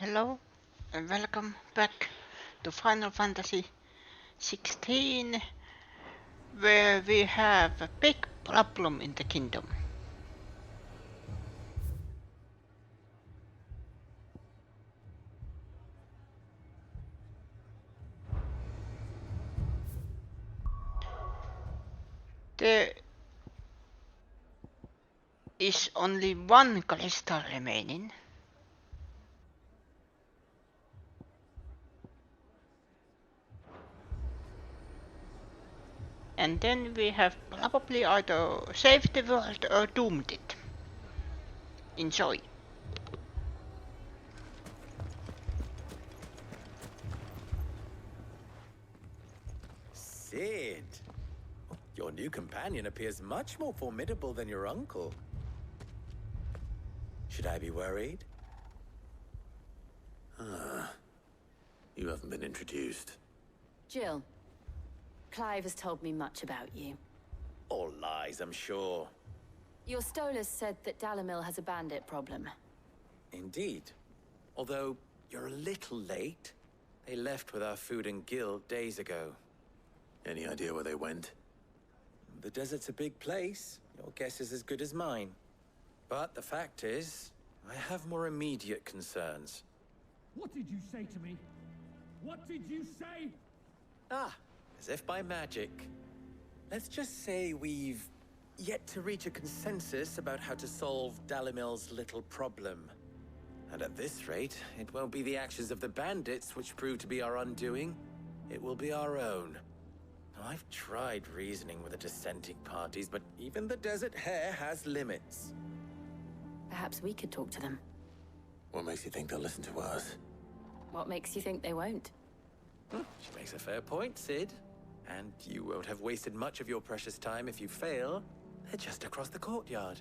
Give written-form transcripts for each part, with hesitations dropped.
Hello and welcome back to Final Fantasy XVI, where we have a big problem in the kingdom. There is only one crystal remaining. And then we have probably either saved the world or doomed it. Enjoy. Sid, your new companion appears much more formidable than your uncle. Should I be worried? You haven't been introduced. Jill, Clive has told me much about you. All lies, I'm sure. Your Stolas said that Dalamil has a bandit problem. Indeed. Although, you're a little late. They left with our food and guild days ago. Any idea where they went? The desert's a big place. Your guess is as good as mine. But the fact is, I have more immediate concerns. What did you say to me? What did you say? As if by magic. Let's just say we've yet to reach a consensus about how to solve Dalamil's little problem. And at this rate, it won't be the actions of the bandits which prove to be our undoing. It will be our own. I've tried reasoning with the dissenting parties, but even the Desert Hare has limits. Perhaps we could talk to them. What makes you think they'll listen to us? What makes you think they won't? She makes a fair point, Sid. And you won't have wasted much of your precious time if you fail. They're just across the courtyard.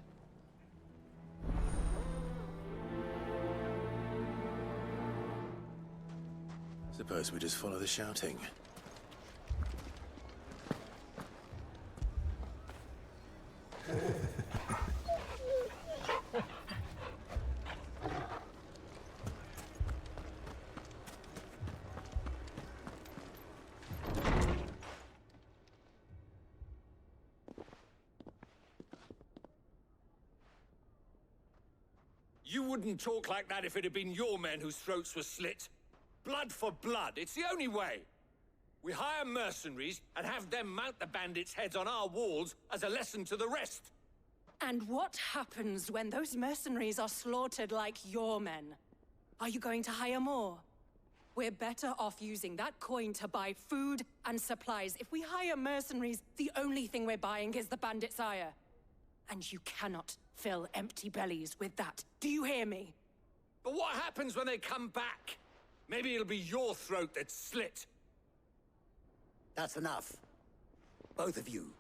Suppose we just follow the shouting. You wouldn't talk like that if it had been your men whose throats were slit. Blood for blood, it's the only way. We hire mercenaries and have them mount the bandits' heads on our walls as a lesson to the rest. And what happens when those mercenaries are slaughtered like your men? Are you going to hire more? We're better off using that coin to buy food and supplies. If we hire mercenaries, the only thing we're buying is the bandits' ire. And you cannot fill empty bellies with that. Do you hear me? But what happens when they come back? Maybe it'll be your throat that's slit. That's enough. Both of you.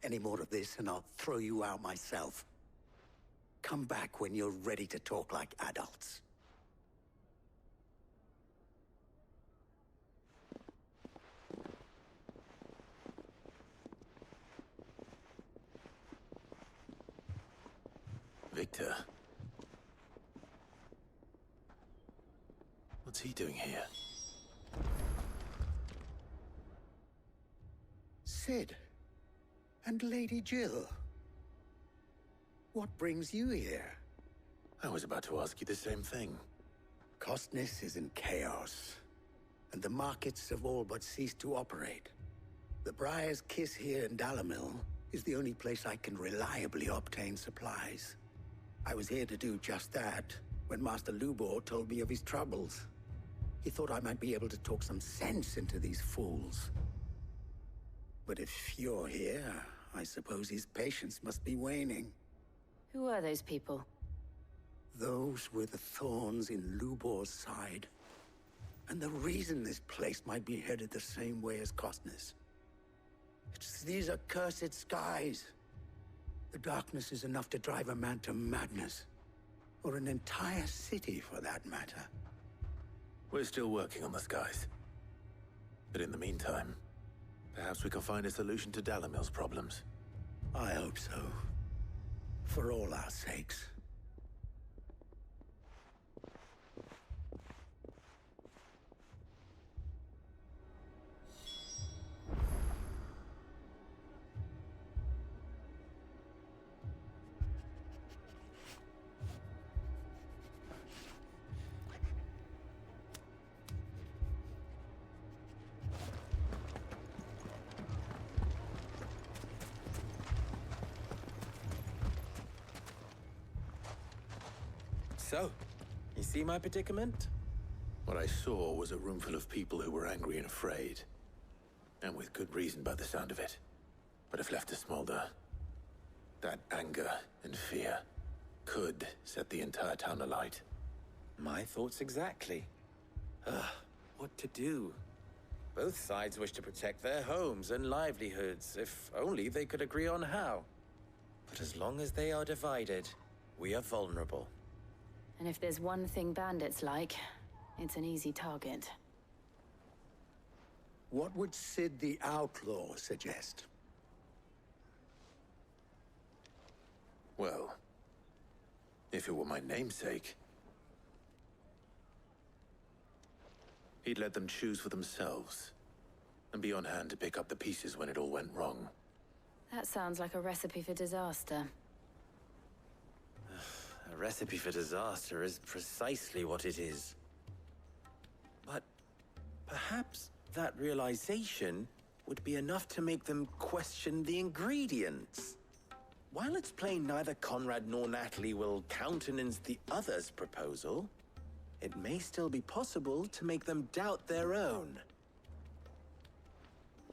Any more of this and I'll throw you out myself. Come back when you're ready to talk like adults. Victor. What's he doing here? Sid. And Lady Jill. What brings you here? I was about to ask you the same thing. Costness is in chaos, and the markets have all but ceased to operate. The Briar's Kiss here in Dalamil is the only place I can reliably obtain supplies. I was here to do just that when Master Lubor told me of his troubles. He thought I might be able to talk some sense into these fools. But if you're here, I suppose his patience must be waning. Who are those people? Those were the thorns in Lubor's side. And the reason this place might be headed the same way as Costness. It's these accursed skies. The darkness is enough to drive a man to madness. Or an entire city, for that matter. We're still working on the skies. But in the meantime, perhaps we can find a solution to Dalamil's problems. I hope so. For all our sakes. So, you see my predicament? What I saw was a room full of people who were angry and afraid. And with good reason by the sound of it. But if left to smolder, that anger and fear could set the entire town alight. My thoughts exactly. What to do? Both sides wish to protect their homes and livelihoods, if only they could agree on how. But as long as they are divided, we are vulnerable. And if there's one thing bandits like, it's an easy target. What would Sid the Outlaw suggest? Well, if it were my namesake, he'd let them choose for themselves, and be on hand to pick up the pieces when it all went wrong. That sounds like a recipe for disaster. A recipe for disaster is precisely what it is. But perhaps that realization would be enough to make them question the ingredients. While it's plain neither Conrad nor Natalie will countenance the other's proposal, it may still be possible to make them doubt their own.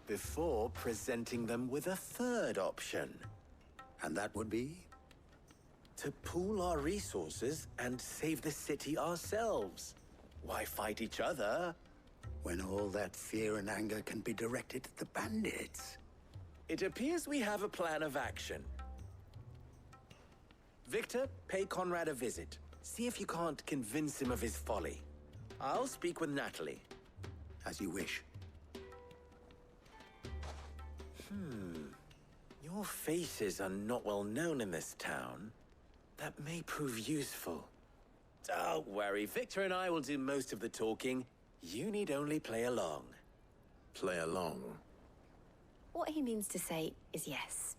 Before presenting them with a third option. And that would be? To pool our resources and save the city ourselves. Why fight each other? When all that fear and anger can be directed at the bandits. It appears we have a plan of action. Victor, pay Conrad a visit. See if you can't convince him of his folly. I'll speak with Natalie. As you wish. Your faces are not well known in this town. That may prove useful. Don't worry, Victor and I will do most of the talking. You need only play along. Play along. What he means to say is yes.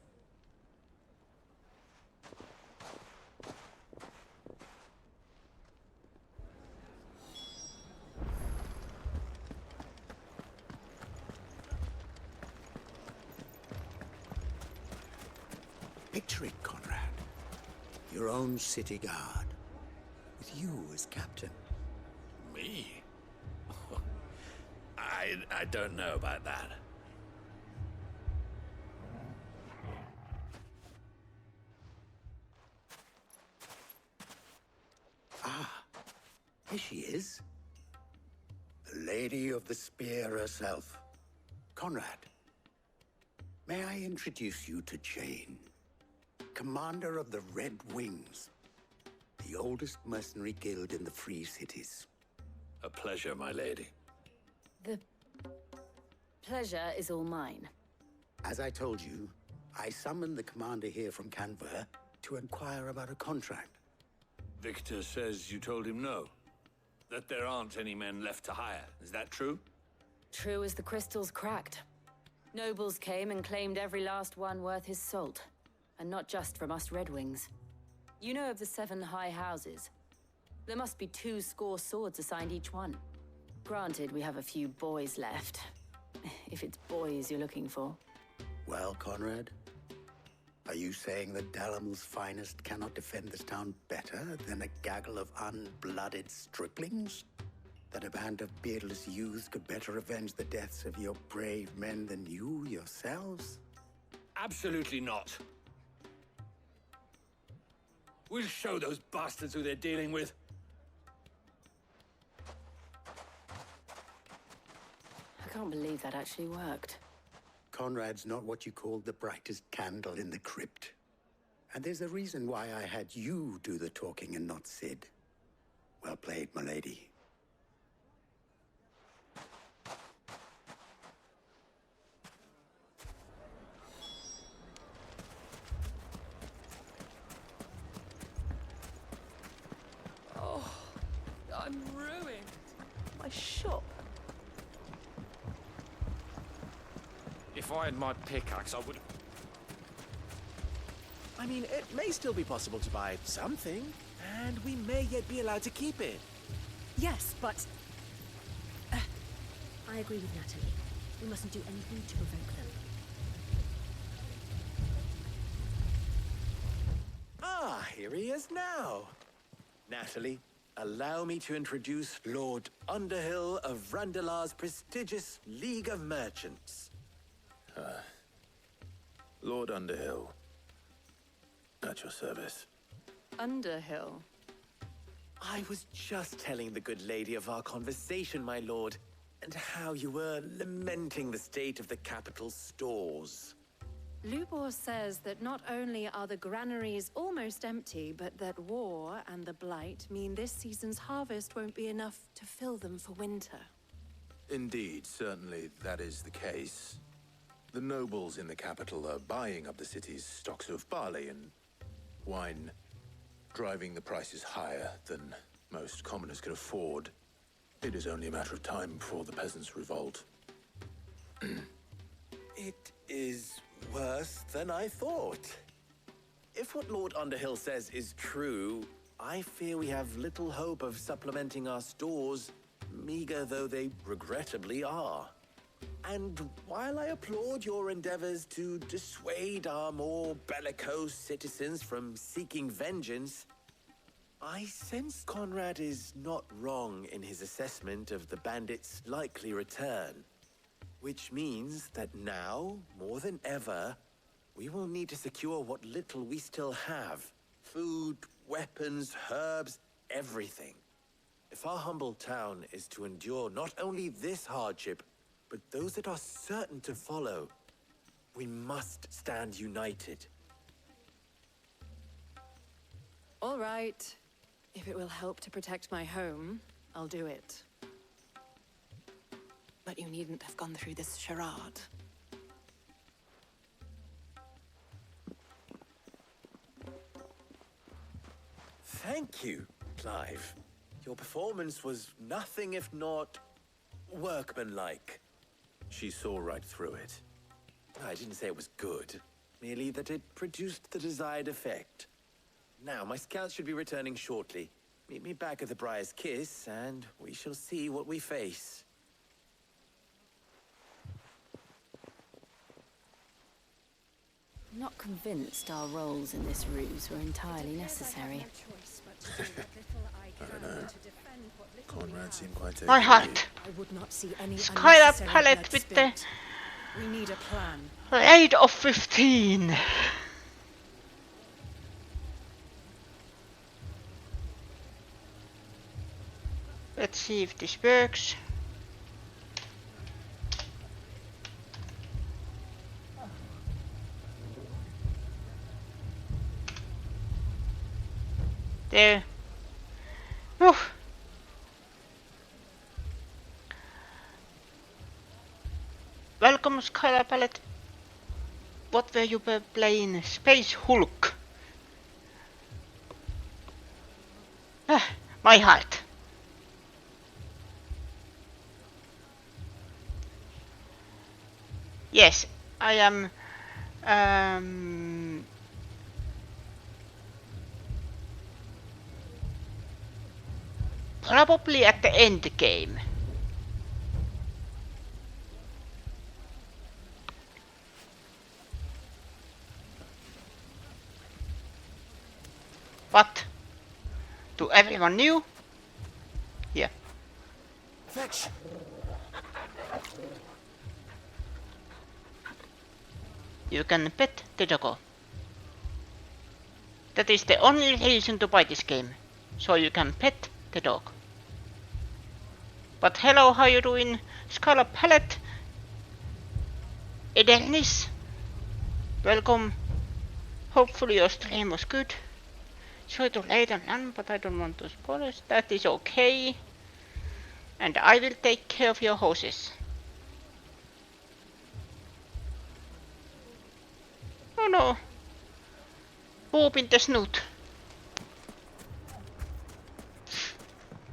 Picture it, Conrad. Your own city guard. With you as captain. Me? I don't know about that. Here she is. The Lady of the Spear herself. Conrad, may I introduce you to Jane, commander of the Red Wings, the oldest mercenary guild in the Free Cities. A pleasure, my lady. The pleasure is all mine. As I told you, I summoned the commander here from Canver to inquire about a contract. Victor says you told him no. That there aren't any men left to hire. Is that true? True as the crystals cracked. Nobles came and claimed every last one worth his salt. And not just from us Red Wings. You know of the 7 high houses. There must be 2 swords assigned each one. Granted, we have a few boys left. If it's boys you're looking for. Well, Conrad, are you saying that Dalamil's finest cannot defend this town better than a gaggle of unblooded striplings? That a band of beardless youths could better avenge the deaths of your brave men than you yourselves? Absolutely not. We'll show those bastards who they're dealing with. I can't believe that actually worked. Conrad's not what you called the brightest candle in the crypt. And there's a reason why I had you do the talking and not Sid. Well played, my lady. I'm ruined. My shop. If I had my pickaxe, I would... I mean, it may still be possible to buy something, and we may yet be allowed to keep it. Yes, but I agree with Natalie. We mustn't do anything to provoke them. Ah, here he is now. Natalie, allow me to introduce Lord Underhill of Randalar's prestigious League of Merchants. Lord Underhill. At your service. Underhill. I was just telling the good lady of our conversation, my lord, and how you were lamenting the state of the capital's stores. Lubor says that not only are the granaries almost empty, but that war and the Blight mean this season's harvest won't be enough to fill them for winter. Indeed, certainly that is the case. The nobles in the capital are buying up the city's stocks of barley and wine, driving the prices higher than most commoners can afford. It is only a matter of time before the peasants revolt. It is worse than I thought. If what Lord Underhill says is true, I fear we have little hope of supplementing our stores, meager though they regrettably are. And while I applaud your endeavors to dissuade our more bellicose citizens from seeking vengeance, I sense Conrad is not wrong in his assessment of the bandits' likely return. Which means that now, more than ever, we will need to secure what little we still have. Food, weapons, herbs, everything. If our humble town is to endure not only this hardship, but those that are certain to follow, we must stand united. All right. If it will help to protect my home, I'll do it. But you needn't have gone through this charade. Thank you, Clive. Your performance was nothing if not workmanlike. She saw right through it. I didn't say it was good, merely that it produced the desired effect. Now, my scouts should be returning shortly. Meet me back at the Briar's Kiss, and we shall see what we face. I'm not convinced our roles in this ruse were entirely necessary. I don't know. Conrad seemed quite My heart. I would not see any Skylar unnecessary palette blood with the spilt. We need a plan. rate of 15. Let's see if this works. There. Whew. Welcome, Skylar Palette. What were you playing? Space Hulk. Ah, my heart. Yes, I am. Probably at the end game. But to everyone new, yeah. Fetch! You can pet the doggo. That is the only reason to buy this game, so you can pet the dog. But hello, how you doing, Scarlet Palette? Edelnis, welcome. Hopefully your stream was good. Sorry to late on none, but I don't want to spoil it. That is okay. And I will take care of your horses. Oh no. Poop in the snoot.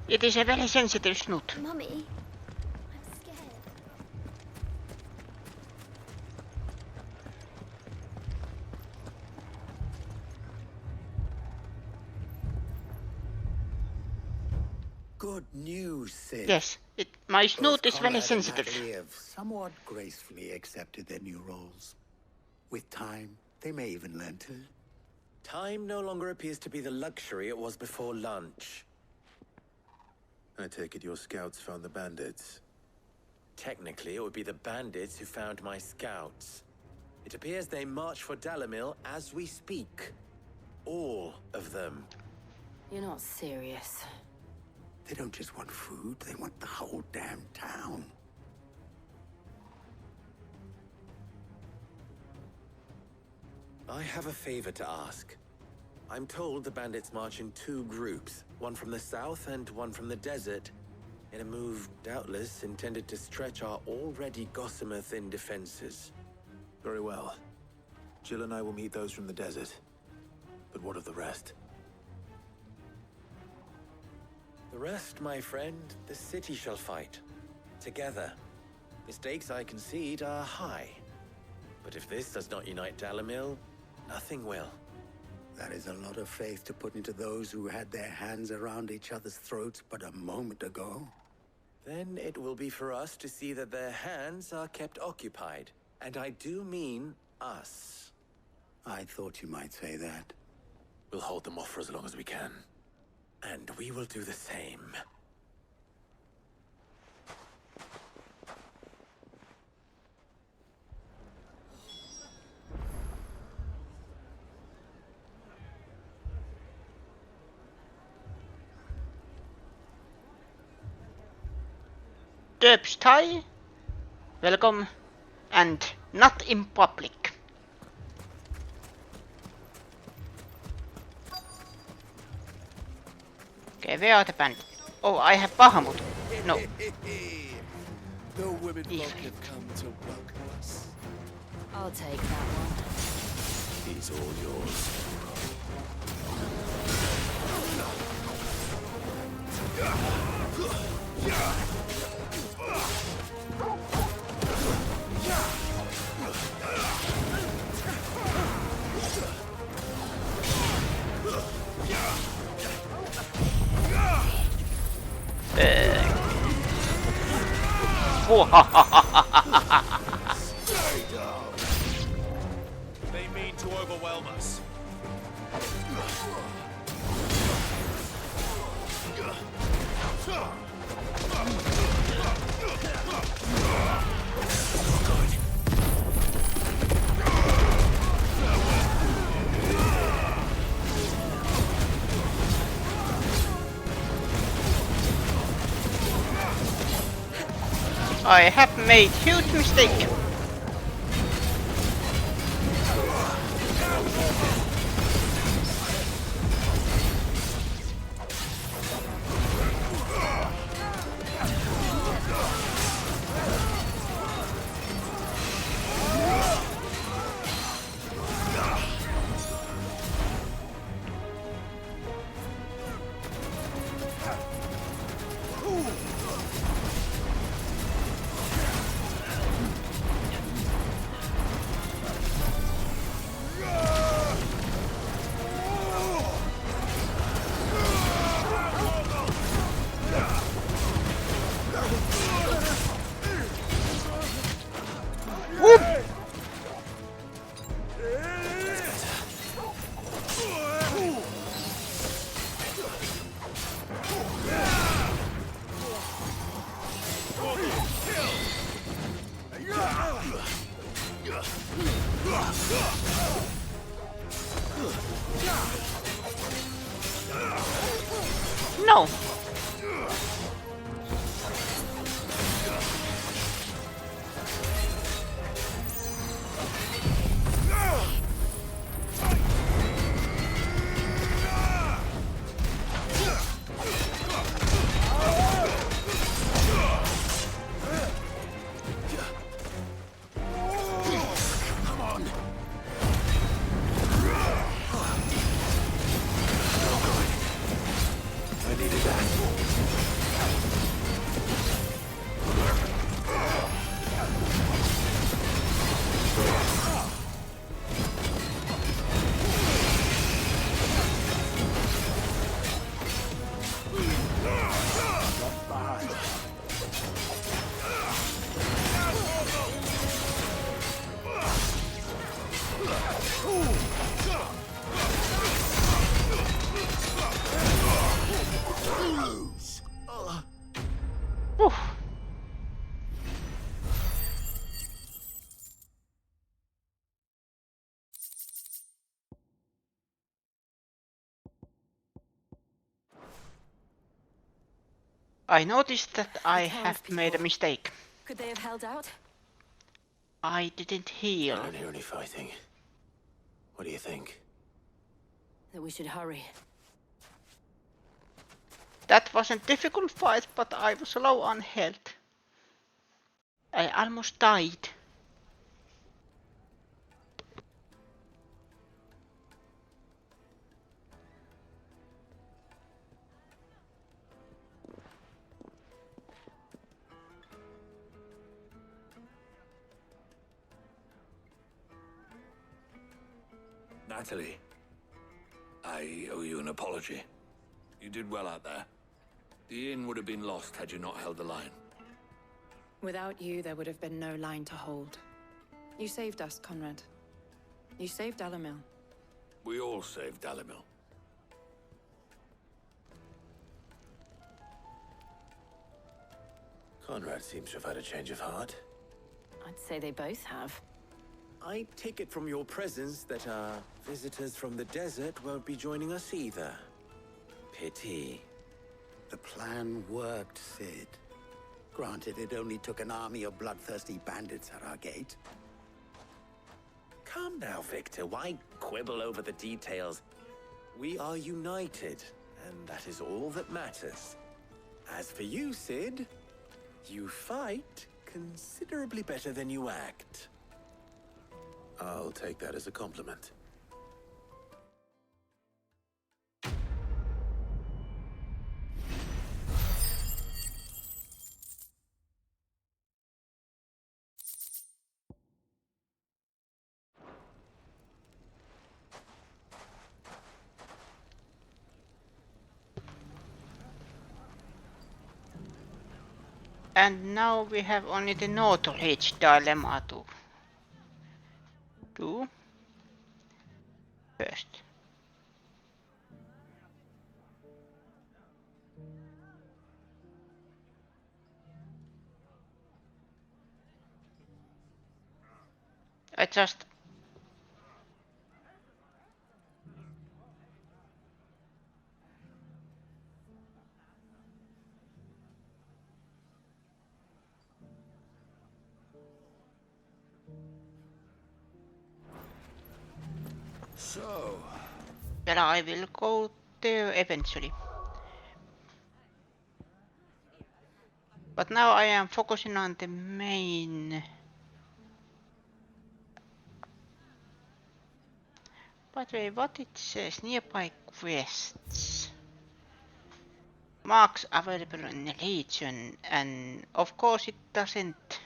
It is a very sensitive snoot. Mummy, I'm scared. Good news, Sid. Yes, my snoot Both is very Conrad and sensitive. Natalie have somewhat gracefully accepted their new roles. With time, they may even learn to Time no longer appears to be the luxury it was before lunch. I take it your scouts found the bandits. Technically, it would be the bandits who found my scouts. It appears they march for Dalimil as we speak. All of them. You're not serious. They don't just want food, they want the whole damn town. I have a favor to ask. I'm told the bandits march in 2 groups, one from the south and one from the desert, in a move doubtless intended to stretch our already gossamer-thin defenses. Very well. Jill and I will meet those from the desert. But what of the rest? The rest, my friend, the city shall fight. Together. The stakes, I concede, are high. But if this does not unite Dalimil, nothing will. That is a lot of faith to put into those who had their hands around each other's throats but a moment ago. Then it will be for us to see that their hands are kept occupied. And I do mean us. I thought you might say that. We'll hold them off for as long as we can. And we will do the same. Döpsthai, welcome, and not in public. Okay, where are the bandits? Oh, I have Bahamut. No. The women folk Easily. have come to welcome us. I'll take that one. He's all yours. Stay down. They mean to overwhelm us. I have made huge mistake. No. I needed that. I noticed that I have townspeople. made a mistake. Could they have held out? I didn't I heal. don't hear any fighting. What do you think? That we should hurry. That was a difficult fight, but I was low on health. I almost died. Natalie, I owe you an apology. You did well out there. The inn would have been lost had you not held the line. Without you, there would have been no line to hold. You saved us, Conrad. You saved Dalimil. We all saved Dalimil. Conrad seems to have had a change of heart. I'd say they both have. I take it from your presence that our visitors from the desert won't be joining us either. Pity. The plan worked, Sid. Granted, it only took an army of bloodthirsty bandits at our gate. Calm now, Victor. Why quibble over the details? We are united, and that is all that matters. As for you, Sid, you fight considerably better than you act. I'll take that as a compliment. And now we have only the Northridge dilemma to do first. I just So, but I will go there eventually. But now I am focusing on the main. By the way, what it says nearby quests. Marks available in the Legion, and of course it doesn't.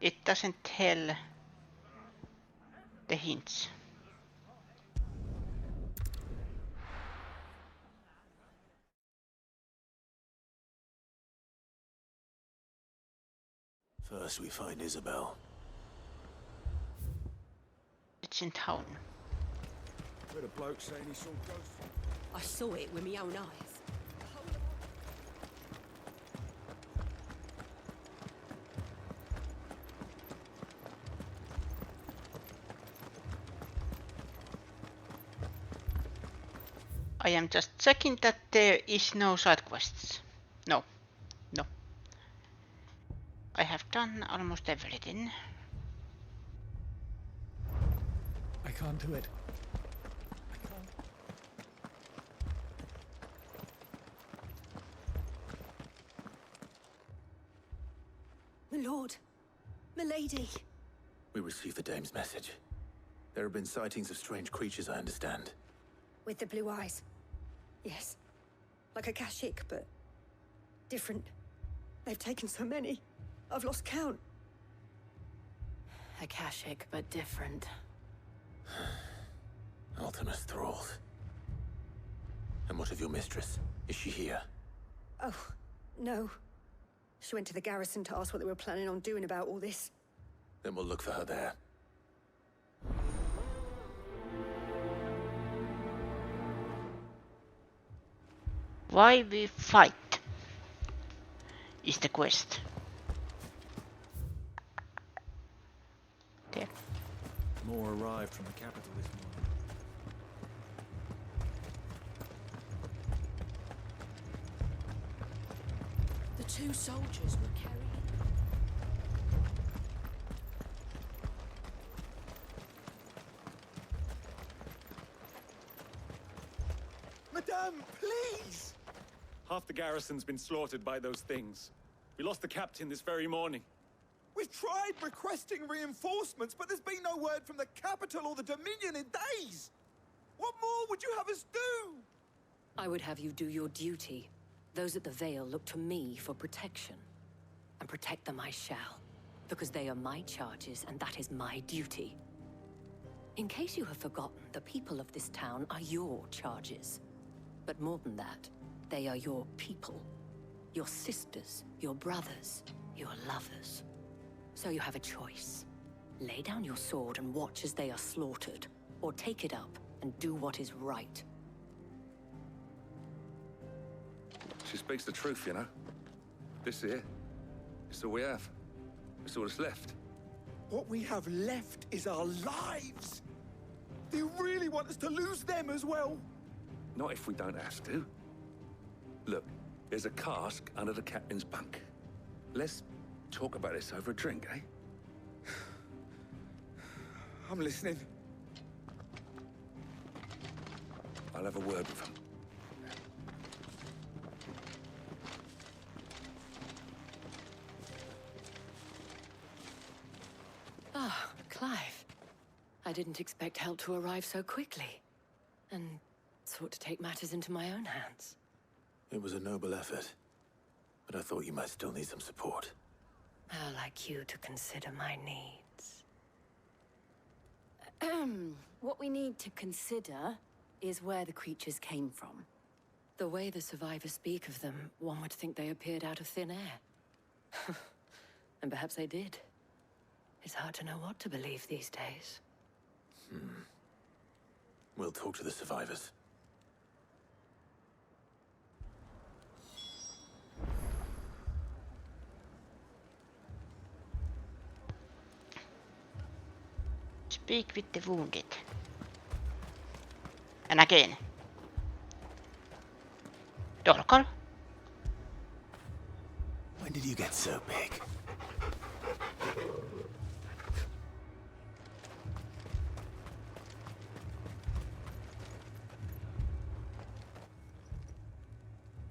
It doesn't tell the hints. First we find Isabel. It's in town. heard a bloke saying he saw ghosts. I saw it with my own eyes. I am just checking that there is no side quests. No. I have done almost everything. I can't do it. I can't. My lord. Milady. We received the dame's message. There have been sightings of strange creatures, I understand. With the blue eyes. Yes. Like a Kashik, but different. They've taken so many. I've lost count. Akashic, but different. Ultimus thralls. And what of your mistress? Is she here? Oh, no. She went to the garrison to ask what they were planning on doing about all this. Then we'll look for her there. Why we fight is the quest. There. More arrived from the capital this morning. 2 soldiers were carrying. Madame, please! Half the garrison's been slaughtered by those things. We lost the captain this very morning. We've tried requesting reinforcements, but there's been no word from the capital or the Dominion in days! What more would you have us do? I would have you do your duty. Those at the Vale look to me for protection. And protect them I shall. Because they are my charges, and that is my duty. In case you have forgotten, the people of this town are your charges. But more than that, they are your people. Your sisters, your brothers, your lovers. So you have a choice. Lay down your sword and watch as they are slaughtered, or take it up and do what is right. She speaks the truth, you know. This here, it's all we have. It's all that's left. What we have left is our lives! Do you really want us to lose them as well? Not if we don't have to. Look, there's a cask under the captain's bunk. Let's talk about this over a drink, eh? I'm listening. I'll have a word with him. Ah, Clive. I didn't expect help to arrive so quickly. And sought to take matters into my own hands. It was a noble effort, but I thought you might still need some support. How like you to consider my needs. What we need to consider is where the creatures came from. The way the survivors speak of them, one would think they appeared out of thin air. And perhaps they did. It's hard to know what to believe these days. We'll talk to the survivors. Speak with the wounded. And again. Dorkar. When did you get so big?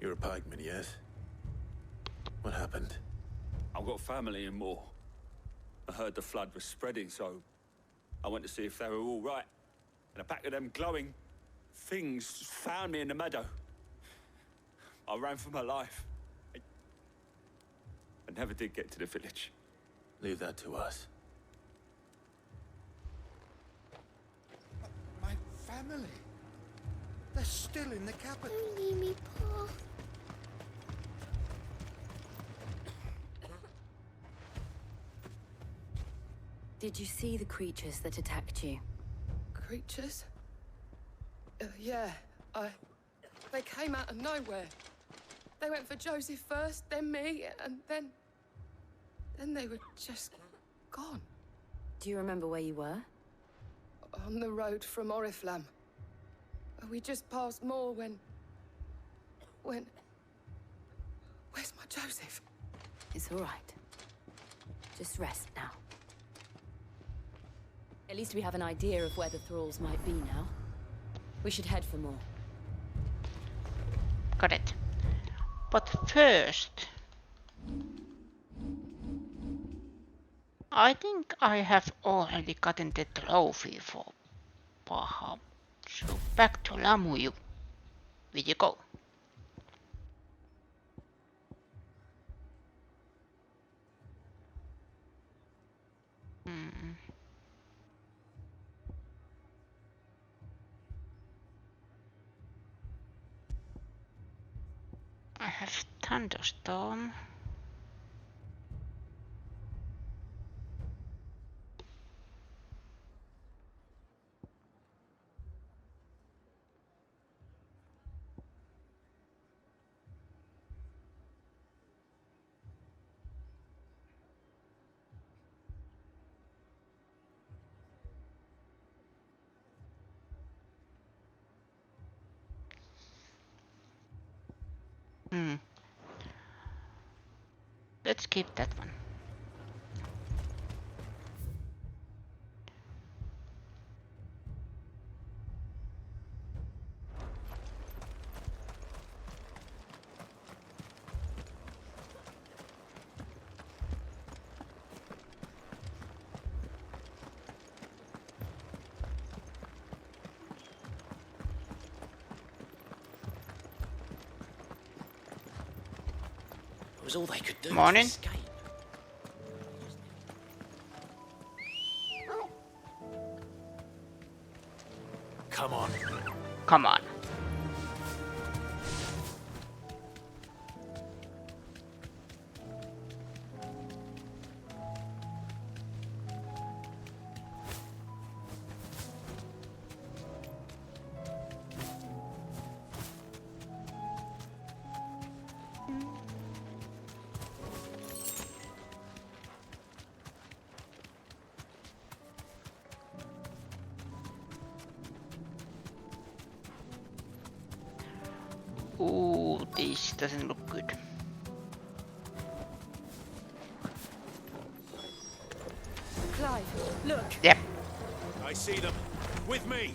You're a pikeman, yes? What happened? I've got family in Moor. I heard the flood was spreading, so I went to see if they were all right. And a pack of them glowing things found me in the meadow. I ran for my life. I never did get to the village. Leave that to us. My family? They're still in the capital. Only me, Paul. Did you see the creatures that attacked you? Creatures? Yeah, they came out of nowhere. They went for Joseph first, then me, and then they were just gone. Do you remember where you were? On the road from Oriflamme. We just passed Moor when... Where's my Joseph? It's all right. Just rest now. At least we have an idea of where the thralls might be now. We should head for more. Got it. But first, I think I have already gotten the trophy for Paha. So back to Lamuyu. Will you go? I have thunderstorm. let's keep that one. It was all they could do. Morning. To escape. Come on. Come on. Ooh, this doesn't look good. Clive, look. Yep. I see them. With me.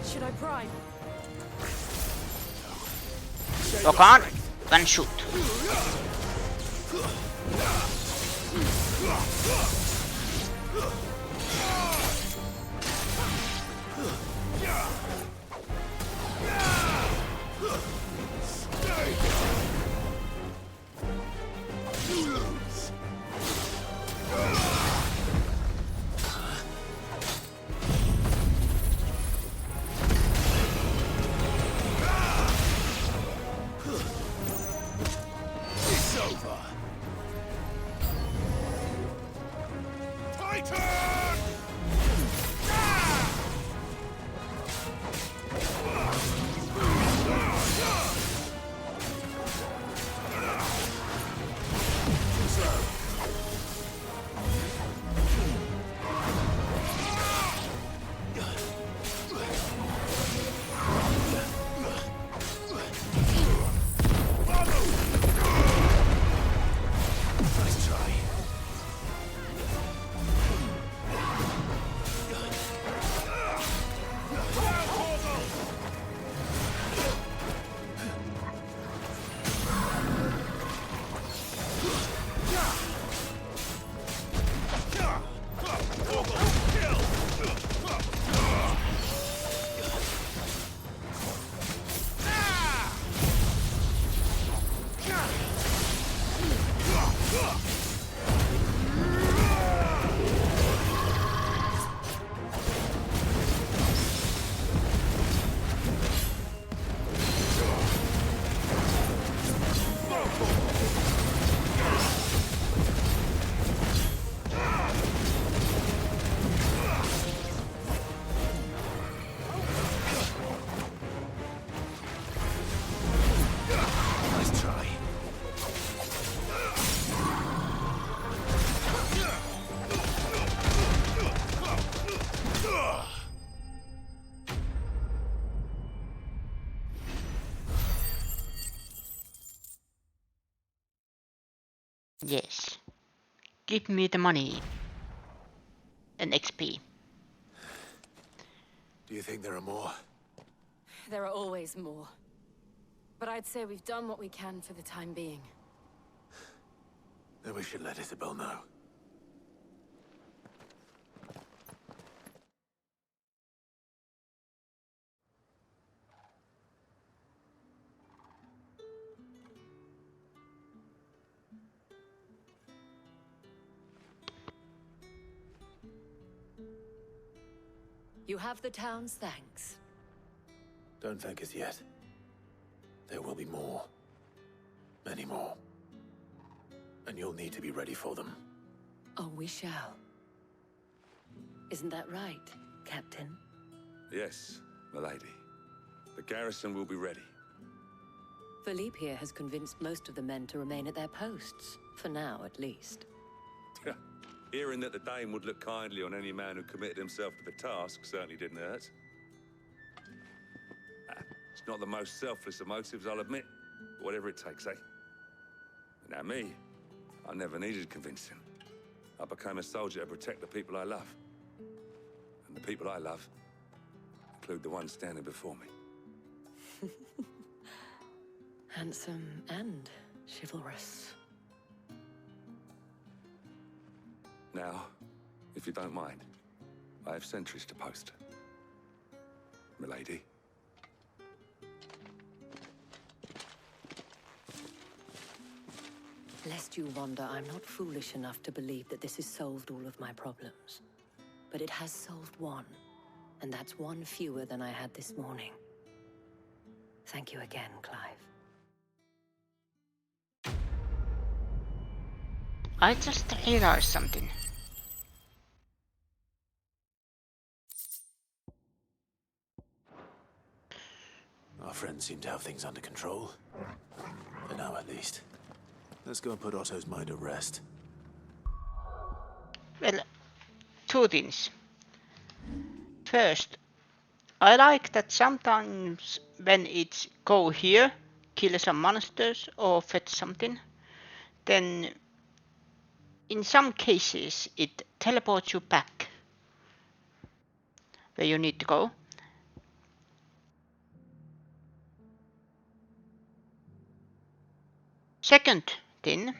Should I prime? Lock on, then shoot. Yes. Give me the money. And XP. Do you think there are more? There are always more. But I'd say we've done what we can for the time being. Then we should let Isabel know. You have the town's thanks. Don't thank us yet. There will be more. Many more. And you'll need to be ready for them. Oh, we shall. Isn't that right, Captain? Yes, Milady, the garrison will be ready. Philippe here has convinced most of the men to remain at their posts, for now at least. Hearing that the Dane would look kindly on any man who committed himself to the task certainly didn't hurt. It's not the most selfless of motives, I'll admit. But whatever it takes, eh? Now me, I never needed convincing. I became a soldier to protect the people I love. And the people I love include the ones standing before me. Handsome and chivalrous. Now, if you don't mind, I have sentries to post. Milady. Lest you wonder, I'm not foolish enough to believe that this has solved all of my problems. But it has solved one, and that's one fewer than I had this morning. Thank you again, Clive. I just realized something. Our friends seem to have things under control. For now, at least. Let's go and put Otto's mind at rest. Well, two things. First, I like that sometimes when it's go here, kill some monsters or fetch something, then in some cases it teleports you back where you need to go. Second thing,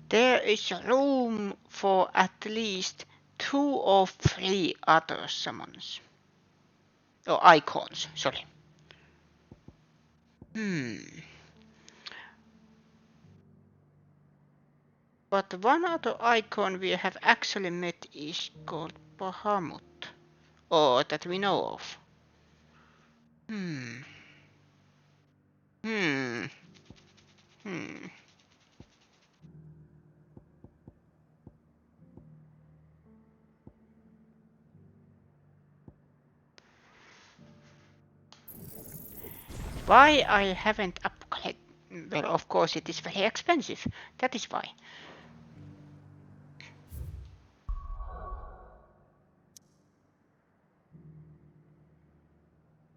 there is room for at least 2 or 3 other summons. Or icons, sorry. But one other icon we have actually met is called Bahamut. Or that we know of. Why I haven't upgraded? Well, of course it is very expensive. That is why.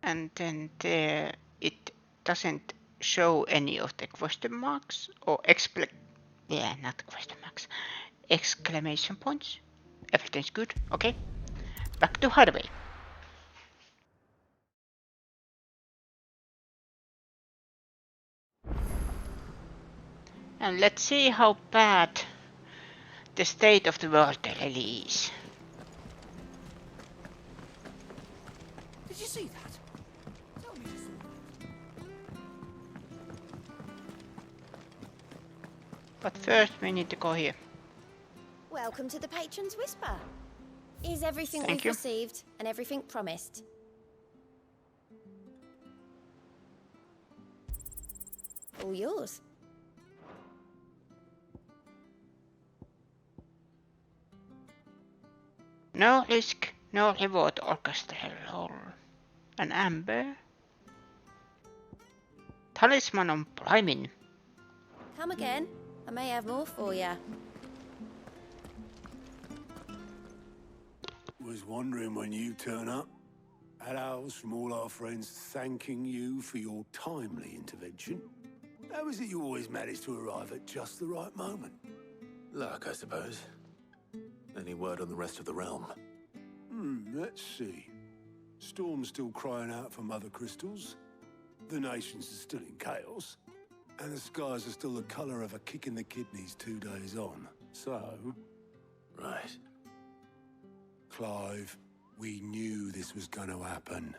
And then there it doesn't show any of the question marks or not question marks, exclamation points. Everything's good. Okay, back to Hideaway. And let's see how bad the state of the world really is. Did you see that? Tell me you saw that. But first we need to go here. Welcome to the Patron's Whisper. Is everything Thank we've you. received and everything promised? All yours. No risk, no reward orchestral roll. An amber. Talisman on priming. Come again. I may have more for you. Was wondering when you turn up. Hellos from all our friends thanking you for your timely intervention. How is it you always manage to arrive at just the right moment? Luck, I suppose. Any word on the rest of the realm? Let's see. Storm's still crying out for mother crystals. The nations are still in chaos. And the skies are still the colour of a kick in the kidneys 2 days on. So... Right. Clive, we knew this was going to happen.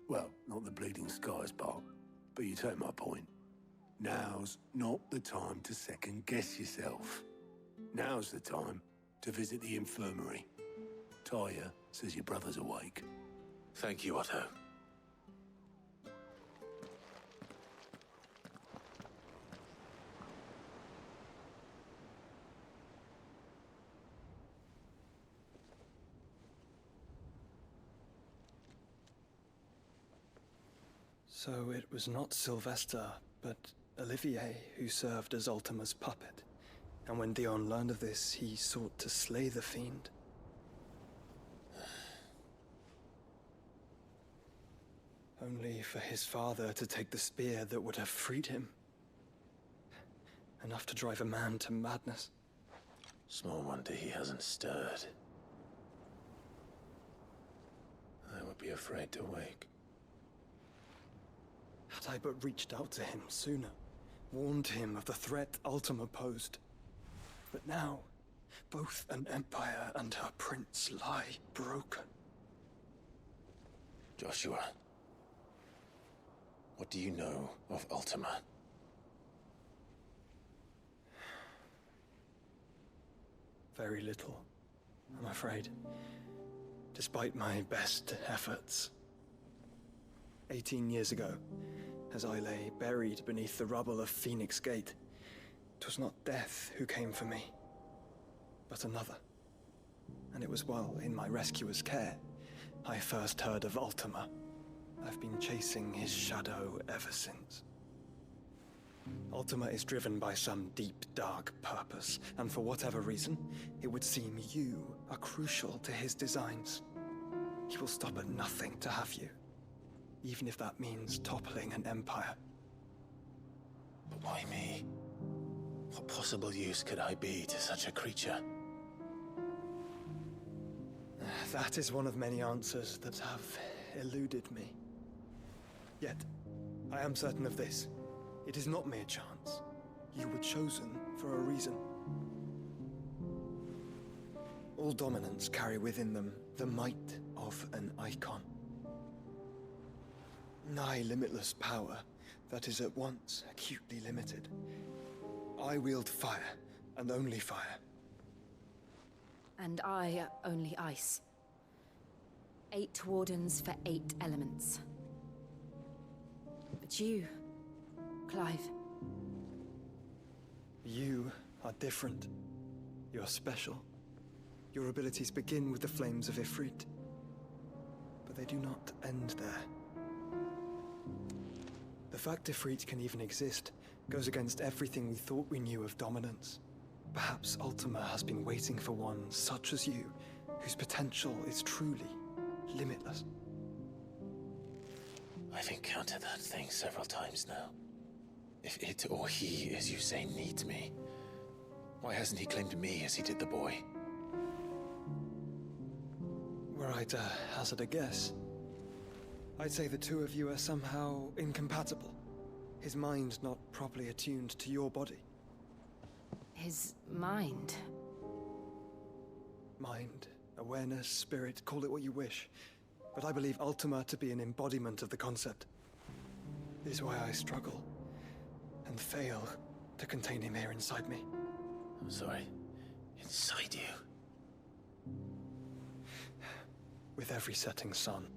Well, not the bleeding skies part, but you take my point. Now's not the time to second-guess yourself. Now's the time to visit the infirmary. Taya says your brother's awake. Thank you, Otto. So it was not Sylvester, but Olivier who served as Ultima's puppet. And when Dion learned of this, he sought to slay the fiend. Only for his father to take the spear that would have freed him. Enough to drive a man to madness. Small wonder he hasn't stirred. I would be afraid to wake. Had I but reached out to him sooner, warned him of the threat Ultima posed. But now, both an empire and her prince lie broken. Joshua, what do you know of Ultima? Very little, I'm afraid. Despite my best efforts. 18 years ago, as I lay buried beneath the rubble of Phoenix Gate, 'twas not death who came for me, but another. And it was while in my rescuer's care, I first heard of Ultima. I've been chasing his shadow ever since. Ultima is driven by some deep, dark purpose, and for whatever reason, it would seem you are crucial to his designs. He will stop at nothing to have you, even if that means toppling an empire. But why me? What possible use could I be to such a creature? That is one of many answers that have eluded me. Yet, I am certain of this. It is not mere chance. You were chosen for a reason. All dominants carry within them the might of an icon. Nigh limitless power that is at once acutely limited. I wield fire, and only fire. And I only ice. 8 wardens for 8 elements. But you, Clive. You are different. You're special. Your abilities begin with the flames of Ifrit. But they do not end there. The fact Ifrit can even exist goes against everything we thought we knew of dominance. Perhaps Ultima has been waiting for one such as you, whose potential is truly limitless. I've encountered that thing several times now. If it or he, as you say, needs me, why hasn't he claimed me as he did the boy? Were I to hazard a guess, I'd say the two of you are somehow incompatible. His mind not properly attuned to your body. His mind? Mind, awareness, spirit, call it what you wish. But I believe Ultima to be an embodiment of the concept. This is why I struggle and fail to contain him here inside me. I'm sorry. Inside you? With every setting sun,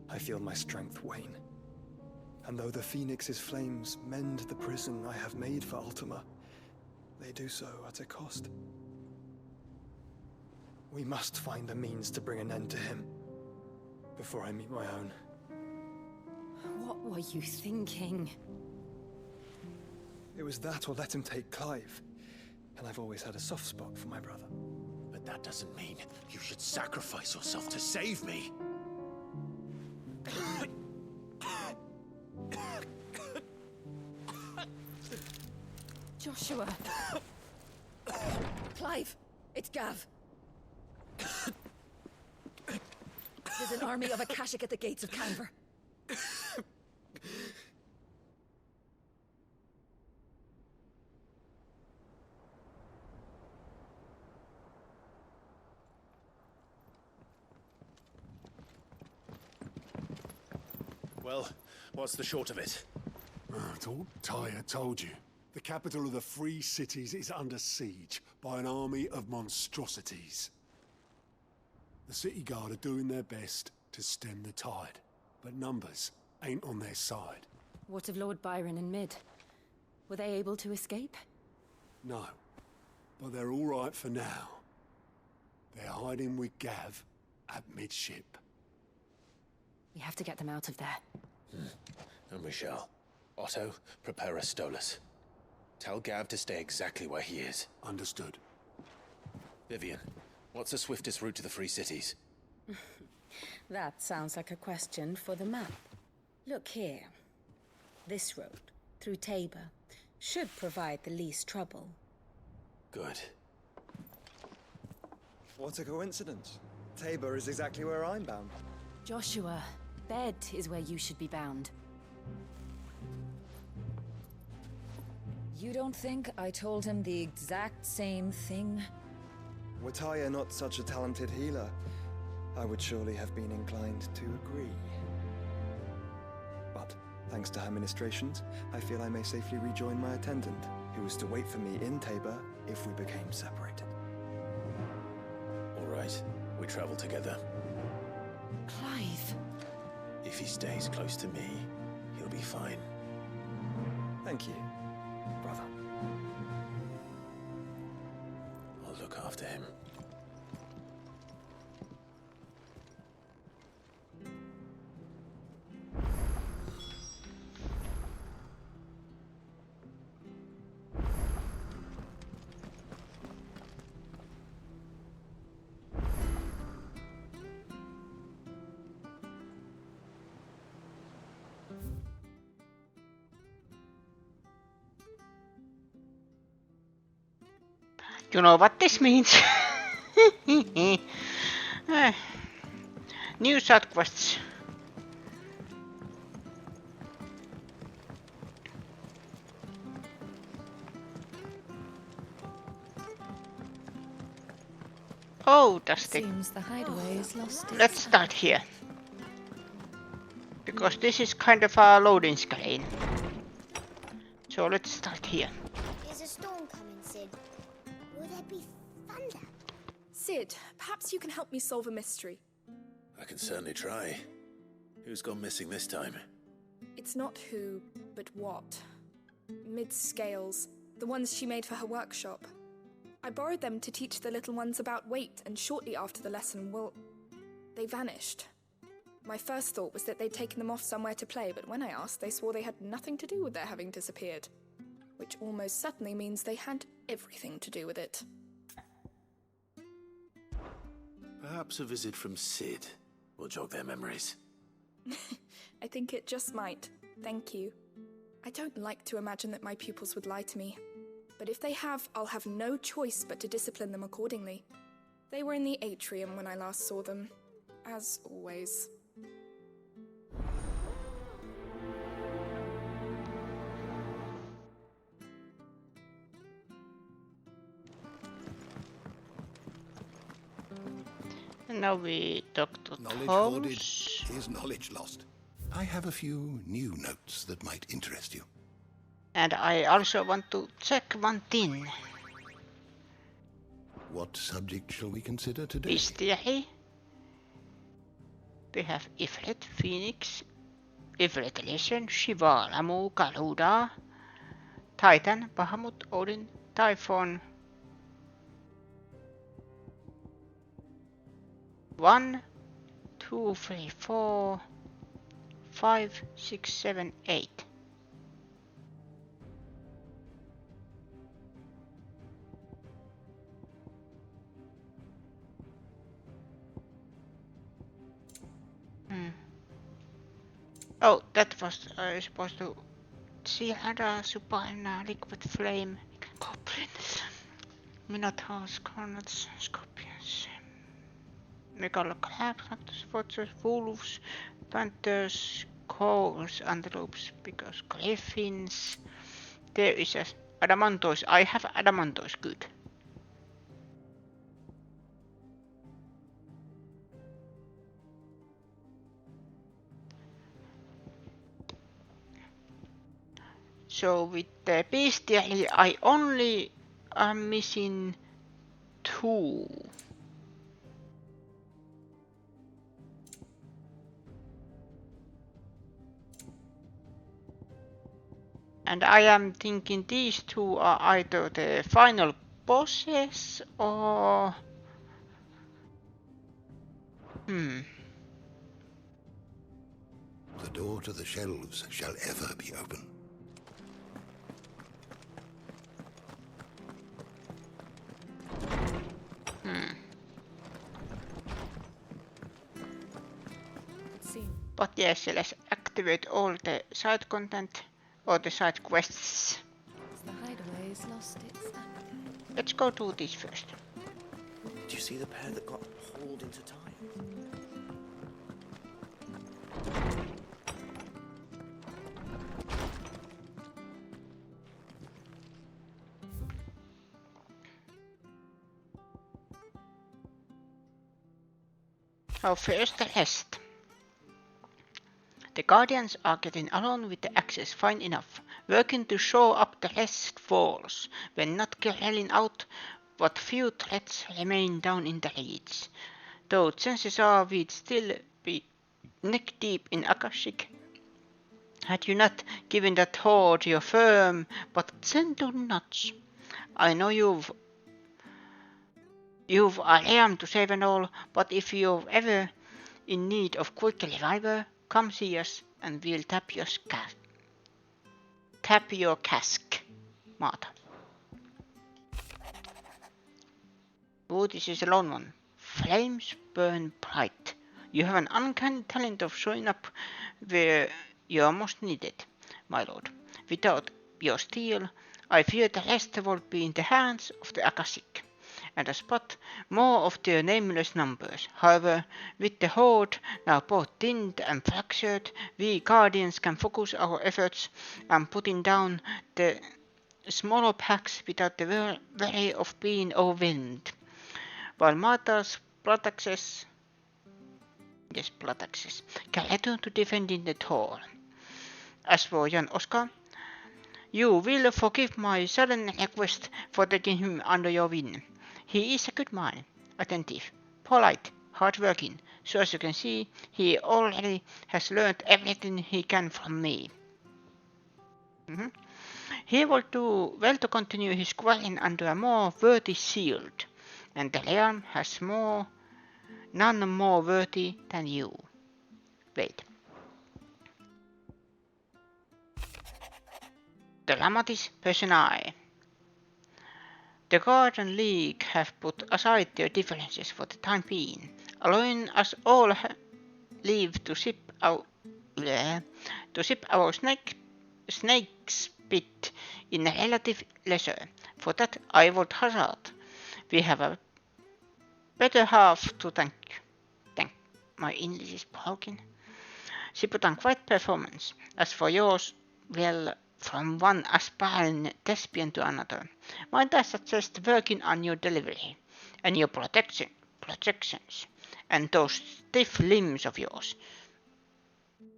I feel my strength wane. And though the Phoenix's flames mend the prison I have made for Ultima, they do so at a cost. We must find a means to bring an end to him before I meet my own. What were you thinking? It was that or let him take Clive. And I've always had a soft spot for my brother. But that doesn't mean you should sacrifice yourself to save me. Joshua. Clive, it's Gav. There's an army of Akashic at the gates of Canver. Well, what's the short of it? Thought Tyre told you. The capital of the Free Cities is under siege by an army of monstrosities. The city guard are doing their best to stem the tide, but numbers ain't on their side. What of Lord Byron and Mid? Were they able to escape? No, but they're all right for now. They're hiding with Gav at midship. We have to get them out of there. And we shall. Otto, prepare a Stolas. Tell Gav to stay exactly where he is. Understood. Vivian, what's the swiftest route to the Free Cities? That sounds like a question for the map. Look here. This road, through Tabor, should provide the least trouble. Good. What a coincidence. Tabor is exactly where I'm bound. Joshua, Bed is where you should be bound. You don't think I told him the exact same thing? Were Tyre not such a talented healer, I would surely have been inclined to agree. But, thanks to her ministrations, I feel I may safely rejoin my attendant, who was to wait for me in Tabor if we became separated. All right, we travel together. Clive. If he stays close to me, he'll be fine. Thank you, brother. I'll look after him. You know what this means? New side quests. Oh, that's the... Seems the hideaway is lost. Let's start here. Because this is kind of a loading screen. So let's start here. Is a storm coming, Sid? Will there be thunder? Sid, perhaps you can help me solve a mystery. I can certainly try. Who's gone missing this time? It's not who, but what. Mid-scales, the ones she made for her workshop. I borrowed them to teach the little ones about weight, and shortly after the lesson, well, they vanished. My first thought was that they'd taken them off somewhere to play, but when I asked, they swore they had nothing to do with their having disappeared. Which almost certainly means they had everything to do with it. Perhaps a visit from Sid will jog their memories. I think it just might. Thank you. I don't like to imagine that my pupils would lie to me. But if they have, I'll have no choice but to discipline them accordingly. They were in the atrium when I last saw them. As always. And now we talk to Knowledge Holmes. hoarded is knowledge lost. I have a few new notes that might interest you. And I also want to check one thing. What subject shall we consider today? Bestiary. We have Ifrit, Phoenix, Ifrit Legend, Shiva, Lamu, Garuda, Titan, Bahamut, Odin, Typhon. 1, 2, 3, 4, 5, 6, 7, 8. Oh, that was supposed to see other supine liquid flame, goblins, minotaurs, cornets, scorpions, megalocal abstractors, vultures, wolves, panthers, cows, antelopes, because griffins. There is a adamantoise. I have adamantoise. Good. So with the bestiary, I only am missing 2. And I am thinking these 2 are either the final bosses or... The door to the shelves shall ever be open. But yes, let's activate all the side content or the side quests. The hideaway's lost its Let's go do this first. Do you see the pair that got hauled into time? Our first rest. The Guardians are getting along with the Axis fine enough, working to shore up the rest walls, when not carrying out what few threats remain down in the reeds. Though chances are we'd still be neck deep in Akashic, had you not given that horde your firm but gentle nudge. I know you've alarm to save and all, but if you're ever in need of quick reviver, come see us and we'll tap your cask, Martha. Oh, this is a long one. Flames burn bright. You have an uncanny talent of showing up where you're most needed, my lord. Without your steel, I fear the rest would be in the hands of the Akashic, and a spot more of their nameless numbers. However, with the horde now both thinned and fractured, we Guardians can focus our efforts on putting down the smaller packs without the worry of being overwhelmed. While Martha's blood access can return to defending the Thor. As for Jan Oskar, you will forgive my sudden request for taking him under your wing. He is a good man, attentive, polite, hard-working, so as you can see, he already has learned everything he can from me. He will do well to continue his quarrying under a more worthy shield, and the realm has none more worthy than you. Wait. The Dramatis Personae. The Guardian League have put aside their differences for the time being, allowing us all leave to sip our snake's spit in relative leisure. For that I would hazard we have a better half to thank. My English is broken. She put on quite performance. As for yours, well, from one aspiring thespian to another, might I suggest working on your delivery, and your projections, and those stiff limbs of yours,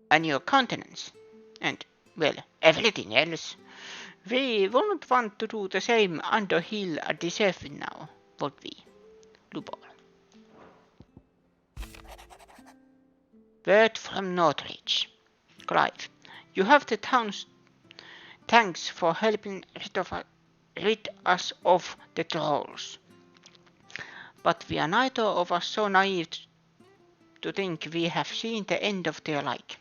and your countenance, and, well, everything else. We wouldn't want to do the same underhill at deserving now, would we, Lupol? Word from Northridge. Clive, you have the town's thanks for helping rid us of the trolls. But we are neither of us so naive to think we have seen the end of their like.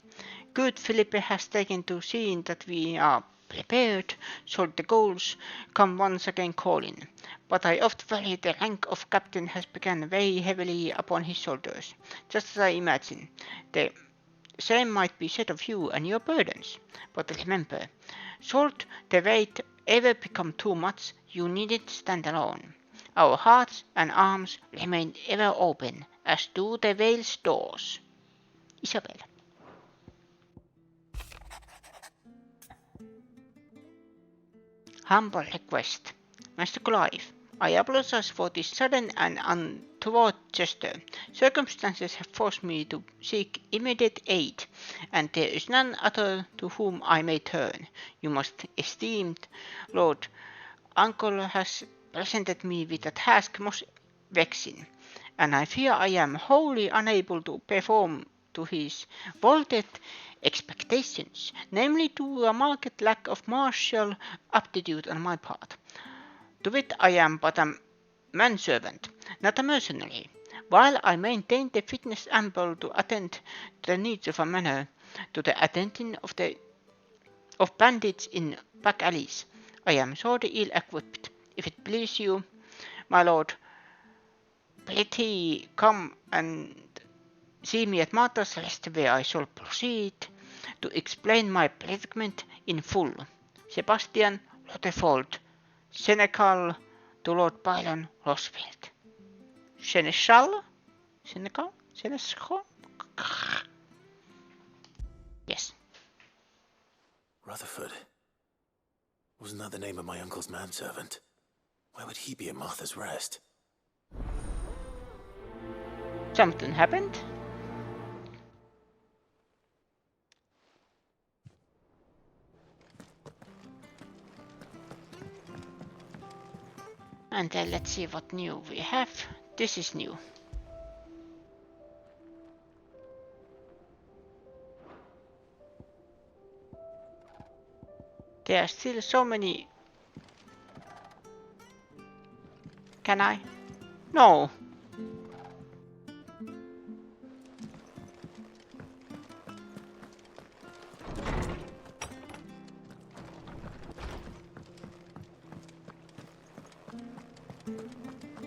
Good Philippe has taken to seeing that we are prepared, should the goals come once again calling. But I oft worry the rank of captain has begun very heavily upon his shoulders, just as I imagine. The same might be said of you and your burdens. But remember, should the weight ever become too much, you needn't stand alone. Our hearts and arms remain ever open, as do the Vale's doors. Isabel. Humble request. Master Clive, I apologize for this sudden and untoward gesture. Circumstances have forced me to seek immediate aid, and there is none other to whom I may turn. You most esteemed Lord Uncle has presented me with a task most vexing, and I fear I am wholly unable to perform to his vaulted expectations, namely to a marked lack of martial aptitude on my part. To wit, I am but a manservant, not a mercenary. While I maintain the fitness ample to attend to the needs of a manor, to the attending of bandits in back alleys, I am sorely ill-equipped. If it please you, my lord, pray come and see me at Martha's Rest, where I shall proceed to explain my predicament in full. Sebastian Rutherford, Senecal to Lord Byron Rosfield. Seneschal? Senecal? Seneschal? Yes. Rutherford. Wasn't that the name of my uncle's manservant? Why would he be at Martha's Rest? Something happened? And then let's see what new we have. This is new. There are still so many. Can I? No.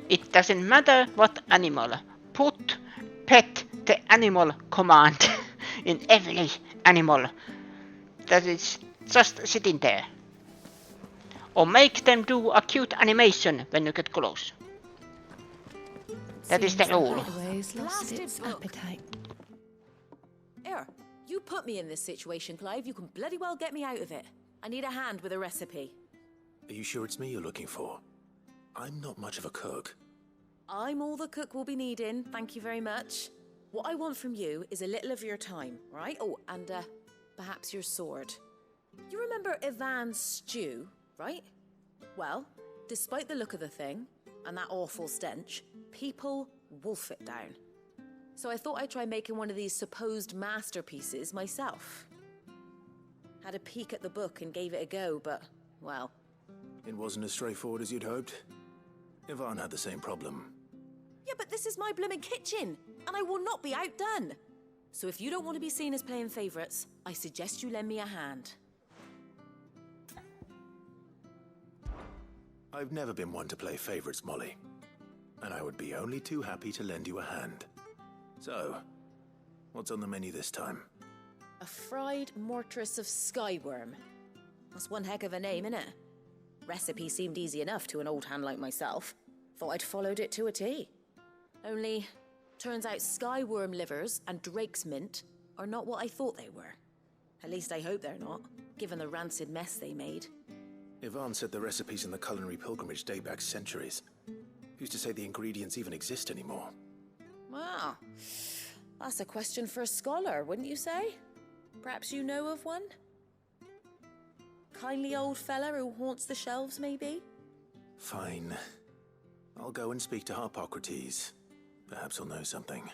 It doesn't matter what animal. Put pet the animal command in every animal that is just sitting there. Or make them do a cute animation when you get close. That is the rule. Here, you put me in this situation, Clive. You can bloody well get me out of it. I need a hand with a recipe. Are you sure it's me you're looking for? I'm not much of a cook. I'm all the cook will be needing, thank you very much. What I want from you is a little of your time, right? Oh, and perhaps your sword. You remember Ivan's stew, right? Well, despite the look of the thing, and that awful stench, people wolf it down. So I thought I'd try making one of these supposed masterpieces myself. Had a peek at the book and gave it a go, but, well... It wasn't as straightforward as you'd hoped? Ivan had the same problem. Yeah, but this is my blooming kitchen, and I will not be outdone. So if you don't want to be seen as playing favourites, I suggest you lend me a hand. I've never been one to play favourites, Molly. And I would be only too happy to lend you a hand. So, what's on the menu this time? A fried mortress of skyworm. That's one heck of a name, innit? Recipe seemed easy enough to an old hand like myself. Thought I'd followed it to a T. Only, turns out skyworm livers and drake's mint are not what I thought they were. At least I hope they're not, given the rancid mess they made. Ivan said the recipes in the culinary pilgrimage date back centuries. Who's to say the ingredients even exist anymore? Wow, that's a question for a scholar, wouldn't you say? Perhaps you know of one? Kindly old fella who haunts the shelves, maybe? Fine. I'll go and speak to Harpocrates. Perhaps he'll know something.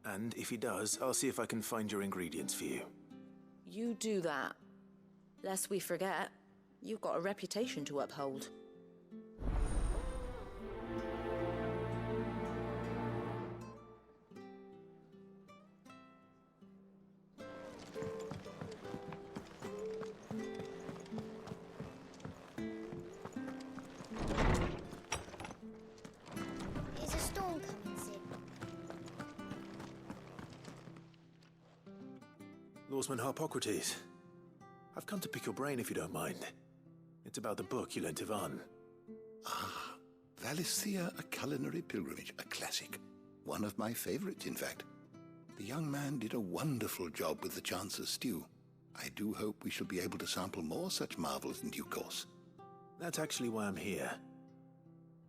And if he does, I'll see if I can find your ingredients for you. You do that. Lest we forget, you've got a reputation to uphold. Is a storm coming soon? Lawsman Harpocrates. I've come to pick your brain if you don't mind. It's about the book you lent Ivan. Ah, Valisthea, A Culinary Pilgrimage, a classic. One of my favorites, in fact. The young man did a wonderful job with the Chance's stew. I do hope we shall be able to sample more such marvels in due course. That's actually why I'm here.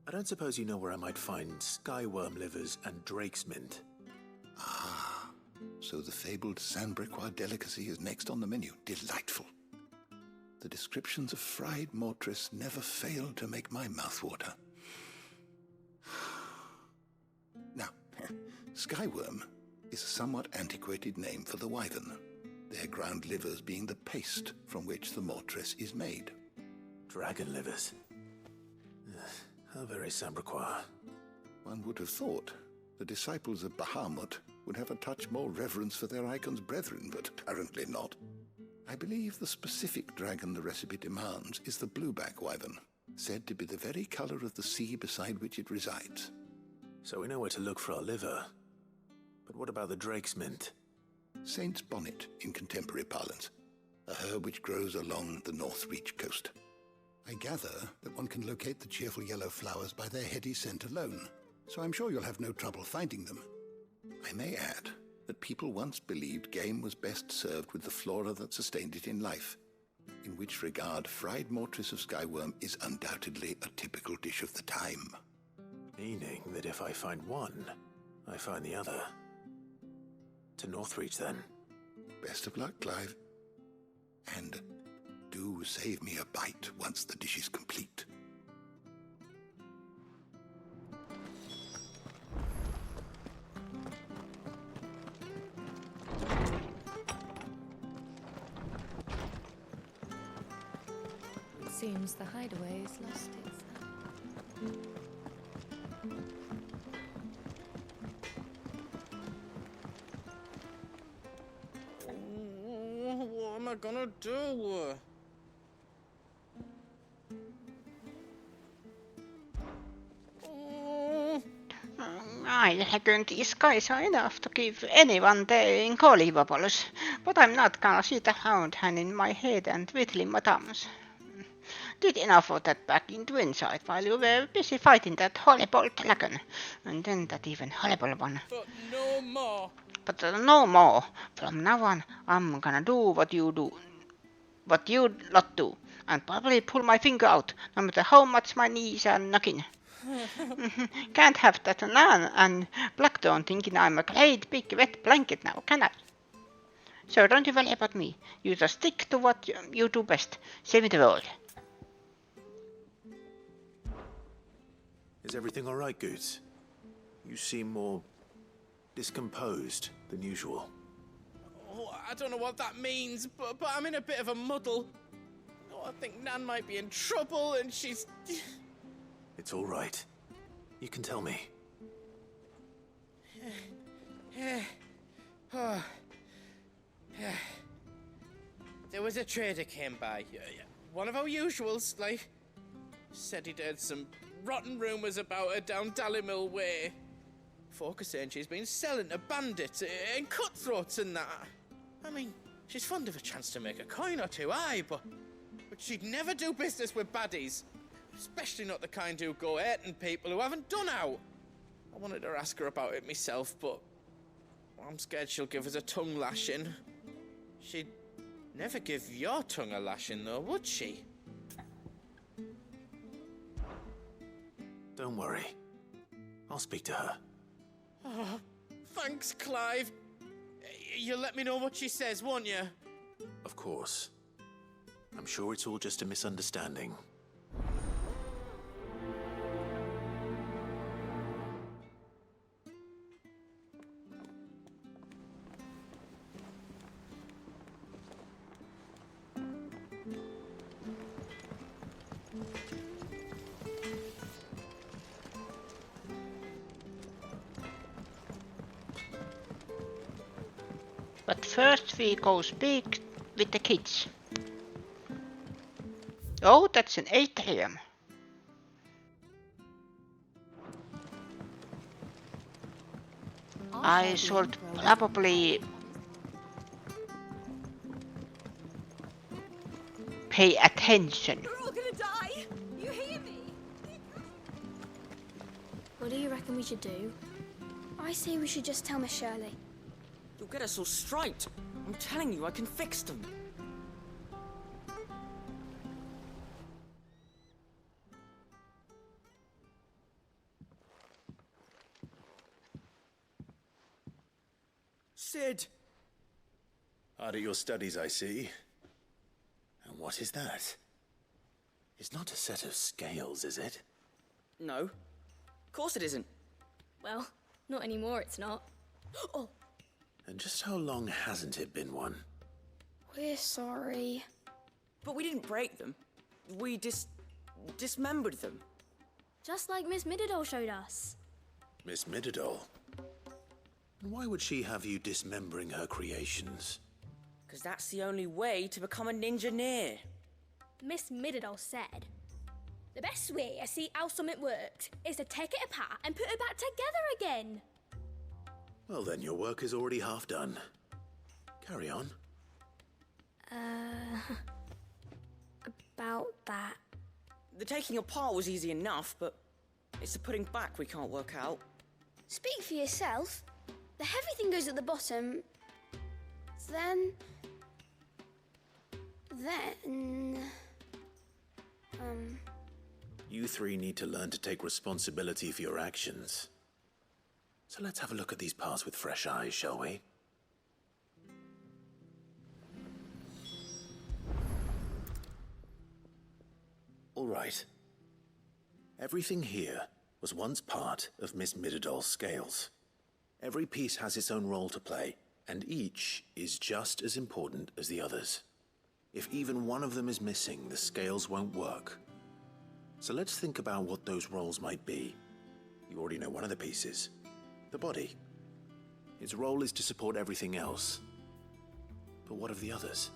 I don't suppose you know where I might find skyworm livers and drake's mint. Ah, so the fabled Sandbrequois delicacy is next on the menu. Delightful. The descriptions of fried mortress never fail to make my mouth water. Now, skyworm is a somewhat antiquated name for the wyvern, their ground livers being the paste from which the mortress is made. Dragon livers. How very Sandbrequois. One would have thought, The disciples of Bahamut would have a touch more reverence for their icon's brethren, but apparently not. I believe the specific dragon the recipe demands is the blueback wyvern, said to be the very color of the sea beside which it resides. So we know where to look for our liver. But what about the drake's mint? Saint's bonnet in contemporary parlance, a herb which grows along the North Reach coast. I gather that one can locate the cheerful yellow flowers by their heady scent alone, so I'm sure you'll have no trouble finding them. I may add that people once believed game was best served with the flora that sustained it in life, in which regard fried mortress of skyworm is undoubtedly a typical dish of the time. Meaning that if I find one, I find the other. To Northreach, then. Best of luck, Clive. And do save me a bite once the dish is complete. It seems the hideaway has lost its... What am I gonna do? I hadn't disguise enough to give anyone the incollivables, but I'm not gonna sit around hanging my head and twiddling my thumbs. Did enough of that back in Twinside while you were busy fighting that horrible dragon, and then that even horrible one. But no more. But no more. From now on, I'm gonna do what you lot do, and probably pull my finger out, no matter how much my knees are knocking. Can't have that Nan and Blackthorn thinking I'm a great big wet blanket now, can I? So don't you worry about me. You just stick to what you do best, saving the world. Is everything all right, Goots? You seem more discomposed than usual. Oh, I don't know what that means, but I'm in a bit of a muddle. Oh, I think Nan might be in trouble, and she's... It's all right. You can tell me. There was a trader came by. One of our usuals, like. Said he'd heard some rotten rumours about her down Dalimil Way. Folk are saying she's been selling to bandits and cutthroats and that. I mean, she's fond of a chance to make a coin or two, aye, but she'd never do business with baddies. Especially not the kind who go hurting people who haven't done out. I wanted to ask her about it myself, but I'm scared she'll give us a tongue lashing. She'd never give your tongue a lashing, though, would she? Don't worry. I'll speak to her. Oh, thanks, Clive. You'll let me know what she says, won't you? Of course. I'm sure it's all just a misunderstanding. But first we go speak with the kids. Oh, that's an atrium. I should probably pay attention. We're all gonna die! You hear me? What do you reckon we should do? I say we should just tell Miss Shirley. You'll get us all straight. I'm telling you, I can fix them. Sid! Hard at your studies, I see. And what is that? It's not a set of scales, is it? No. Of course it isn't. Well, not anymore, it's not. Oh! And just how long hasn't it been one? We're sorry. But we didn't break them. We dismembered them. Just like Miss Mididol showed us. Miss Mididol? And why would she have you dismembering her creations? Because that's the only way to become a ninja-neer. Miss Middledore said, the best way to see how something works is to take it apart and put it back together again. Well then, your work is already half done. Carry on. About that. The taking apart was easy enough, but it's the putting back we can't work out. Speak for yourself. The heavy thing goes at the bottom. Then... You three need to learn to take responsibility for your actions. So let's have a look at these parts with fresh eyes, shall we? All right. Everything here was once part of Miss Middledor's scales. Every piece has its own role to play, and each is just as important as the others. If even one of them is missing, the scales won't work. So let's think about what those roles might be. You already know one of the pieces, the body. Its role is to support everything else. But what of the others?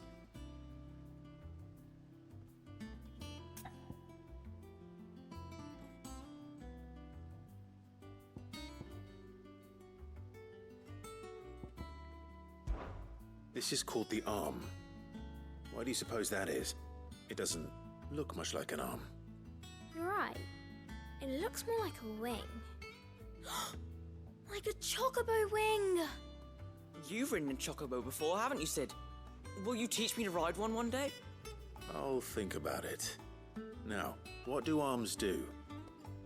This is called the arm. Why do you suppose that is? It doesn't look much like an arm. You're right. It looks more like a wing. Like a chocobo wing! You've ridden a chocobo before, haven't you, Sid? Will you teach me to ride one day? I'll think about it. Now, what do arms do?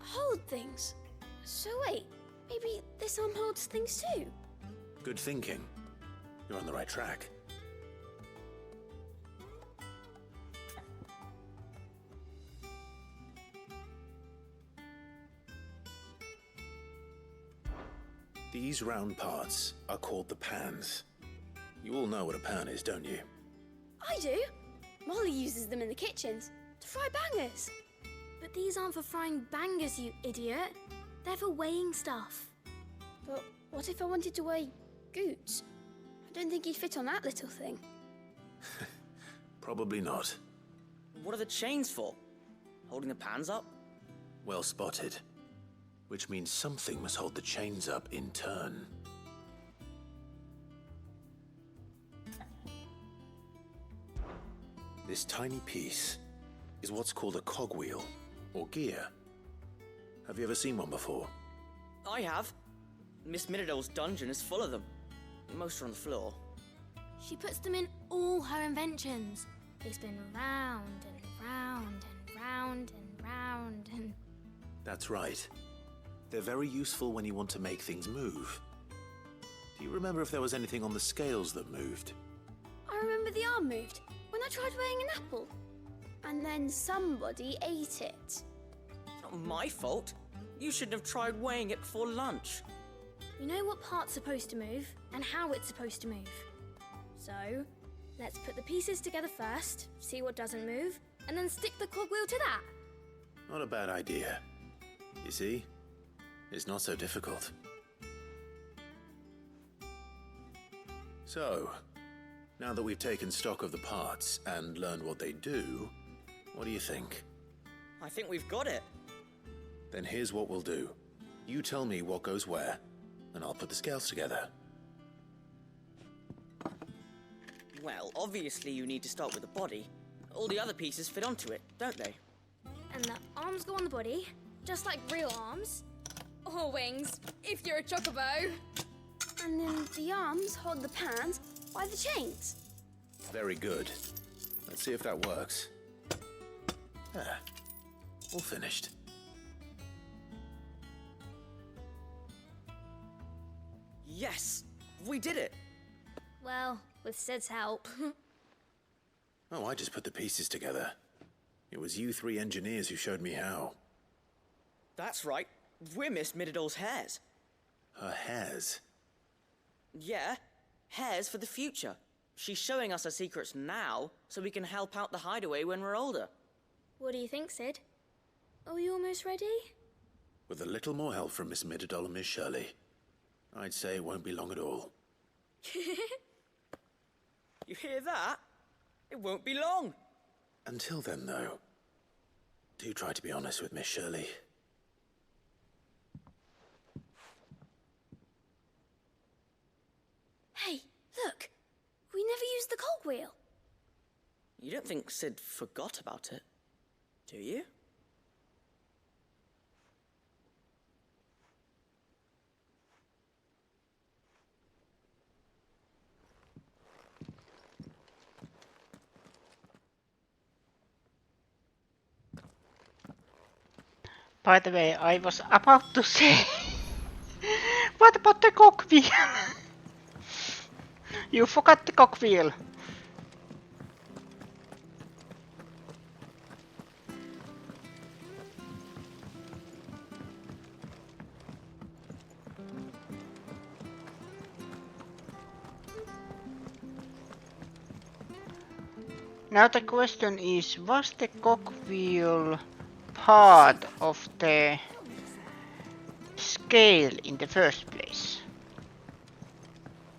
Hold things. So wait, maybe this arm holds things too? Good thinking. You're on the right track. These round parts are called the pans. You all know what a pan is, don't you? I do. Molly uses them in the kitchens to fry bangers. But these aren't for frying bangers, you idiot. They're for weighing stuff. But what if I wanted to weigh goods? I don't think he'd fit on that little thing. Probably not. What are the chains for? Holding the pans up? Well spotted. Which means something must hold the chains up in turn. This tiny piece is what's called a cogwheel, or gear. Have you ever seen one before? I have. Miss Middledore's dungeon is full of them. Most are on the floor. She puts them in all her inventions. They spin round and round and round and round and... That's right. They're very useful when you want to make things move. Do you remember if there was anything on the scales that moved? I remember the arm moved when I tried weighing an apple. And then somebody ate it. It's not my fault. You shouldn't have tried weighing it before lunch. You know what part's supposed to move and how it's supposed to move. So, let's put the pieces together first, see what doesn't move, and then stick the cogwheel to that. Not a bad idea. You see? It's not so difficult. So, now that we've taken stock of the parts and learned what they do, what do you think? I think we've got it. Then here's what we'll do. You tell me what goes where, and I'll put the scales together. Well, obviously you need to start with the body. All the other pieces fit onto it, don't they? And the arms go on the body, just like real arms. Or wings, if you're a chocobo. And then the arms hold the pans by the chains. Very good. Let's see if that works. There. All finished. Yes! We did it! Well, with Sid's help. Oh, I just put the pieces together. It was you three engineers who showed me how. That's right. We're Miss Middledore's hairs. Her hairs? Yeah, hairs for the future. She's showing us her secrets now, so we can help out the hideaway when we're older. What do you think, Sid? Are we almost ready? With a little more help from Miss Middledore and Miss Shirley. I'd say it won't be long at all. You hear that? It won't be long. Until then, though, do try to be honest with Miss Shirley. Hey, look. We never used the cogwheel. You don't think Sid forgot about it, do you? By the way, I was about to say, what about the cogwheel? You forgot the cogwheel. Now the question is, was the cogwheel part of the scale in the first place?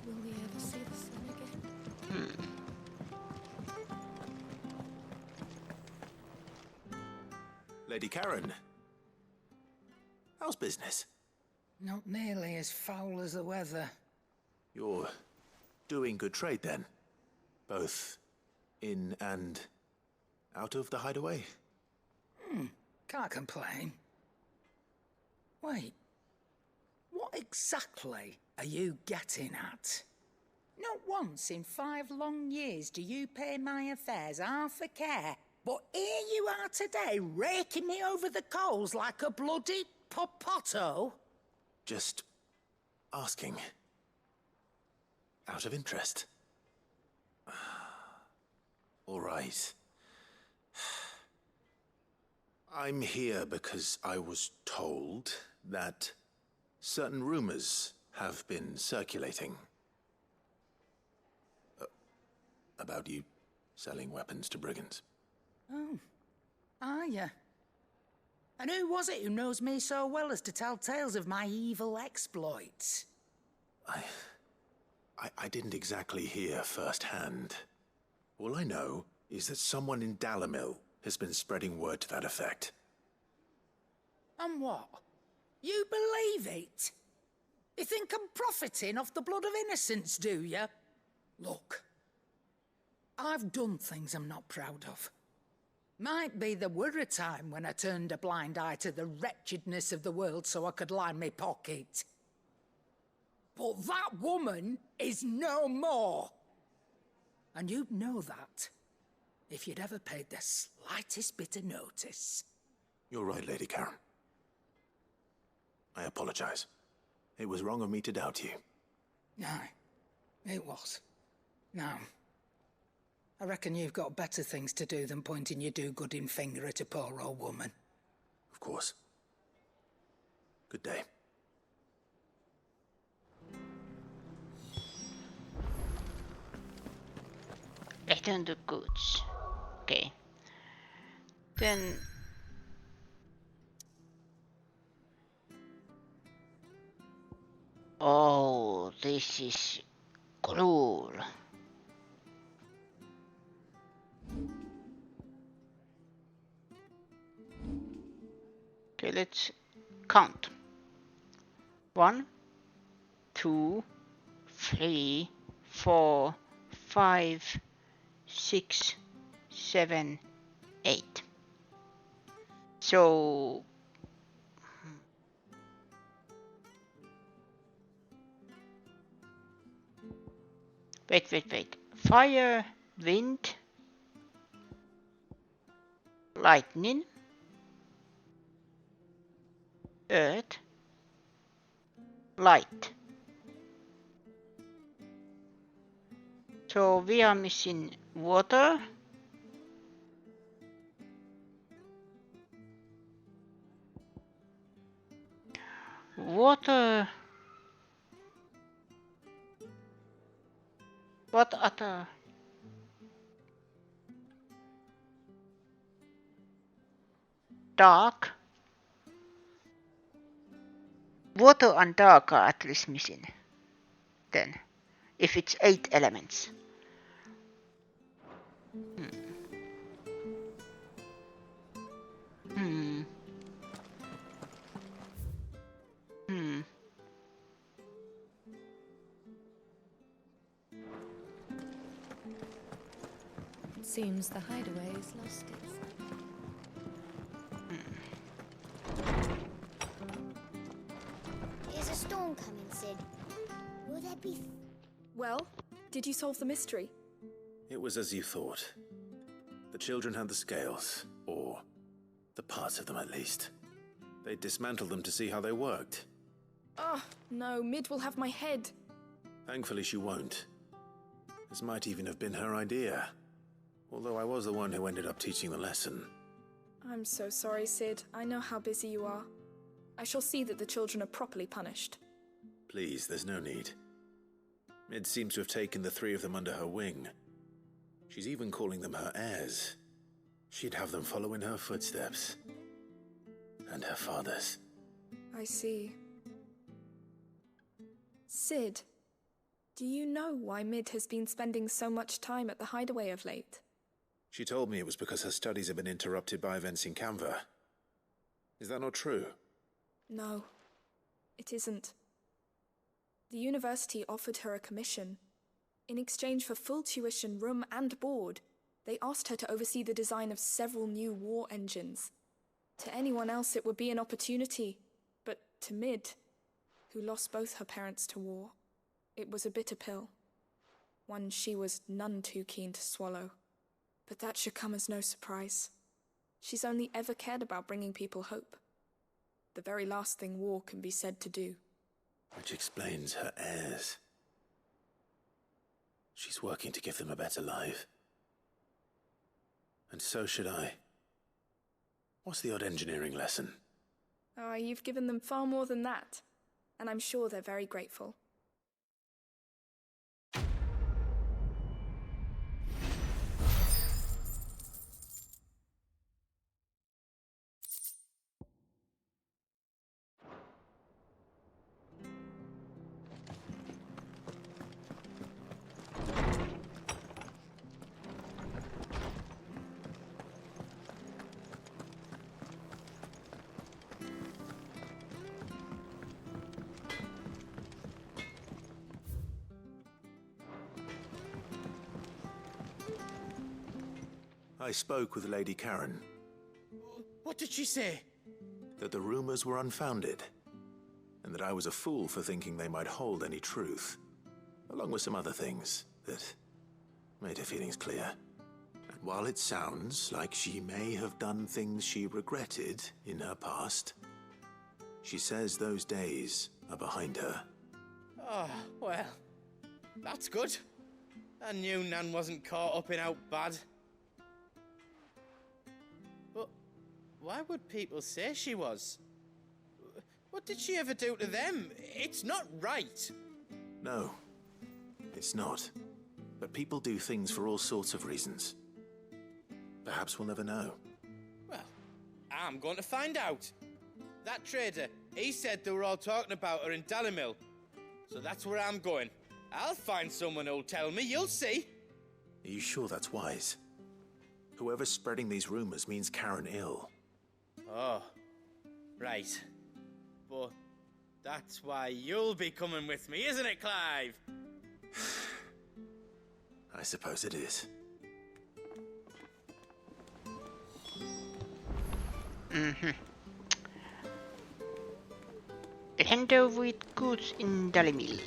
Will we ever see the sun again? Lady Karen, how's business? Not nearly as foul as the weather. You're doing good trade then? Both in and out of the hideaway? Can't complain. Wait, what exactly are you getting at? Not once in 5 long years do you pay my affairs half a care, but here you are today, raking me over the coals like a bloody popoto? Just asking. Out of interest. All right. I'm here because I was told that certain rumors have been circulating about you selling weapons to brigands. Oh, are you? And who was it who knows me so well as to tell tales of my evil exploits? I didn't exactly hear firsthand. All I know is that someone in Dalimil has been spreading word to that effect. And what? You believe it? You think I'm profiting off the blood of innocents, do you? Look, I've done things I'm not proud of. Might be there were a time when I turned a blind eye to the wretchedness of the world so I could line my pocket. But that woman is no more. And you'd know that if you'd ever paid the slightest bit of notice. You're right, Lady Karen. I apologize. It was wrong of me to doubt you. Aye, it was. Now, I reckon you've got better things to do than pointing your do-gooding finger at a poor old woman. Of course. Good day. Return the goods. Okay. Then oh, this is cruel. Okay, let's count. 1, 2, 3, 4, 5, 6, 7, 8. So wait. Fire, wind, lightning, earth, light. So we are missing water. Water. What other? Dark. water and dark are at least missing. Then, if it's 8 elements. It seems the hideaway has lost its... There's a storm coming, Sid. Will there be... Well, did you solve the mystery? It was as you thought. The children had the scales, or the parts of them at least. They dismantled them to see how they worked. Oh, no, Mid will have my head. Thankfully she won't. This might even have been her idea. Although I was the one who ended up teaching the lesson. I'm so sorry, Sid. I know how busy you are. I shall see that the children are properly punished. Please, there's no need. Mid seems to have taken the 3 of them under her wing. She's even calling them her heirs. She'd have them follow in her footsteps. And her father's. I see. Sid, do you know why Mid has been spending so much time at the hideaway of late? She told me it was because her studies have been interrupted by events in Canva. Is that not true? No, it isn't. The university offered her a commission. In exchange for full tuition, room and board, they asked her to oversee the design of several new war engines. To anyone else it would be an opportunity, but to Mid, who lost both her parents to war, it was a bitter pill. One she was none too keen to swallow. But that should come as no surprise. She's only ever cared about bringing people hope. The very last thing war can be said to do. Which explains her heirs. She's working to give them a better life. And so should I. What's the odd engineering lesson? Oh, you've given them far more than that. And I'm sure they're very grateful. I spoke with Lady Karen. What did she say? That the rumors were unfounded, and that I was a fool for thinking they might hold any truth, along with some other things that made her feelings clear. And while it sounds like she may have done things she regretted in her past, she says those days are behind her. Oh, well, that's good. I knew Nan wasn't caught up in out bad. But why would people say she was? What did she ever do to them? It's not right. No, it's not. But people do things for all sorts of reasons. Perhaps we'll never know. Well, I'm going to find out. That trader, he said they were all talking about her in Dalimil. So that's where I'm going. I'll find someone who'll tell me, you'll see. Are you sure that's wise? Whoever's spreading these rumors means Karen ill. Oh, right. But that's why you'll be coming with me, isn't it, Clive? I suppose it is. Hand over with goods in Dalimil.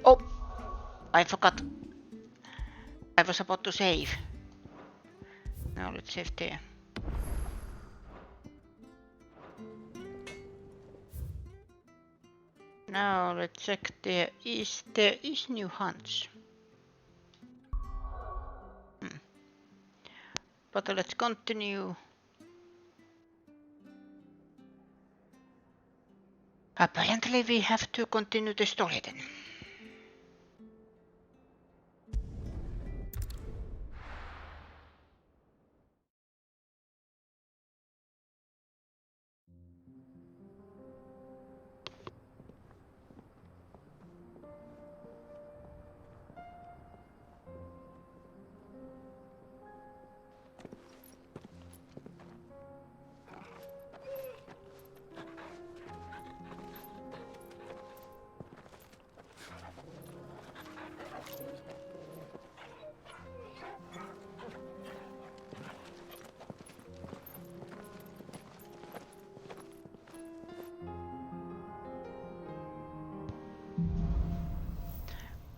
Oh! I forgot. I was about to save. Now let's save there. Now let's check there is new hunts. But let's continue. Apparently we have to continue the story then.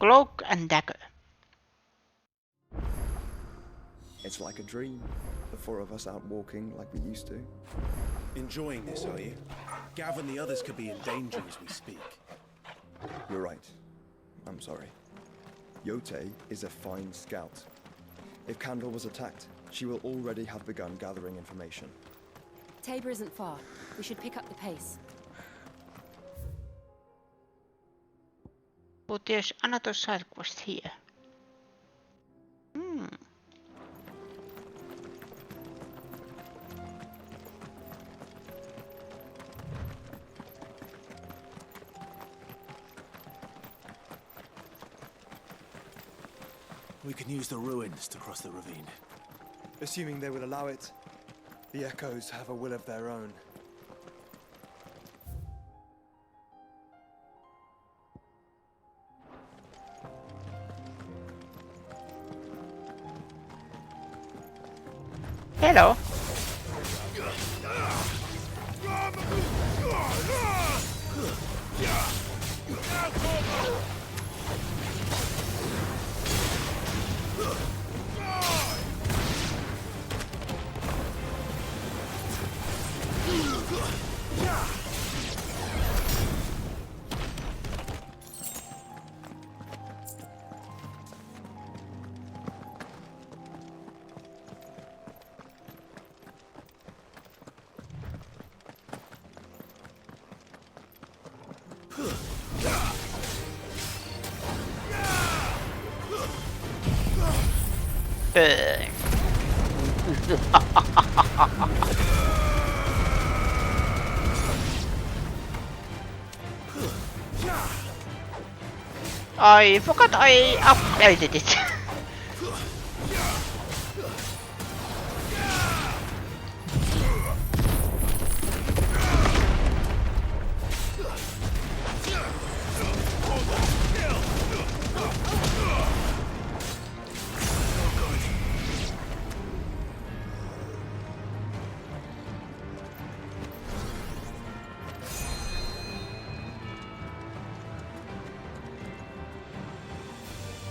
Cloak and dagger. It's like a dream. The four of us out walking like we used to. Enjoying this, are you? Gav and the others could be in danger as we speak. You're right. I'm sorry. Yote is a fine scout. If Candle was attacked, she will already have begun gathering information. Tabor isn't far. We should pick up the pace. But there's another side quest here. We can use the ruins to cross the ravine. Assuming they will allow it, the Echoes have a will of their own. Hello. I forgot I upgraded it.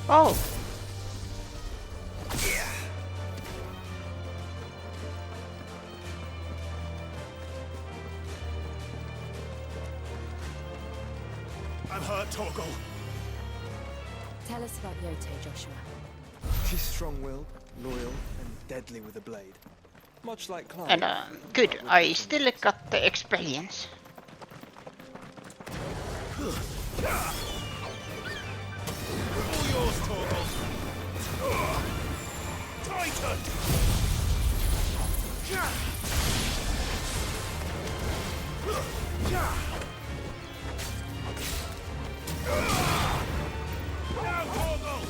Oh. I'm hurt, Torgal. Tell us about Yote, Joshua. She's strong-willed, loyal, and deadly with a blade. Much like Clive. And good, I still got the experience. All yours, Torgal. Titan! Now, Torgal!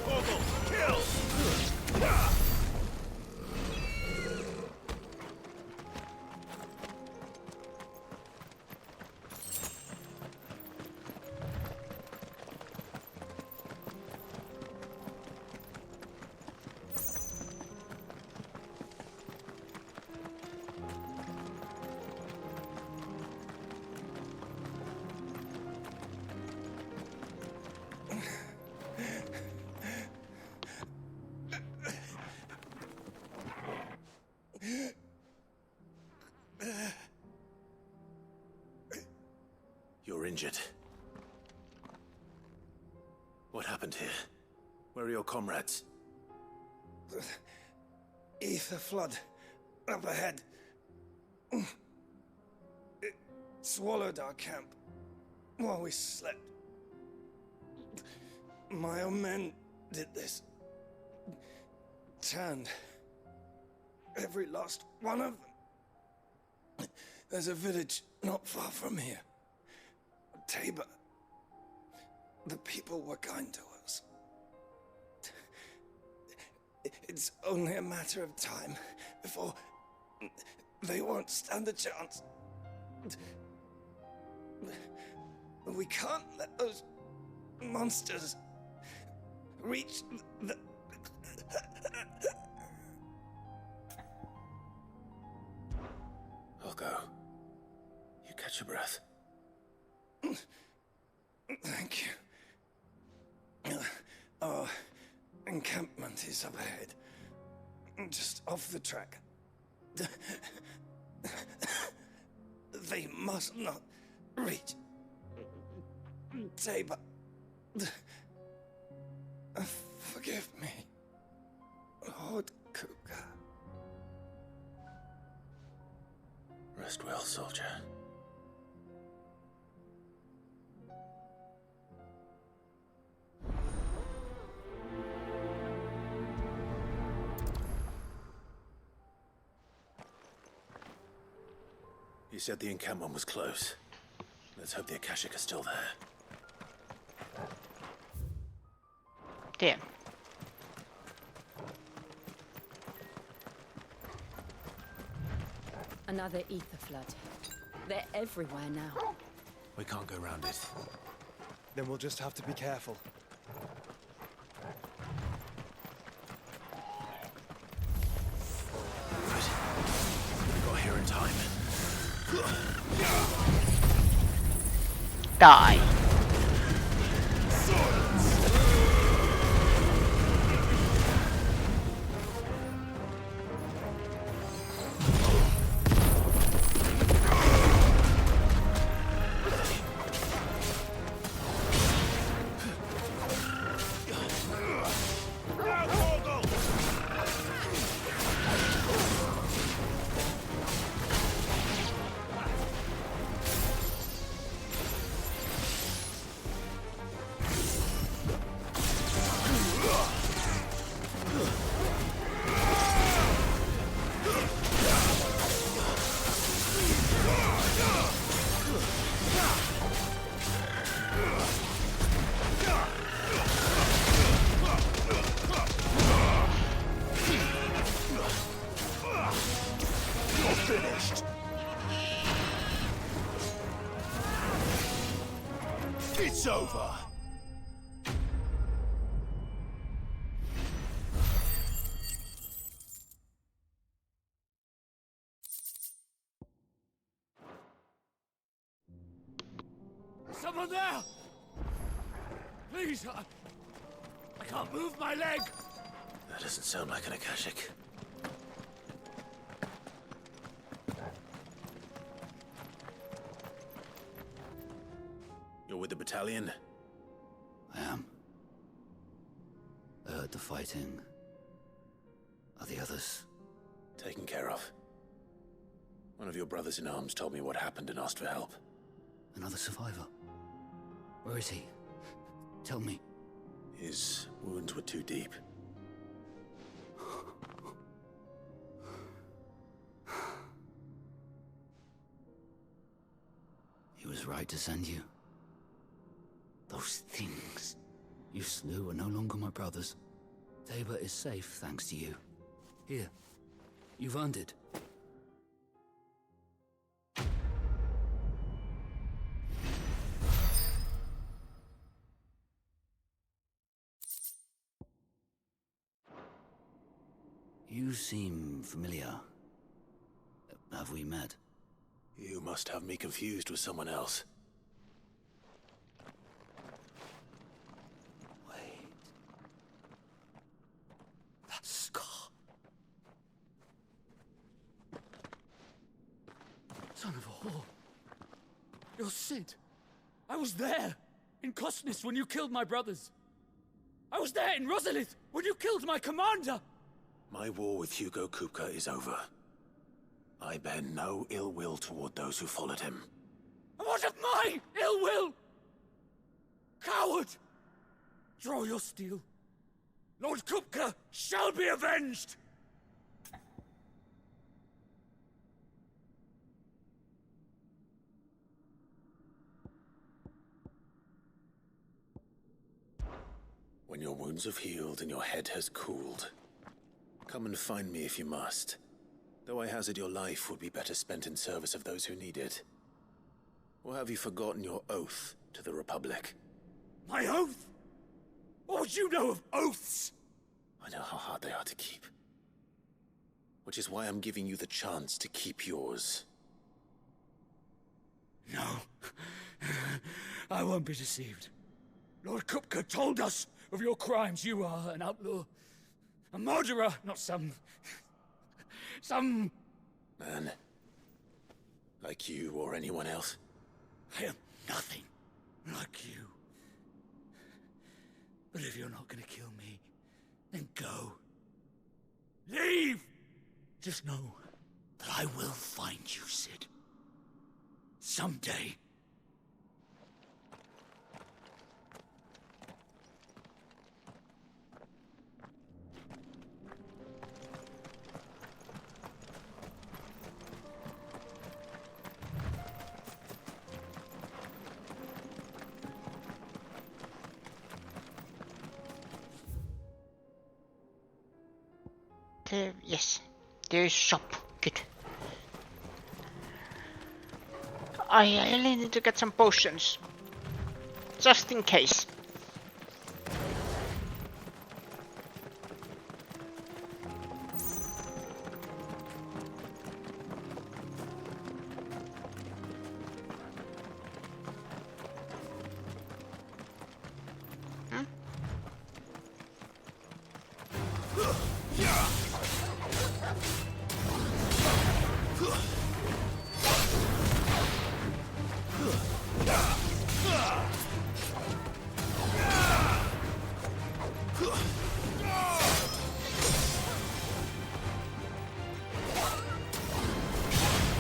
Torgal, kill! were injured. What happened here? Where are your comrades? The ether flood up ahead. It swallowed our camp while we slept. My own men did this. Turned every last one of them. There's a village not far from here. Tabor. The people were kind to us. It's only a matter of time before they won't stand a chance. We can't let those monsters reach the... I'll go. You catch your breath. Thank you. Our encampment is up ahead. Just off the track. They must not reach Tabor. Forgive me, Lord Cougar. Rest well, soldier. You said the encampment was close. Let's hope the Akashic are still there. Damn. Another ether flood. They're everywhere now. We can't go round it. Then we'll just have to be careful. We got here in time. Die. Finished. It's over. Someone there! Please, I can't move my leg! That doesn't sound like an Akashic. You're with the battalion? I am. I heard the fighting. Are the others? Taken care of. One of your brothers in arms told me what happened and asked for help. Another survivor? Where is he? Tell me. His wounds were too deep. He was right to send you. Those things you slew are no longer my brothers. Tabor is safe thanks to you. Here, you've earned it. You seem familiar. Have we met? You must have me confused with someone else. Wait. That scar. Son of a whore. You're Sid. I was there in Costness when you killed my brothers. I was there in Rosalith when you killed my commander. My war with Hugo Kupka is over. I bear no ill will toward those who followed him. And what of my ill will? Coward! Draw your steel. Lord Kupka shall be avenged! When your wounds have healed and your head has cooled, come and find me if you must. Though I hazard your life would be better spent in service of those who need it. Or have you forgotten your oath to the Republic? My oath? What would you know of oaths? I know how hard they are to keep. Which is why I'm giving you the chance to keep yours. No. I won't be deceived. Lord Kupka told us of your crimes. You are an outlaw. A murderer, not some... Man. Like you or anyone else. I am nothing like you. But if you're not gonna kill me, then go. Leave! Just know that I will find you, Sid. Someday. Yes, there is shop. Good. I really need to get some potions. Just in case.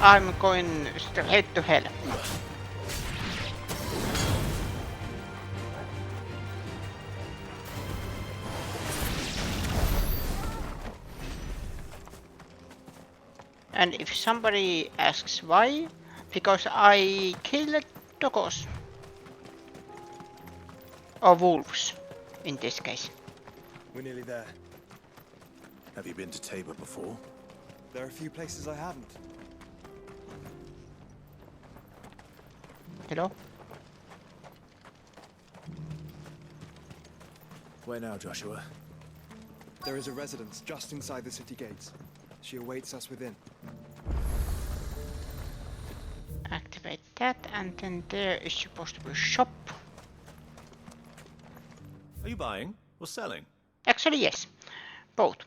I'm going straight to hell. And if somebody asks why, because I killed doggos. Or wolves, in this case. We're nearly there. Have you been to Tabor before? There are a few places I haven't. Hello? Where now, Joshua? There is a residence just inside the city gates. She awaits us within. Activate that, and then there is supposed to be a shop. Are you buying or selling? Actually, yes. Both.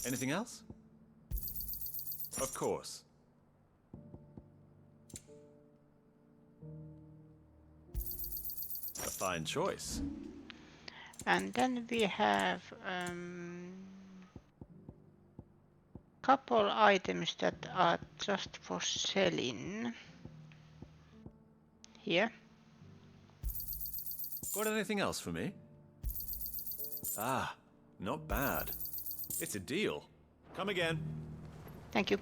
Anything else? Of course. A fine choice. And then we have couple items that are just for selling. Here. Got anything else for me? Ah, not bad. It's a deal. Come again. Thank you.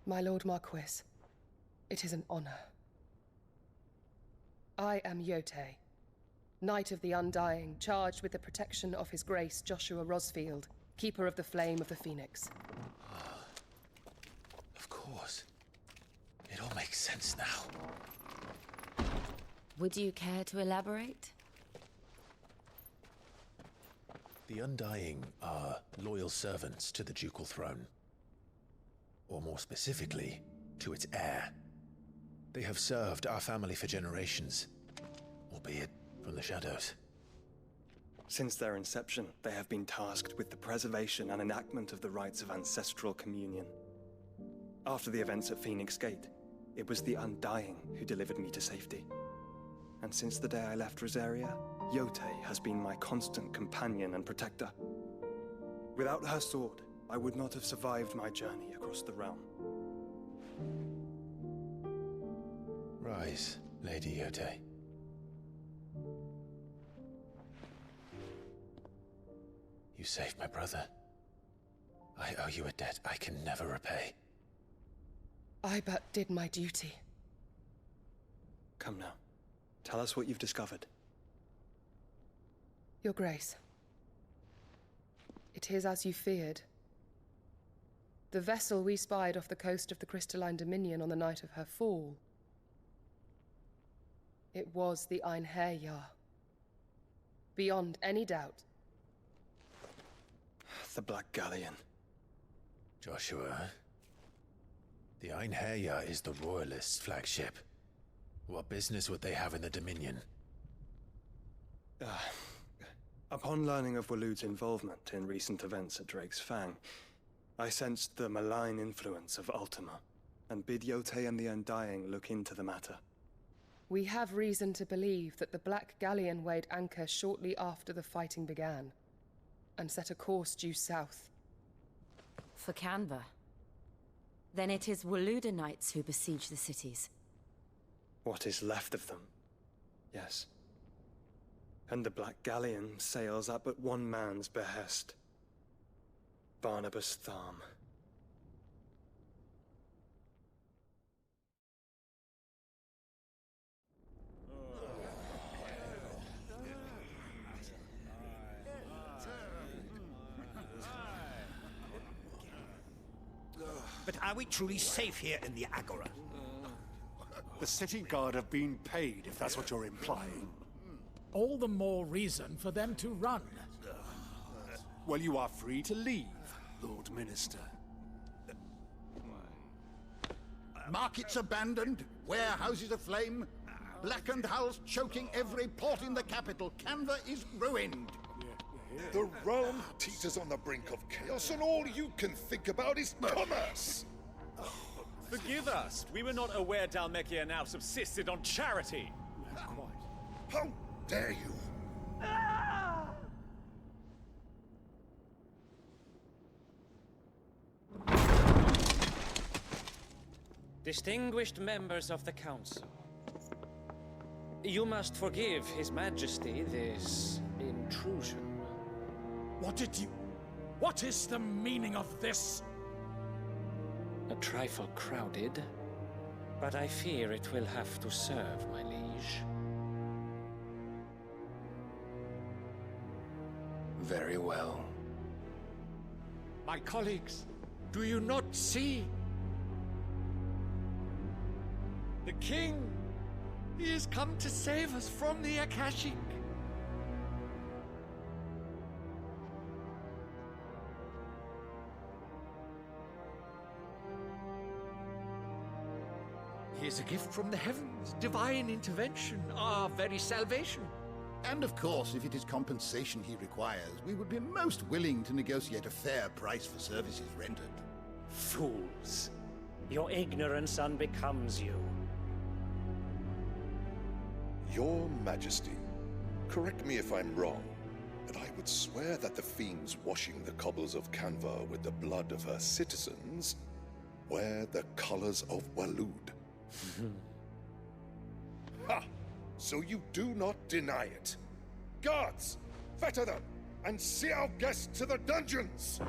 My Lord Marquis, it is an honor. I am Yotei, Knight of the Undying, charged with the protection of His Grace Joshua Rosfield, Keeper of the Flame of the Phoenix. Of course. It all makes sense now. Would you care to elaborate? The Undying are loyal servants to the ducal throne. Or more specifically, to its heir. They have served our family for generations, albeit from the shadows. Since their inception, they have been tasked with the preservation and enactment of the rites of ancestral communion. After the events at Phoenix Gate, it was the Undying who delivered me to safety. And since the day I left Rosaria, Yotei has been my constant companion and protector. Without her sword, I would not have survived my journey across the realm. Rise, Lady Yotei. You saved my brother. I owe you a debt I can never repay. I but did my duty. Come now. Tell us what you've discovered. Your Grace. It is as you feared. The vessel we spied off the coast of the Crystalline Dominion on the night of her fall. It was the Einherjar. Beyond any doubt. The Black Galleon. Joshua, the Einherjar is the Royalists' flagship. What business would they have in the Dominion? Upon learning of Waloed's involvement in recent events at Drake's Fang, I sensed the malign influence of Ultima, and bid Yotei and the Undying look into the matter. We have reason to believe that the Black Galleon weighed anchor shortly after the fighting began, and set a course due south. For Canva. Then it is Waloed knights who besiege the cities. What is left of them, yes. And the Black Galleon sails at but one man's behest. Barnabas Tharm. But are we truly safe here in the Agora? The city guard have been paid, if that's what you're implying. All the more reason for them to run. Well, you are free to leave, Lord Minister. Markets abandoned, warehouses aflame, blackened hulls choking every port in the capital. Canva is ruined. The realm teeters on the brink of chaos, and all you can think about is commerce! Forgive us. We were not aware Dhalmekia now subsisted on charity. How dare you! Distinguished members of the Council, you must forgive His Majesty this intrusion. What is the meaning of this? A trifle crowded, but I fear it will have to serve, my liege. Very well. My colleagues, do you not see? The King! He has come to save us from the Akashic! He is a gift from the heavens, divine intervention, our very salvation. And of course, if it is compensation he requires, we would be most willing to negotiate a fair price for services rendered. Fools. Your ignorance unbecomes you. Your Majesty, correct me if I'm wrong, but I would swear that the fiends washing the cobbles of Canva with the blood of her citizens wear the colors of Waloed. Ha! So you do not deny it. Guards, fetter them, and see our guests to the dungeons!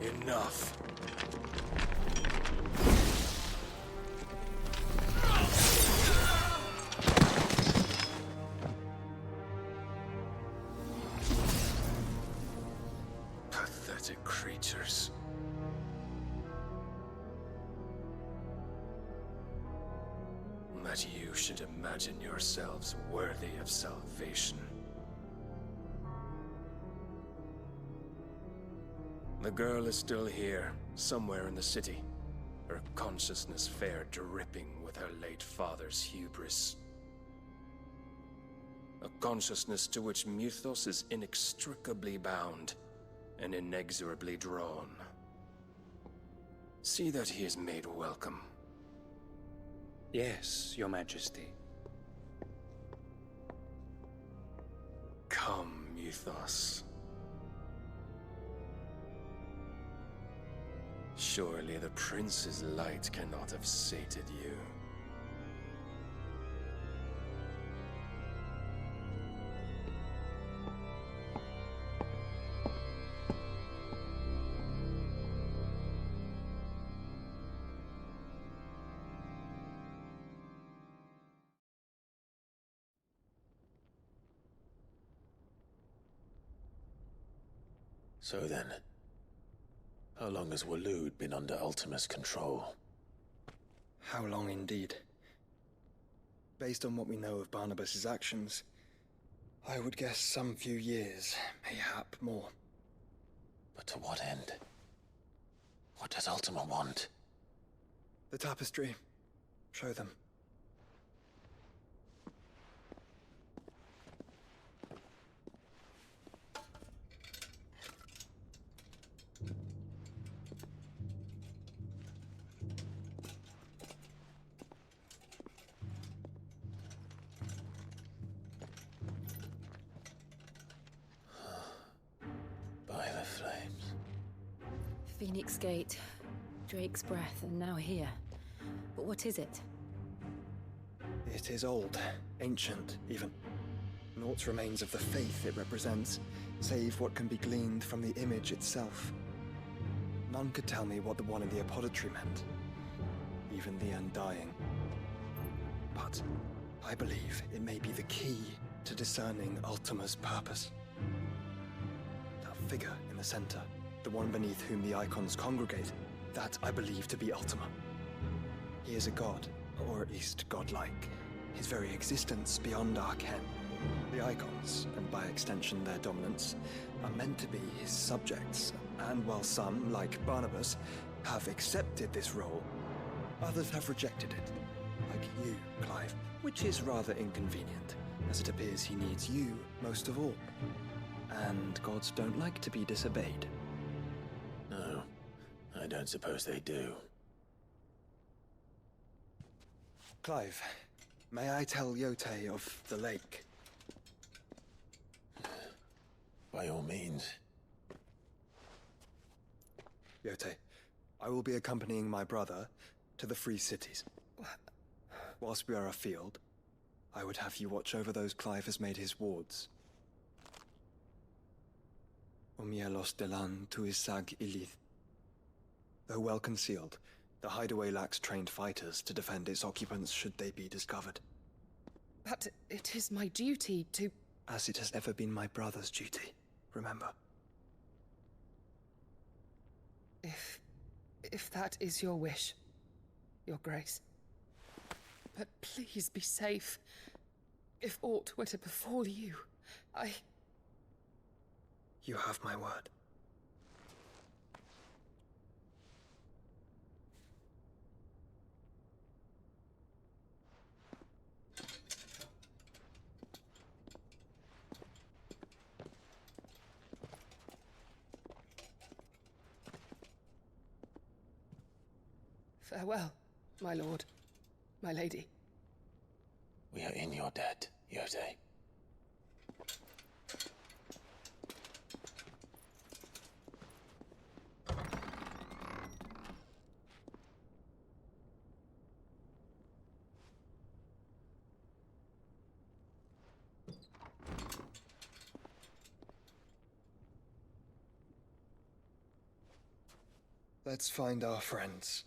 Enough. Pathetic creatures. That you should imagine yourselves worthy of salvation. The girl is still here, somewhere in the city. Her consciousness fair dripping with her late father's hubris. A consciousness to which Mythos is inextricably bound and inexorably drawn. See that he is made welcome. Yes, Your Majesty. Come, Mythos. Surely the prince's light cannot have sated you. So then, how long has Waloed been under Ultima's control? How long indeed? Based on what we know of Barnabas's actions, I would guess some few years, mayhap more. But to what end? What does Ultima want? The tapestry. Show them. By the flames. Phoenix Gate, Drake's Breath, and now here. But what is it? It is old, ancient, even. Naught remains of the faith it represents, save what can be gleaned from the image itself. None could tell me what the one in the apothecary meant, even the Undying. But I believe it may be the key to discerning Ultima's purpose. That figure in the center, the one beneath whom the icons congregate, that I believe to be Ultima. He is a god, or at least godlike. His very existence beyond our ken. The icons, and by extension their dominance, are meant to be his subjects, and while some, like Barnabas, have accepted this role, others have rejected it, like you, Clive, which is rather inconvenient, as it appears he needs you most of all. And gods don't like to be disobeyed. No, I don't suppose they do. Clive, may I tell Yote of the lake? By all means. Yote, I will be accompanying my brother to the Free Cities. Whilst we are afield, I would have you watch over those Clive has made his wards. Omielos delan tuisag ilith. Though well concealed, the hideaway lacks trained fighters to defend its occupants should they be discovered. But it is my duty to... As it has ever been my brother's duty, remember. If that is your wish, Your Grace. But please be safe. If aught were to befall you, You have my word. Farewell, my lord, my lady. We are in your debt, Yote. Let's find our friends.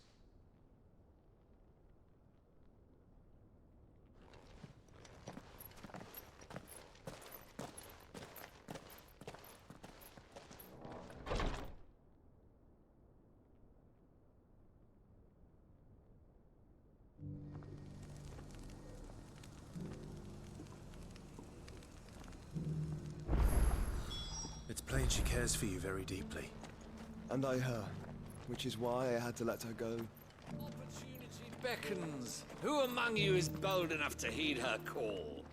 It's plain she cares for you very deeply. And I her, which is why I had to let her go. Opportunity beckons. Who among you is bold enough to heed her call?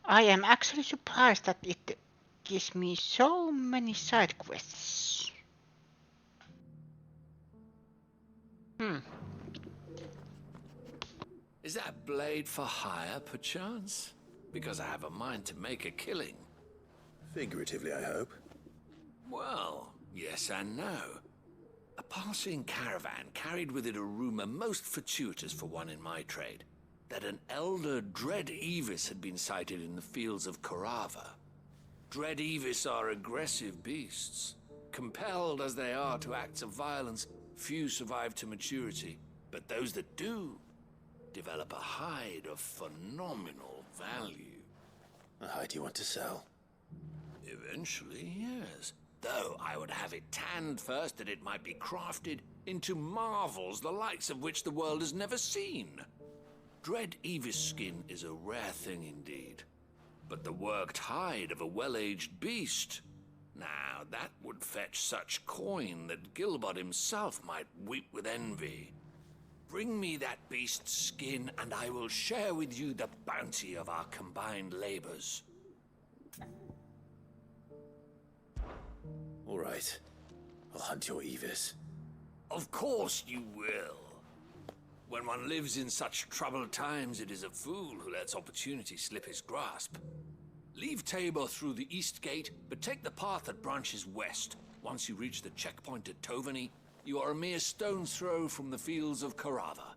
I am actually surprised that it gives me so many side quests. Is that blade for hire, perchance? Because I have a mind to make a killing. Figuratively, I hope. Well, yes and no. A passing caravan carried with it a rumor most fortuitous for one in my trade, that an elder Dread Evis had been sighted in the fields of Korava. Dread Evis are aggressive beasts. Compelled as they are to acts of violence, few survive to maturity, but those that do develop a hide of phenomenal value. A hide you want to sell? Eventually, yes. Though I would have it tanned first that it might be crafted into marvels the likes of which the world has never seen. Dread Evis skin is a rare thing indeed. But the worked hide of a well-aged beast, now that would fetch such coin that Gilbert himself might weep with envy. Bring me that beast's skin, and I will share with you the bounty of our combined labors. All right. I'll hunt your Evis. Of course you will. When one lives in such troubled times, it is a fool who lets opportunity slip his grasp. Leave Tabor through the east gate, but take the path that branches west. Once you reach the checkpoint at Tovany, you are a mere stone's throw from the fields of Korava.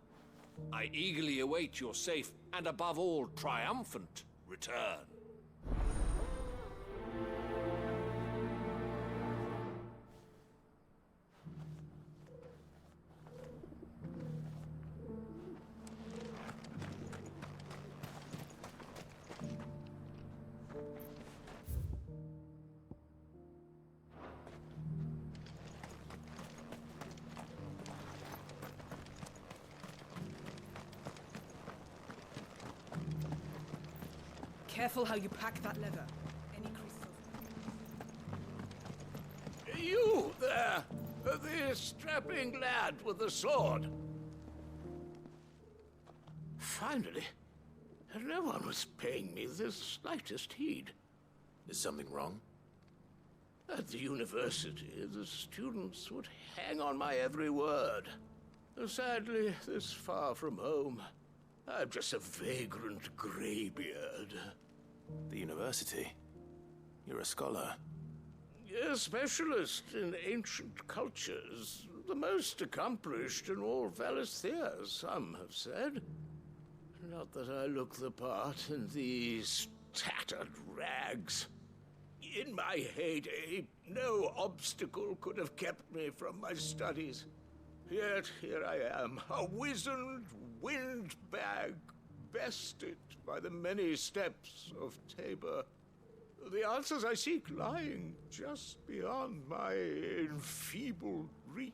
I eagerly await your safe, and above all, triumphant return. Careful how you pack that leather. Any crystals. You there! The strapping lad with the sword. Finally, no one was paying me the slightest heed. Is something wrong? At the university, the students would hang on my every word. Sadly, this far from home, I'm just a vagrant greybeard. The university? You're a scholar. A specialist in ancient cultures. The most accomplished in all Valisthea, some have said. Not that I look the part in these tattered rags. In my heyday, no obstacle could have kept me from my studies. Yet here I am, a wizened windbag, bested by the many steps of Tabor. The answers I seek lying just beyond my enfeebled reach.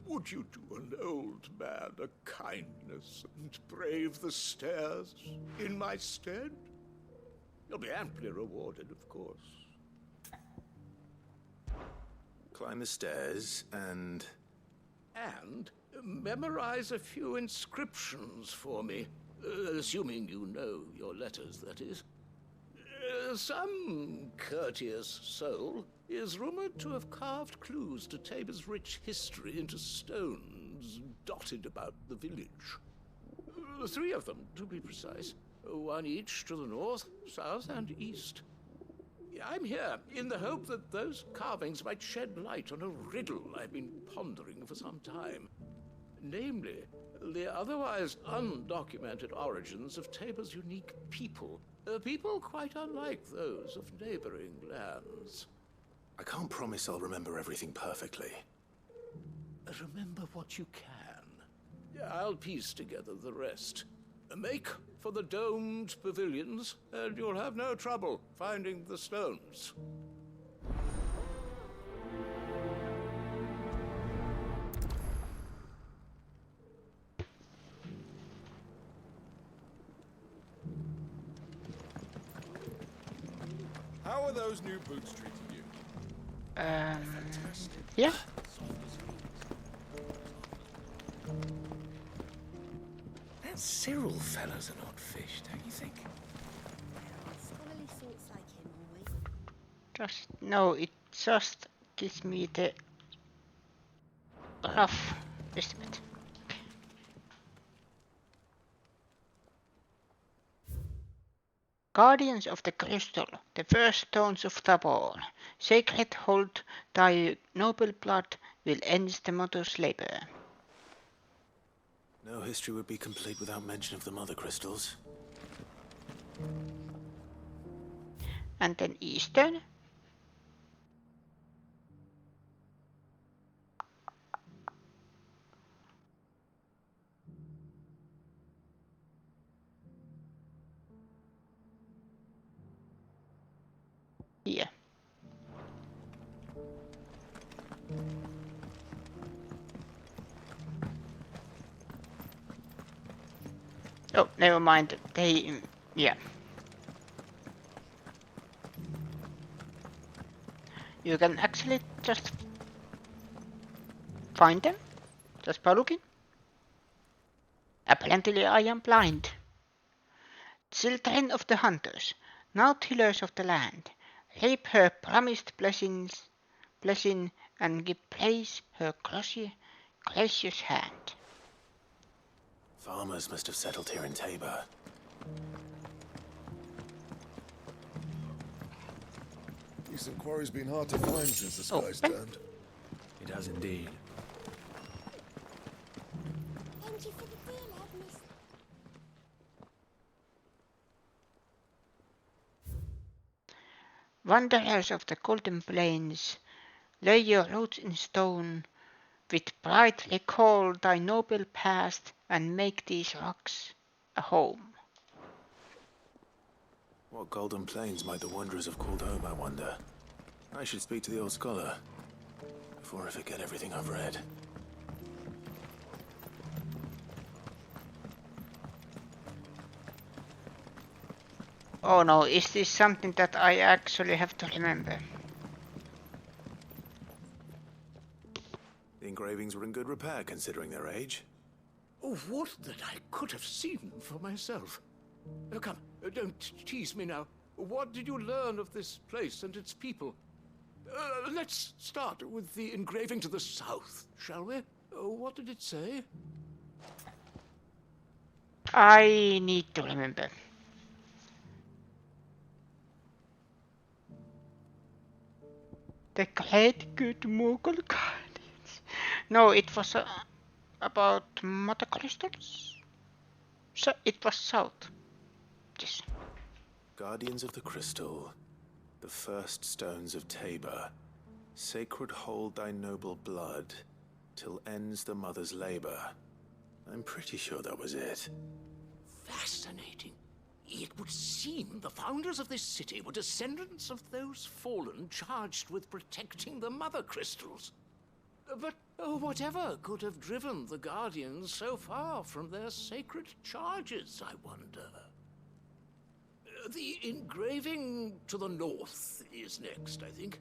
Would you do an old man a kindness and brave the stairs in my stead? You'll be amply rewarded, of course. Climb the stairs and memorize a few inscriptions for me. Assuming you know your letters, that is. Some courteous soul is rumored to have carved clues to Tabor's rich history into stones dotted about the village. 3 of them, to be precise. 1 each to the north, south, and east. I'm here in the hope that those carvings might shed light on a riddle I've been pondering for some time. Namely, the otherwise undocumented origins of Tabor's unique people. People quite unlike those of neighboring lands. I can't promise I'll remember everything perfectly. Remember what you can. I'll piece together the rest. Make for the domed pavilions, and you'll have no trouble finding the stones. How are those new boots treating you? Yeah. That Cyril fella's an odd fish, don't you think? Scholarly sorts like him always. No, it just gives me the rough estimate. Guardians of the Crystal, the first stones of Tabor, sacred hold thy noble blood, will end the mother's labor. No history would be complete without mention of the mother crystals. And then Eastern. Here. Oh, never mind. Yeah. You can actually just find them just by looking. Apparently I am blind. Children of the hunters, now tillers of the land, reap her promised blessing and give praise her gracious hand. Farmers must have settled here in Tabor. Decent quarry's been hard to find since the sky's turned. It has indeed. Thank you for the deal, Agnes. Wanderers of the Golden Plains, lay your roots in stone, with pride recall thy noble past, and make these rocks a home. What golden plains might the wanderers have called home, I wonder? I should speak to the old scholar before I forget everything I've read. Oh no, is this something that I actually have to remember? The engravings were in good repair considering their age. Oh, would that I could have seen for myself. Come, don't tease me now. What did you learn of this place and its people? Let's start with the engraving to the south, shall we? What did it say? I need to remember. The great good Mughal guardians. No, it was about mother crystals. So it was south. Yes. Guardians of the Crystal, the first stones of Tabor, sacred hold thy noble blood, till ends the mother's labor. I'm pretty sure that was it. Fascinating. It would seem the founders of this city were descendants of those fallen charged with protecting the mother crystals. But whatever could have driven the Guardians so far from their sacred charges, I wonder? The engraving to the north is next, I think.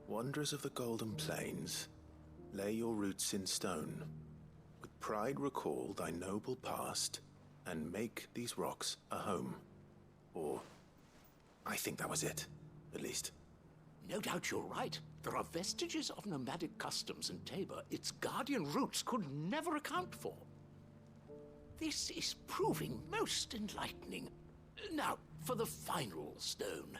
Wanderers of the Golden Plains, lay your roots in stone. With pride recall thy noble past, and make these rocks a home. Or, I think that was it, at least. No doubt you're right. There are vestiges of nomadic customs in Tabor its guardian roots could never account for. This is proving most enlightening. Now, for the final stone.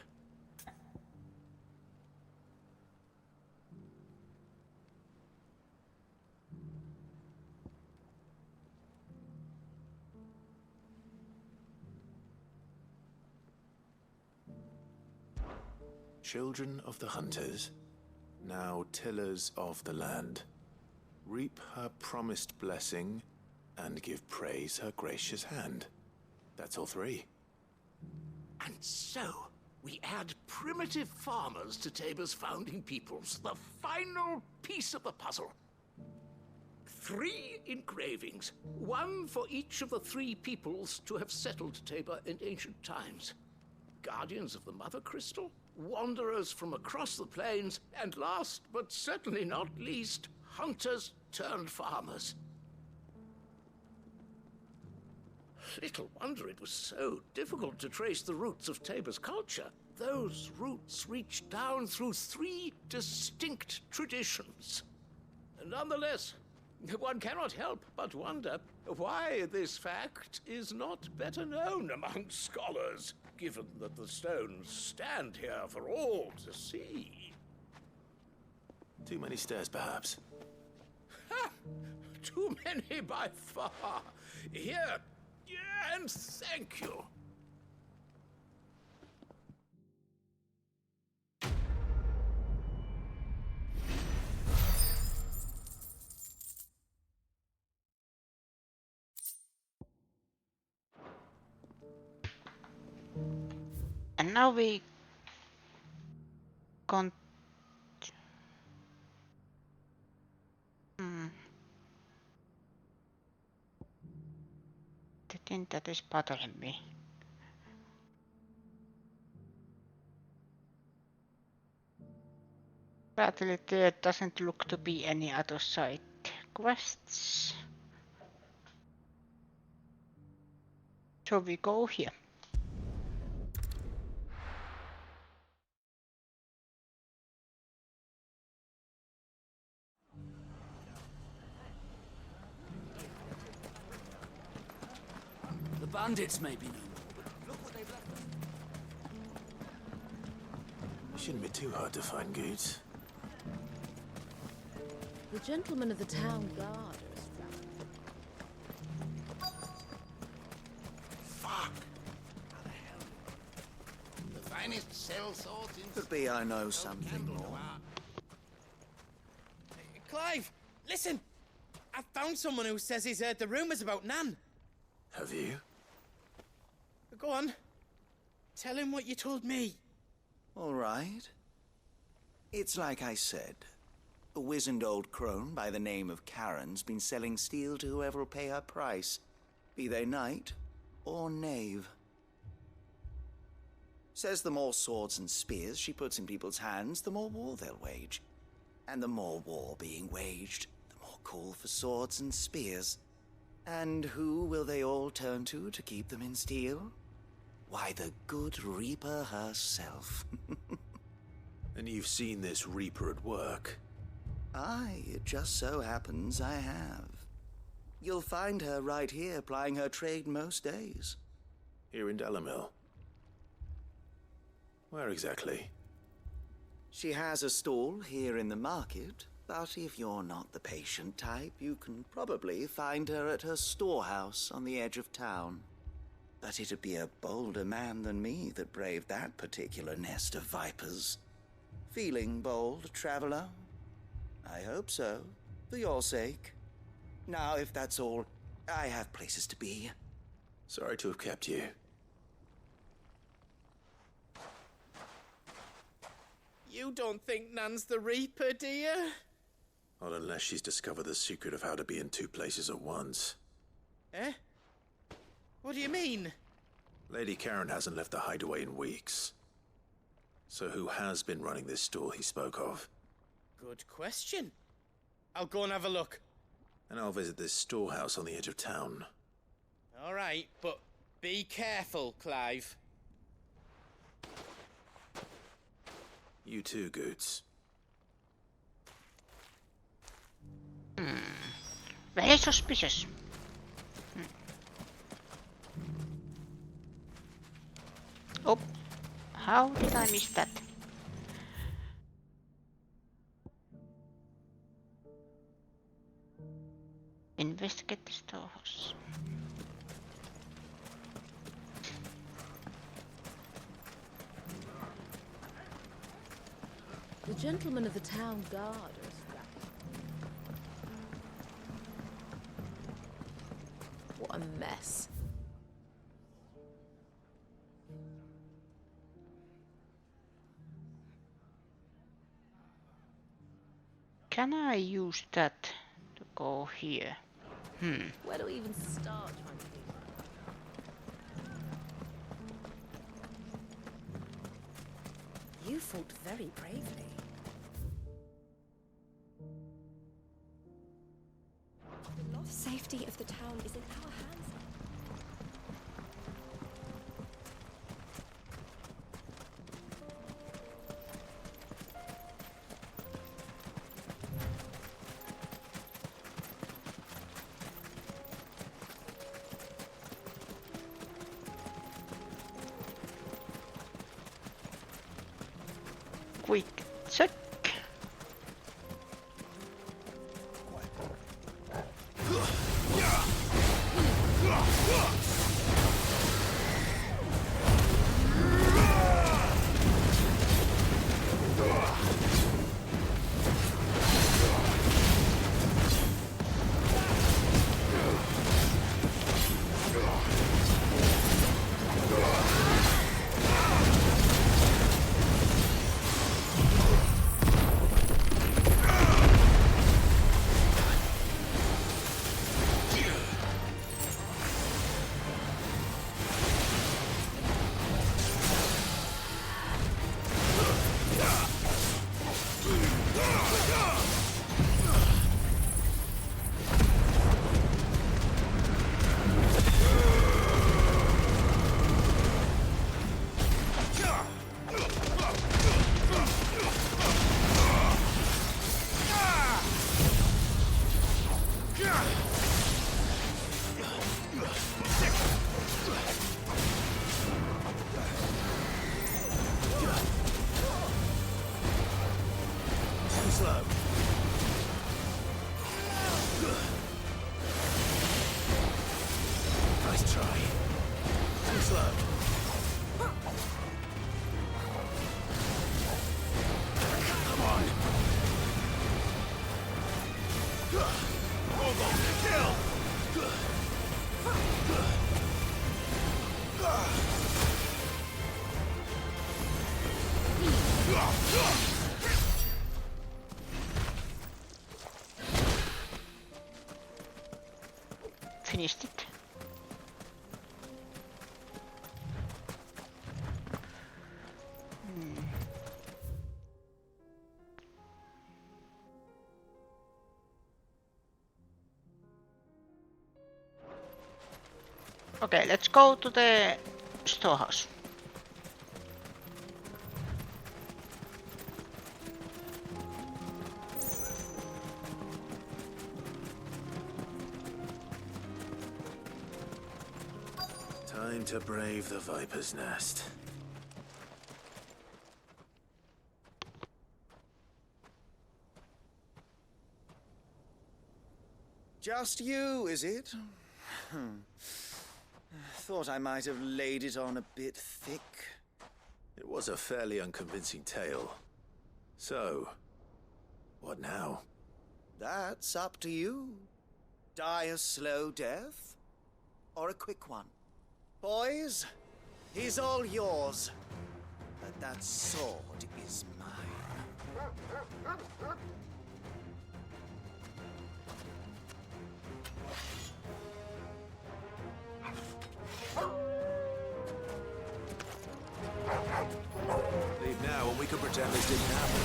Children of the hunters, now tillers of the land, reap her promised blessing and give praise her gracious hand. That's all three. And so, we add primitive farmers to Tabor's founding peoples, the final piece of the puzzle. 3 engravings, one for each of the 3 peoples to have settled Tabor in ancient times. Guardians of the Mother Crystal, wanderers from across the plains, and last but certainly not least, hunters turned farmers. Little wonder it was so difficult to trace the roots of Tabor's culture. Those roots reach down through 3 distinct traditions. Nonetheless, one cannot help but wonder why this fact is not better known among scholars, given that the stones stand here for all to see. Too many stairs, perhaps. Ha! Too many by far. Here, and thank you. And now we The thing that is bothering me. Sadly, there doesn't look to be any other side quests. So we go here. The bandits may be no more, but look what they've left us. It shouldn't be too hard to find goods. The gentlemen of the town guard are strapped. Fuck! How the hell? The finest cell swords in... Could be I know something more. Clive, listen! I found someone who says he's heard the rumors about Nan. Have you? Go on. Tell him what you told me. All right. It's like I said. A wizened old crone by the name of Karen's been selling steel to whoever'll pay her price, be they knight or knave. Says the more swords and spears she puts in people's hands, the more war they'll wage. And the more war being waged, the more call for swords and spears. And who will they all turn to keep them in steel? Why, the good Reaper herself. And you've seen this Reaper at work? Aye, it just so happens I have. You'll find her right here plying her trade most days. Here in Delamil? Where exactly? She has a stall here in the market, but if you're not the patient type, you can probably find her at her storehouse on the edge of town. But it'd be a bolder man than me that braved that particular nest of vipers. Feeling bold, traveler? I hope so, for your sake. Now, if that's all, I have places to be. Sorry to have kept you. You don't think Nan's the Reaper, do you? Not unless she's discovered the secret of how to be in 2 places at once. Eh? What do you mean? Lady Karen hasn't left the hideaway in weeks. So who has been running this stall he spoke of? Good question. I'll go and have a look. And I'll visit this storehouse on the edge of town. All right, but be careful, Clive. You too, Goots. Very suspicious. Oh, how did I miss that? Investigate the storehouse. The gentleman of the town guard is what a mess. Can I use that to go here? Where do we even start trying to do that? You fought very bravely. The safety of the town is in our hands. Quick check. Finished it. Okay, let's go to the storehouse. Time to brave the Viper's Nest. Just you, is it? Thought I might have laid it on a bit thick. It was a fairly unconvincing tale. So, what now? That's up to you. Die a slow death, or a quick one. Boys, he's all yours. But that sword is mine. Leave now and we can pretend this didn't happen.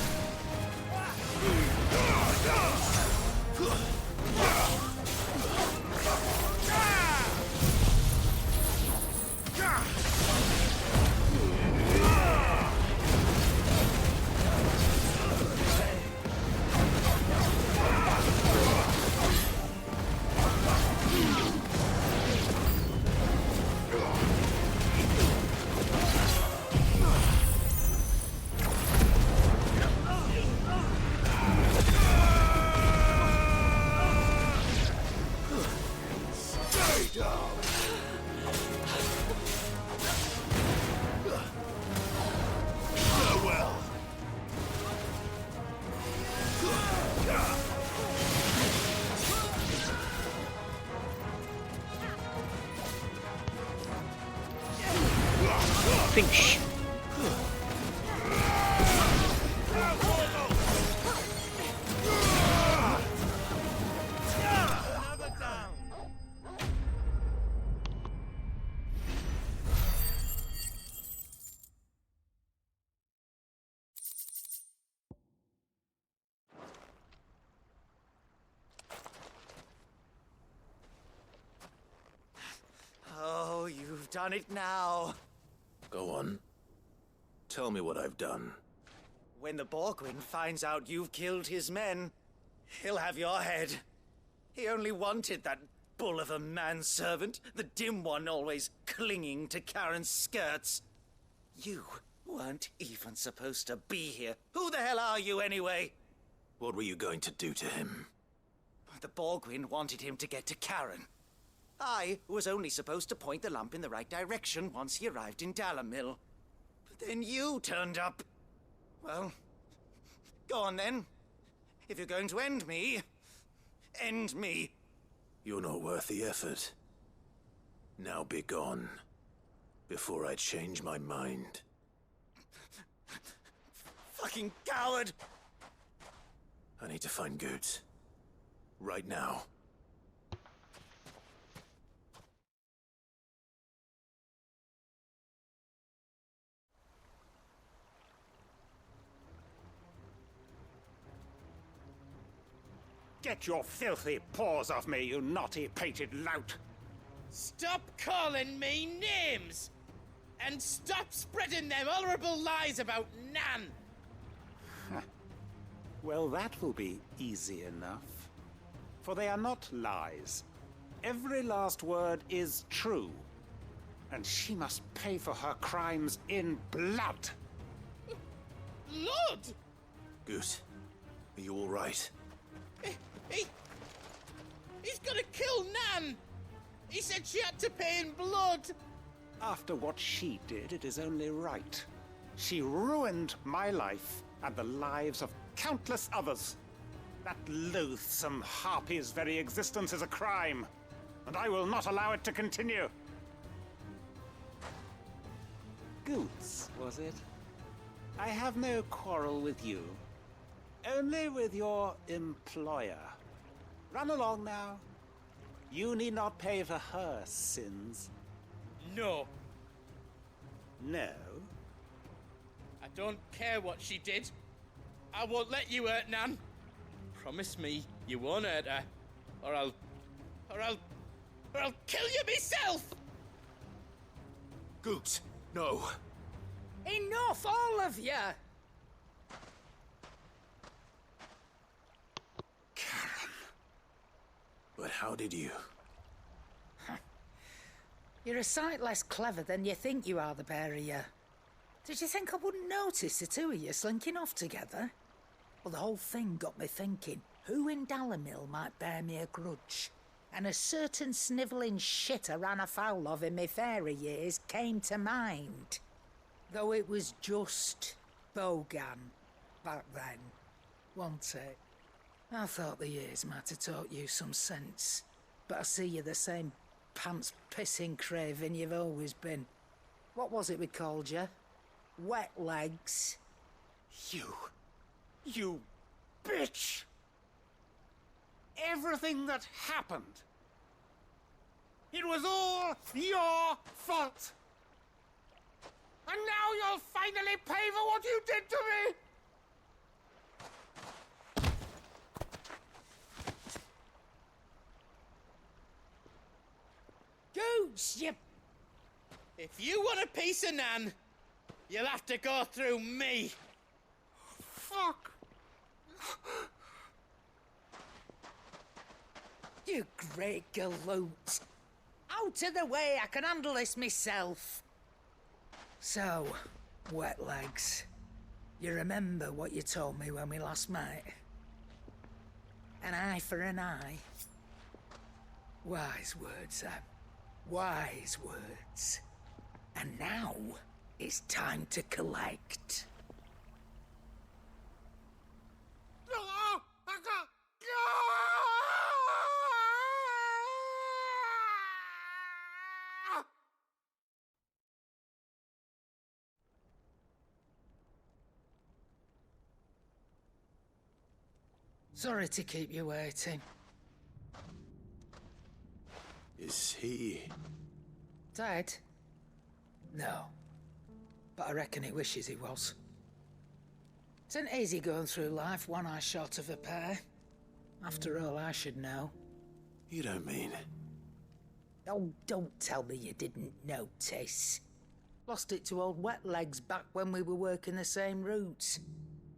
Finch. Oh, you've done it now. Go on. Tell me what I've done. When the Borgwyn finds out you've killed his men, he'll have your head. He only wanted that bull of a manservant, the dim one always clinging to Karen's skirts. You weren't even supposed to be here. Who the hell are you anyway? What were you going to do to him? The Borgwyn wanted him to get to Karen. I was only supposed to point the lamp in the right direction once he arrived in Dalamil. But then you turned up. Well, go on then. If you're going to end me, end me. You're not worth the effort. Now be gone, before I change my mind. Fucking coward! I need to find Goods. Right now. Get your filthy paws off me, you naughty-pated lout! Stop calling me names! And stop spreading them horrible lies about Nan! Well, that will be easy enough. For they are not lies. Every last word is true. And she must pay for her crimes in blood. Blood? Goose, are you all right? He's gonna kill Nan! He said she had to pay in blood! After what she did, it is only right. She ruined my life and the lives of countless others. That loathsome harpy's very existence is a crime, and I will not allow it to continue. Goots, was it? I have no quarrel with you. Only with your employer. Run along now. You need not pay for her sins. No. No? I don't care what she did. I won't let you hurt Nan. Promise me you won't hurt her, or I'll kill you myself! Goots, no. Enough, all of you! But how did you? You're a sight less clever than you think you are, the pair of you. Did you think I wouldn't notice the two of you slinking off together? Well, the whole thing got me thinking, who in Dalamil might bear me a grudge? And a certain snivelling shit I ran afoul of in my fairy years came to mind. Though it was just Bogan back then, wasn't it? I thought the years might have taught you some sense, but I see you're the same pants-pissing craven you've always been. What was it we called you? Wet legs? You bitch! Everything that happened, it was all your fault! And now you'll finally pay for what you did to me! Goots, you... If you want a piece of Nan, you'll have to go through me. Fuck! You great galoot. Out of the way, I can handle this myself. So, wet legs, you remember what you told me when we last met? An eye for an eye. Wise words, Sam. Wise words. And now, it's time to collect. Sorry to keep you waiting. Is he... Dead? No. But I reckon he wishes he was. It ain't easy going through life one eye short of a pair. After all, I should know. You don't mean... Oh, don't tell me you didn't notice. Lost it to old Wet Legs back when we were working the same routes.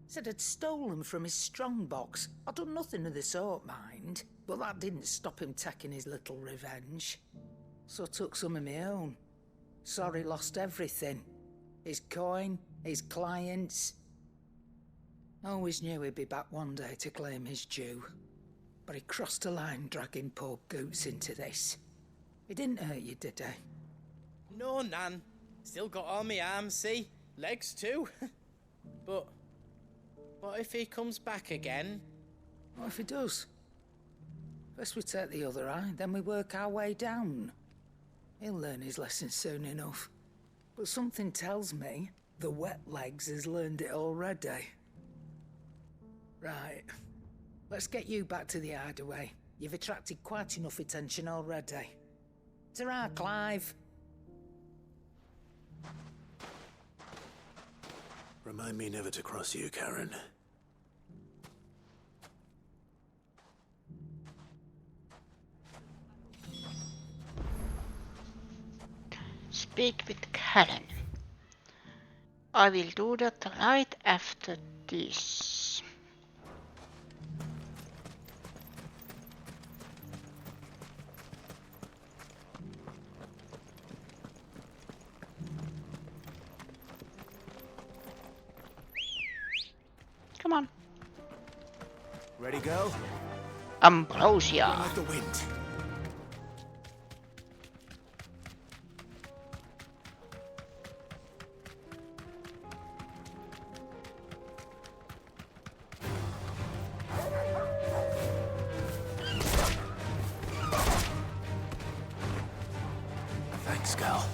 Said I'd stolen from his strongbox. I'd done nothing of the sort, mind. But that didn't stop him taking his little revenge. So I took some of my own. Sorry, lost everything. His coin, his clients. Always knew he'd be back one day to claim his due. But he crossed a line dragging poor Goots into this. He didn't hurt you, did he? No, Nan. Still got all my arms, see? Legs too. But what if he comes back again? What if he does? First we take the other eye, then we work our way down. He'll learn his lesson soon enough. But something tells me the Wet Legs has learned it already. Right. Let's get you back to the hideaway. You've attracted quite enough attention already. Ta-ra, Clive. Remind me never to cross you, Karen. Speak with Karen. I will do that right after this. Come on. Ready, go? Ambrosia. Like the wind. Thanks, Gal.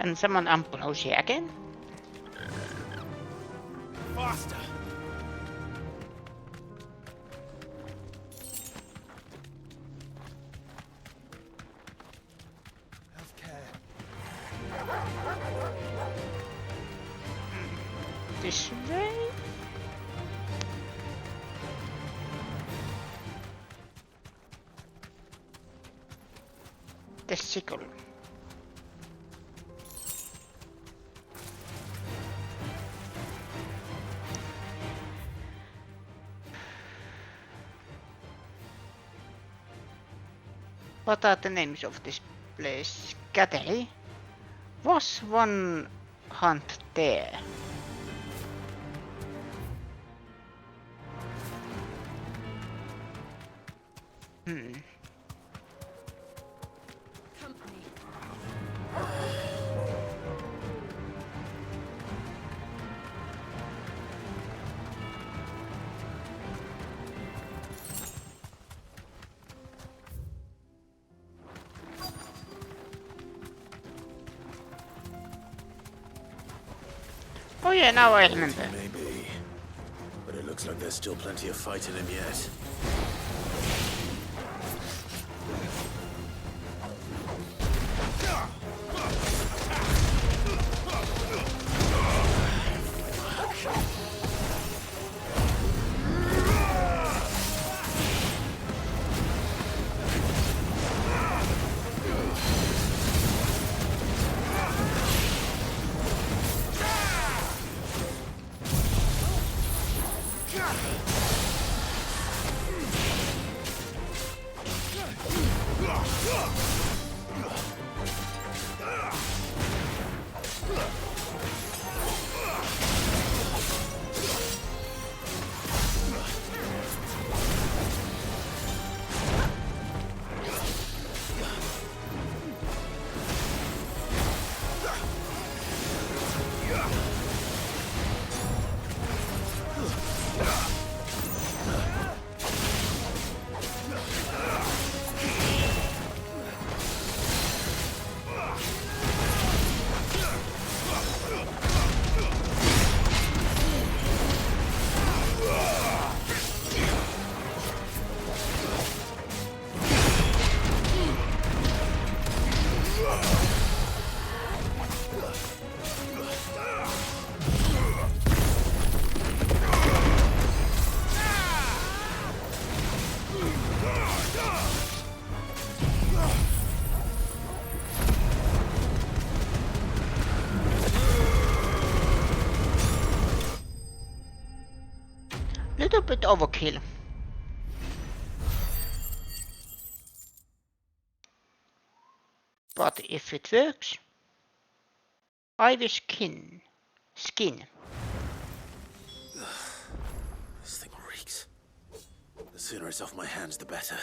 And someone Ambrosia again? Faster! This way? The sickle. What are the names of this place? Cathay? Was one hunt there? Oh yeah, now I remember. Maybe. But it looks like there's still plenty of fight in him yet. kill. But if it works, Ivy skin. This thing reeks. The sooner it's off my hands, the better.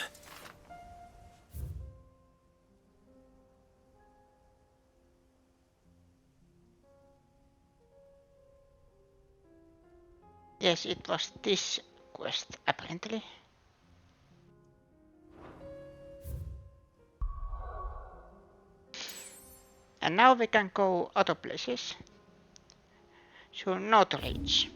Yes, it was this quest, apparently. And now we can go other places. So Northridge.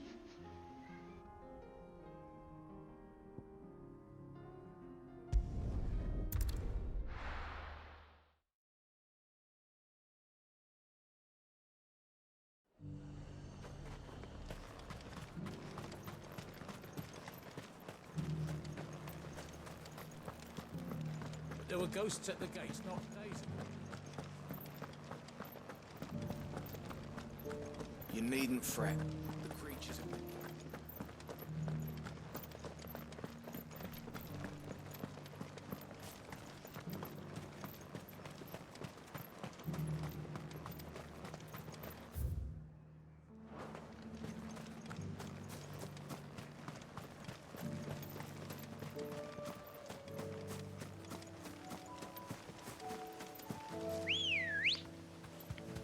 There were ghosts at the gates not days ago. You needn't fret. The creatures have been...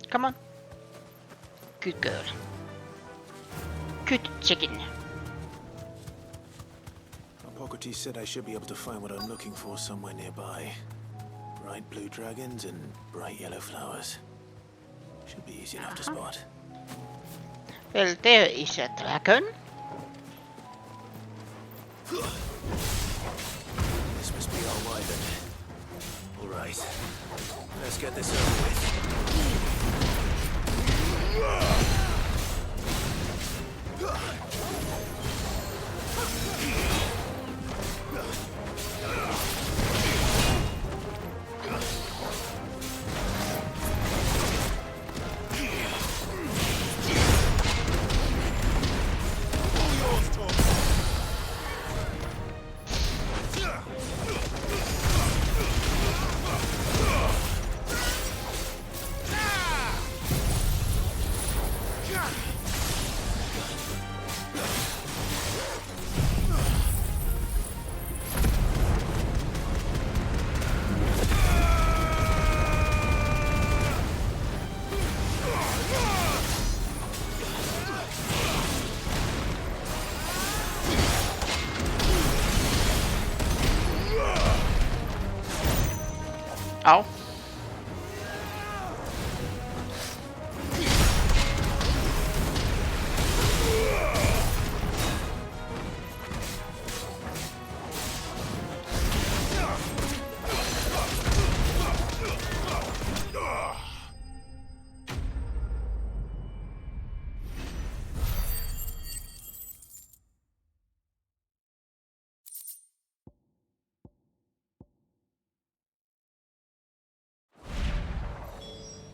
Come on. Good girl. Good chicken. Hippocrates said I should be able to find what I'm looking for somewhere nearby. Bright blue dragons and bright yellow flowers. Should be easy enough to spot. Well, there is a dragon. This must be our wyvern. Alright. Let's get this over with. Ow.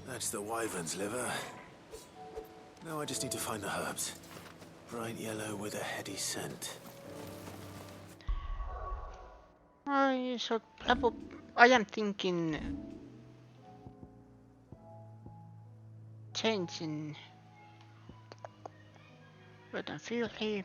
That's the wyvern's liver. Now I just need to find the herbs. Bright yellow with a heady scent. I am thinking changing Red and Fury.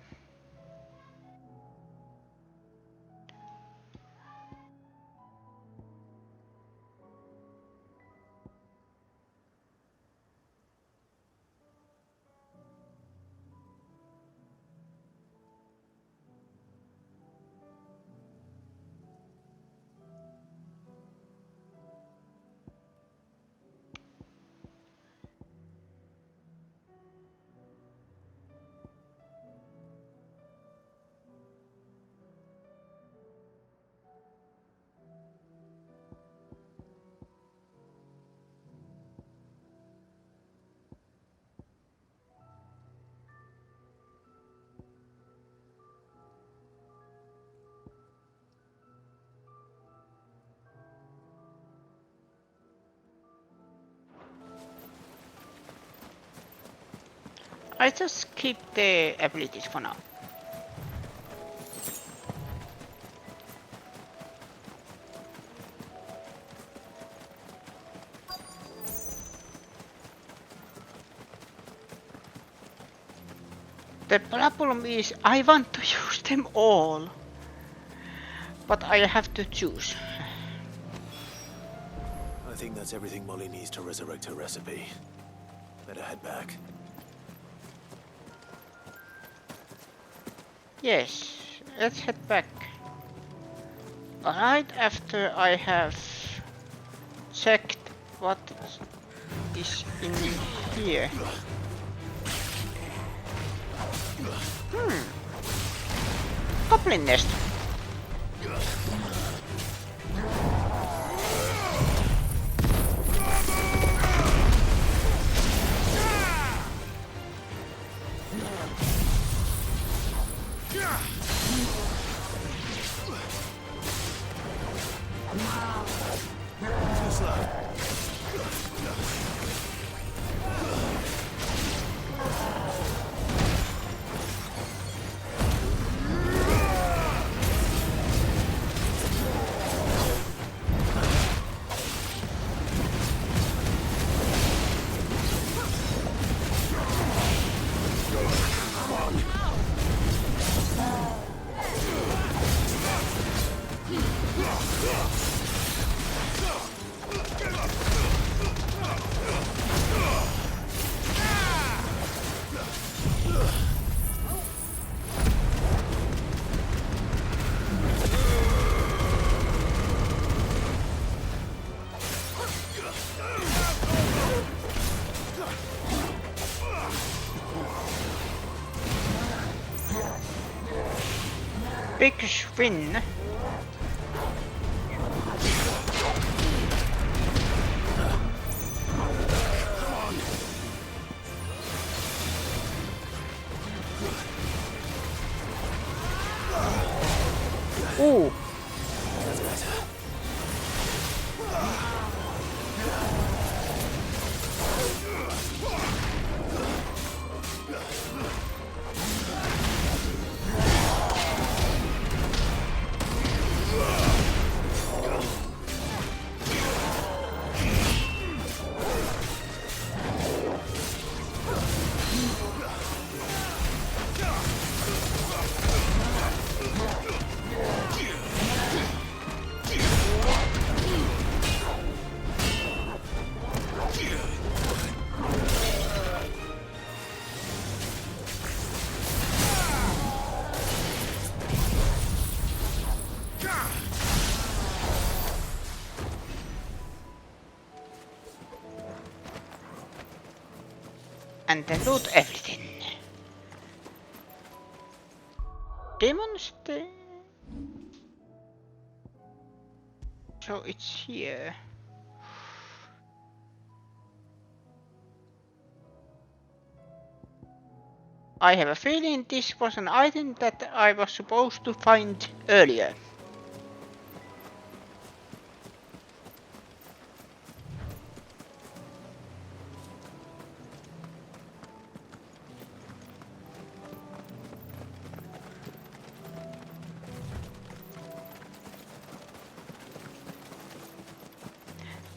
I just keep the abilities for now. The problem is I want to use them all, but I have to choose. I think that's everything Molly needs to resurrect her recipe. Better head back. Yes, let's head back. Right after I have checked what is in here. Goblin nest. Too slow. Big swing. Ooh. That's better. And then loot everything. Demons. So it's here. I have a feeling this was an item that I was supposed to find earlier.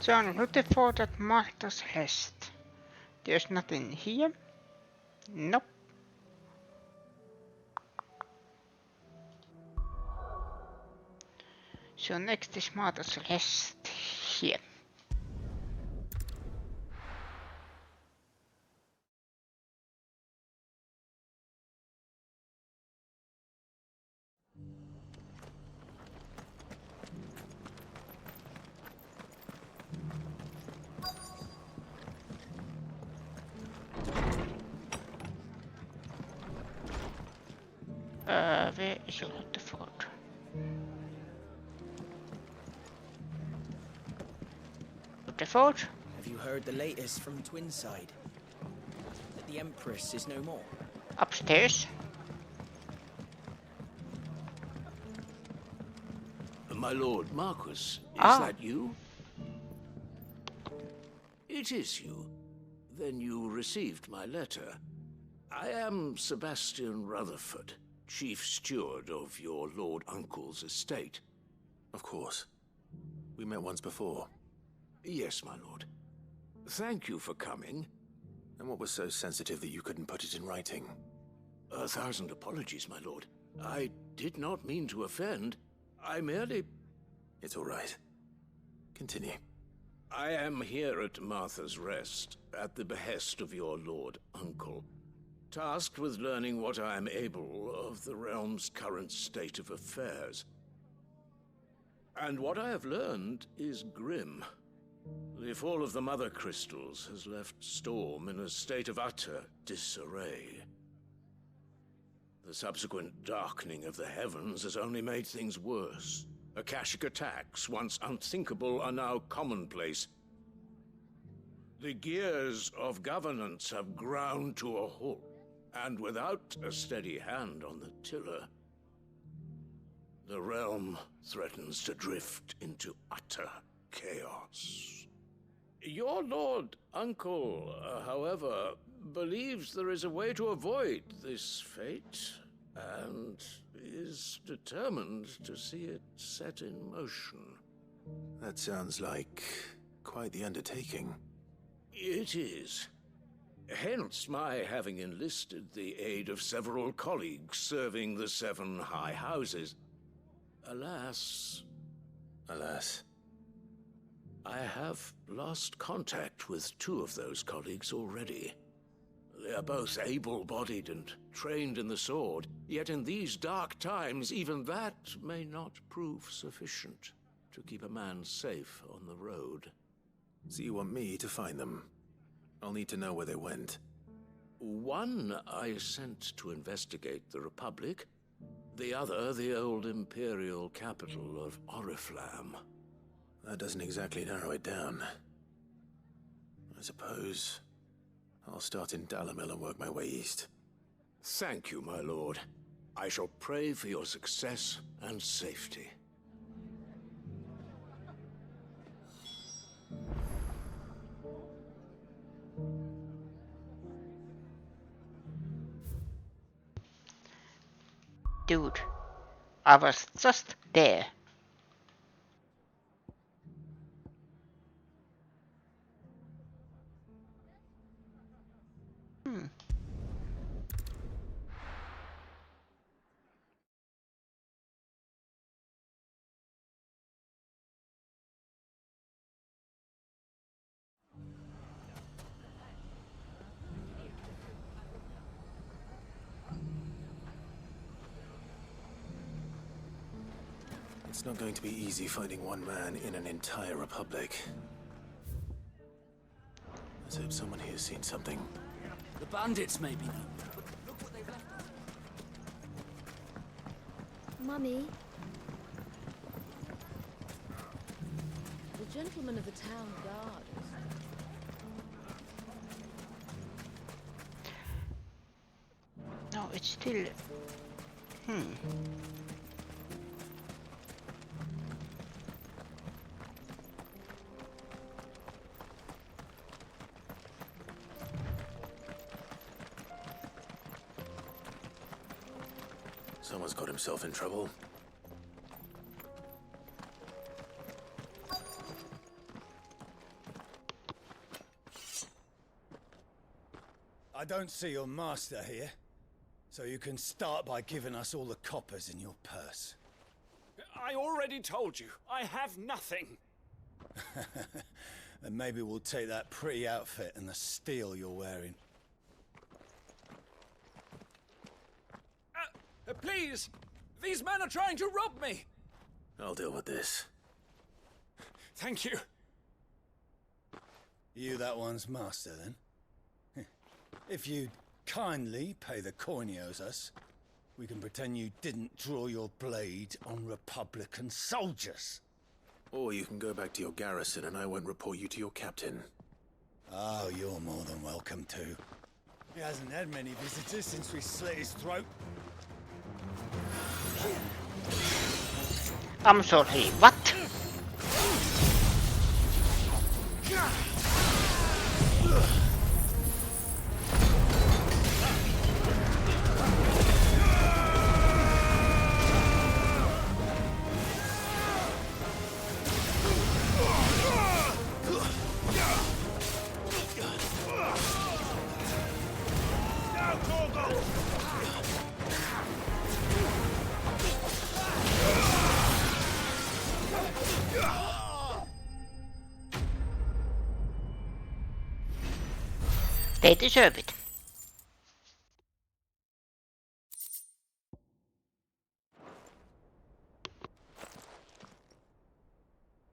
John Rutherford at Martha's Rest. There's nothing here. Nope. So next is Martha's Rest here. Where is Rutherford? Rutherford? Have you heard the latest from Twinside? That the Empress is no more? Upstairs. My lord Marquis, is that you? It is you. Then you received my letter. I am Sebastian Rutherford, Chief Steward of your Lord Uncle's estate. Of course. We met once before. Yes, my lord. Thank you for coming. And what was so sensitive that you couldn't put it in writing? 1,000 apologies, my lord. I did not mean to offend. I merely... It's all right. Continue. I am here at Martha's Rest, at the behest of your lord uncle, tasked with learning what I am able of the realm's current state of affairs. And what I have learned is grim. The fall of the Mother Crystals has left Storm in a state of utter disarray. The subsequent darkening of the heavens has only made things worse. Akashic attacks, once unthinkable, are now commonplace. The gears of governance have ground to a halt, and without a steady hand on the tiller, the realm threatens to drift into utter chaos. Your lord uncle, however, believes there is a way to avoid this fate, and is determined to see it set in motion. That sounds like quite the undertaking. It is. Hence my having enlisted the aid of several colleagues serving the 7 high houses. Alas, I have lost contact with 2 of those colleagues already. They are both able-bodied and trained in the sword, yet in these dark times, even that may not prove sufficient to keep a man safe on the road. So you want me to find them? I'll need to know where they went. One I sent to investigate the Republic, the other the old Imperial capital of Oriflamme. That doesn't exactly narrow it down. I suppose I'll start in Dalamil and work my way east. Thank you, my lord. I shall pray for your success and safety. Dude, I was just there. It's not going to be easy finding one man in an entire republic. Let's hope someone here's seen something. The bandits may be known, but look what they've left us. Mummy. The gentleman of the town guard. No, it's still... Someone's got himself in trouble. I don't see your master here, so you can start by giving us all the coppers in your purse. I already told you, I have nothing. Then maybe we'll take that pretty outfit and the steel you're wearing. Please! These men are trying to rob me! I'll deal with this. Thank you. You that one's master, then? If you'd kindly pay the coin he owes us, we can pretend you didn't draw your blade on Republican soldiers. Or you can go back to your garrison and I won't report you to your captain. Oh, you're more than welcome to. He hasn't had many visitors since we slit his throat. I'm sorry, what? They deserve it.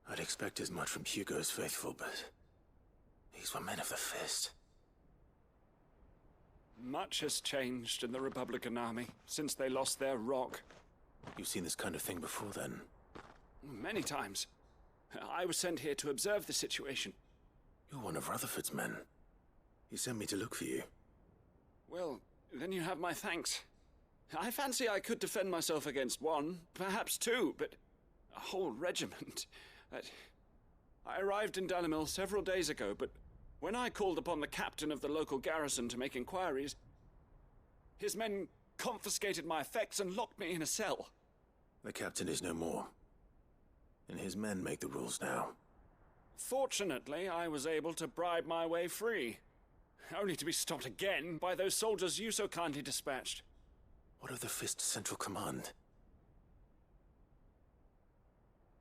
I'd expect as much from Hugo's faithful, but these were men of the fist. Much has changed in the Republican army since they lost their rock. You've seen this kind of thing before, then? Many times. I was sent here to observe the situation. You're one of Rutherford's men. He sent me to look for you. Well, then you have my thanks. I fancy I could defend myself against one, perhaps two, but a whole regiment. I arrived in Dalimil several days ago, but when I called upon the captain of the local garrison to make inquiries, his men confiscated my effects and locked me in a cell. The captain is no more, and his men make the rules now. Fortunately, I was able to bribe my way free, only to be stopped again by those soldiers you so kindly dispatched. What of the Fist's central command?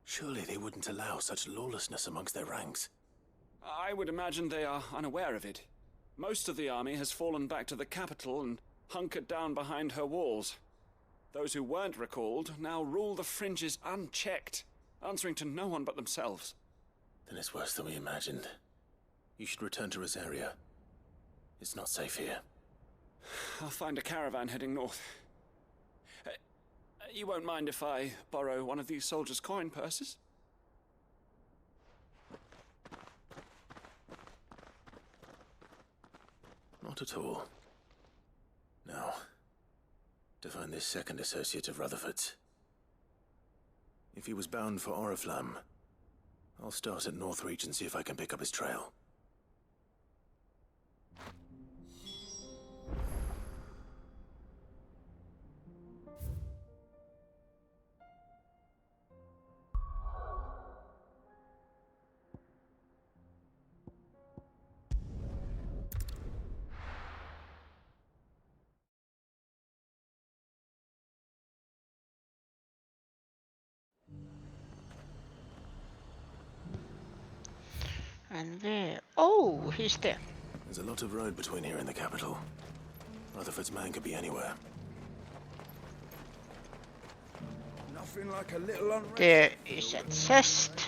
Surely they wouldn't allow such lawlessness amongst their ranks. I would imagine they are unaware of it. Most of the army has fallen back to the capital and hunkered down behind her walls. Those who weren't recalled now rule the fringes unchecked, answering to no one but themselves. Then it's worse than we imagined. You should return to Rosaria. It's not safe here. I'll find a caravan heading north. You won't mind if I borrow one of these soldiers' coin purses? Not at all. Now, to find this second associate of Rutherford's. If he was bound for Oriflamme, I'll start at Northreach and see if I can pick up his trail. And where? Oh, he's there. There's a lot of road between here and the capital. Rutherford's man could be anywhere. Nothing like a little unrest. There is a chest.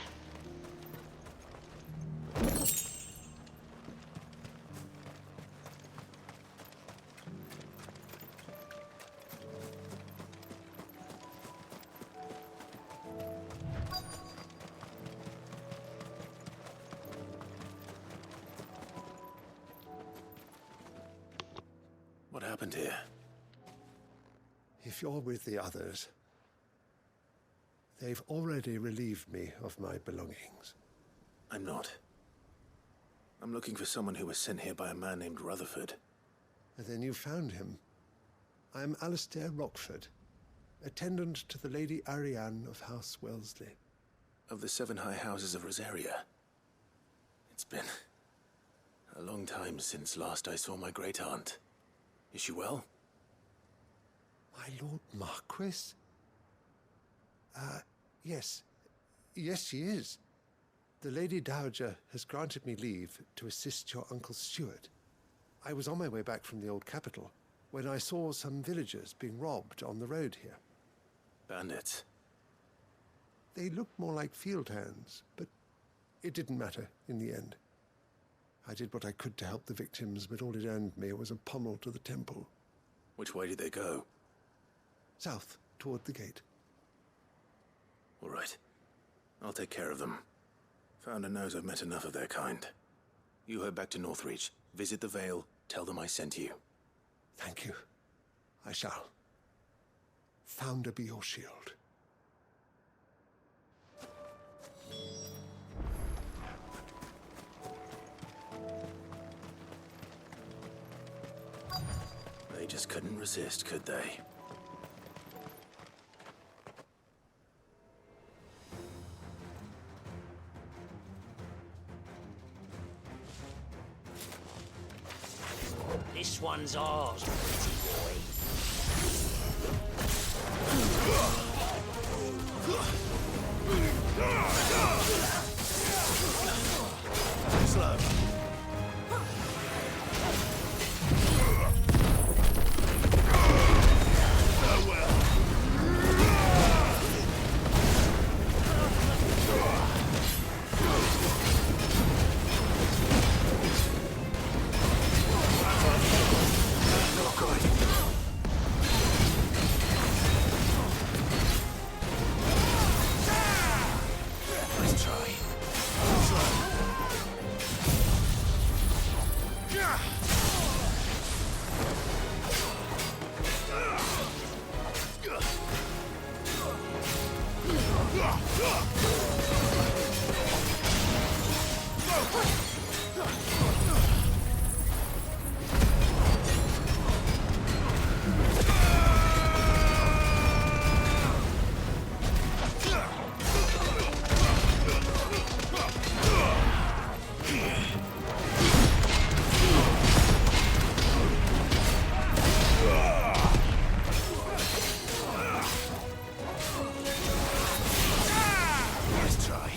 What happened here? If you're with the others, they've already relieved me of my belongings. I'm not. I'm looking for someone who was sent here by a man named Rutherford. And then you found him. I am Alistair Rockford, attendant to the Lady Ariane of House Wellesley. Of the 7 high houses of Rosaria. It's been a long time since last I saw my great-aunt. Is she well? My Lord Marquis? Yes. Yes, she is. The Lady Dowager has granted me leave to assist your Uncle Stuart. I was on my way back from the old capital when I saw some villagers being robbed on the road here. Bandits? They looked more like field hands, but it didn't matter in the end. I did what I could to help the victims, but all it earned me was a pommel to the temple. Which way did they go? South, toward the gate. All right. I'll take care of them. Founder knows I've met enough of their kind. You head back to Northreach, visit the Vale, tell them I sent you. Thank you. I shall. Founder be your shield. They just couldn't resist, could they? This one's ours, pretty boy. Slow. Nice try.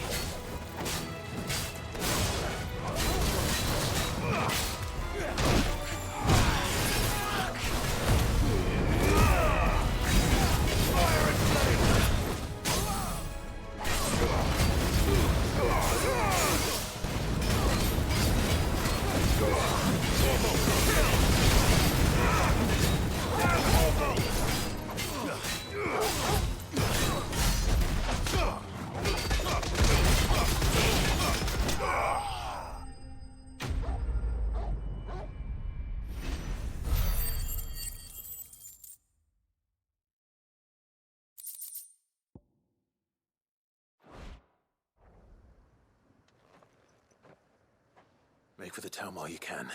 Make for the town while you can.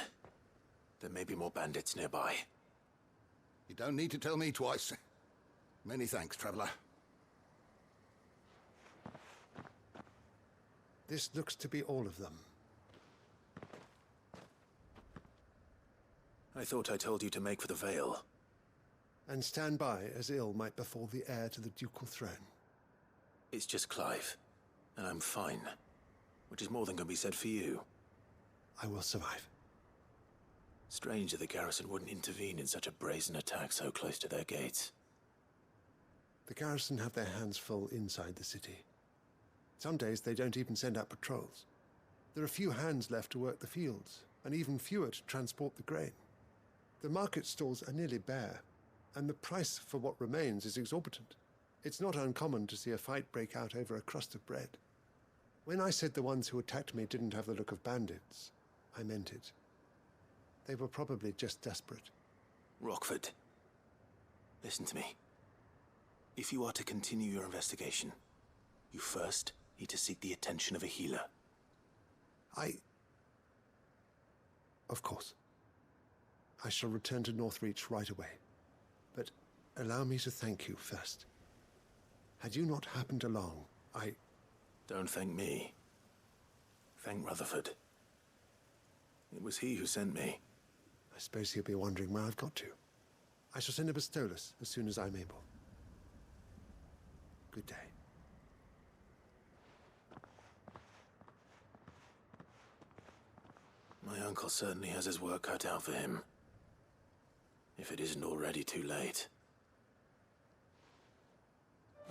There may be more bandits nearby. You don't need to tell me twice. Many thanks, traveler. This looks to be all of them. I thought I told you to make for the Vale. And stand by as ill might befall the heir to the ducal throne. It's just Clive, and I'm fine. Which is more than can be said for you. I will survive. Strange that the garrison wouldn't intervene in such a brazen attack so close to their gates. The garrison have their hands full inside the city. Some days they don't even send out patrols. There are few hands left to work the fields, and even fewer to transport the grain. The market stalls are nearly bare, and the price for what remains is exorbitant. It's not uncommon to see a fight break out over a crust of bread. When I said the ones who attacked me didn't have the look of bandits, I meant it. They were probably just desperate. Rockford, listen to me. If you are to continue your investigation, you first need to seek the attention of a healer. Of course. I shall return to Northreach right away. But allow me to thank you first. Had you not happened along, Don't thank me. Thank Rutherford. It was he who sent me. I suppose he'll be wondering where I've got to. I shall send a Bastolus as soon as I'm able. Good day. My uncle certainly has his work cut out for him. If it isn't already too late.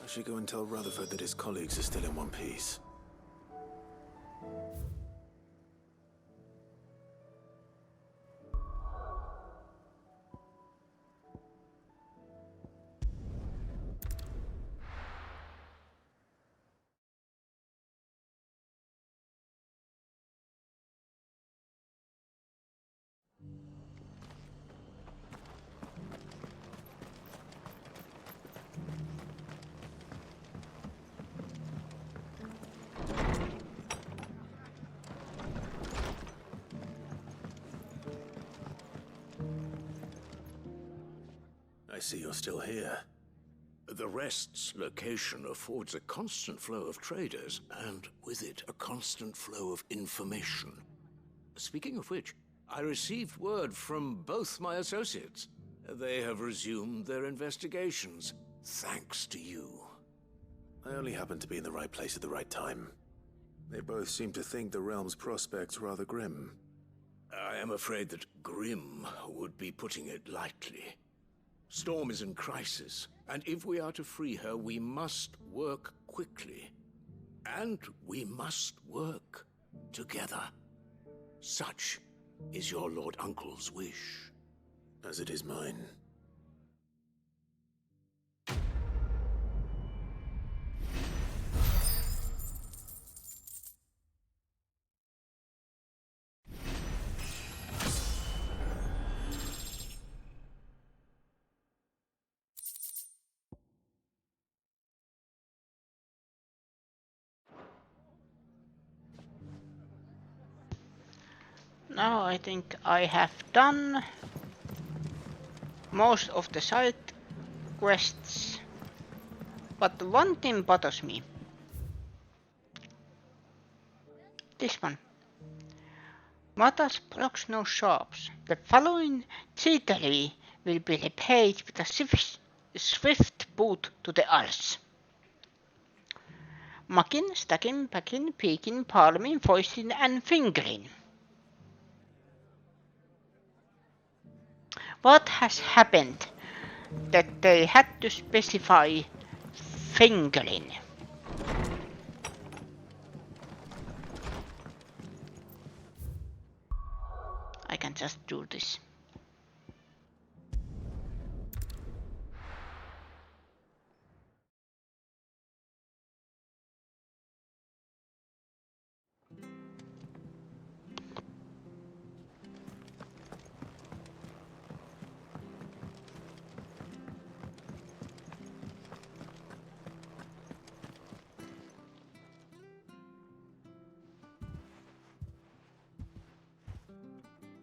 I should go and tell Rutherford that his colleagues are still in one piece. I see you're still here. The Rest's location affords a constant flow of traders, and with it, a constant flow of information. Speaking of which, I received word from both my associates. They have resumed their investigations, thanks to you. I only happened to be in the right place at the right time. They both seem to think the realm's prospects rather grim. I am afraid that grim would be putting it lightly. Storm is in crisis, and if we are to free her, we must work quickly. And we must work together. Such is your Lord Uncle's wish. As it is mine. Now I think I have done most of the side quests, but one thing bothers me. This one. Mata's blocks no shops. The following cheatery will be repaid with a swift boot to the arse. Mucking, stacking, packing, peeking, palming, foisting and fingering. What has happened that they had to specify fingering? I can just do this.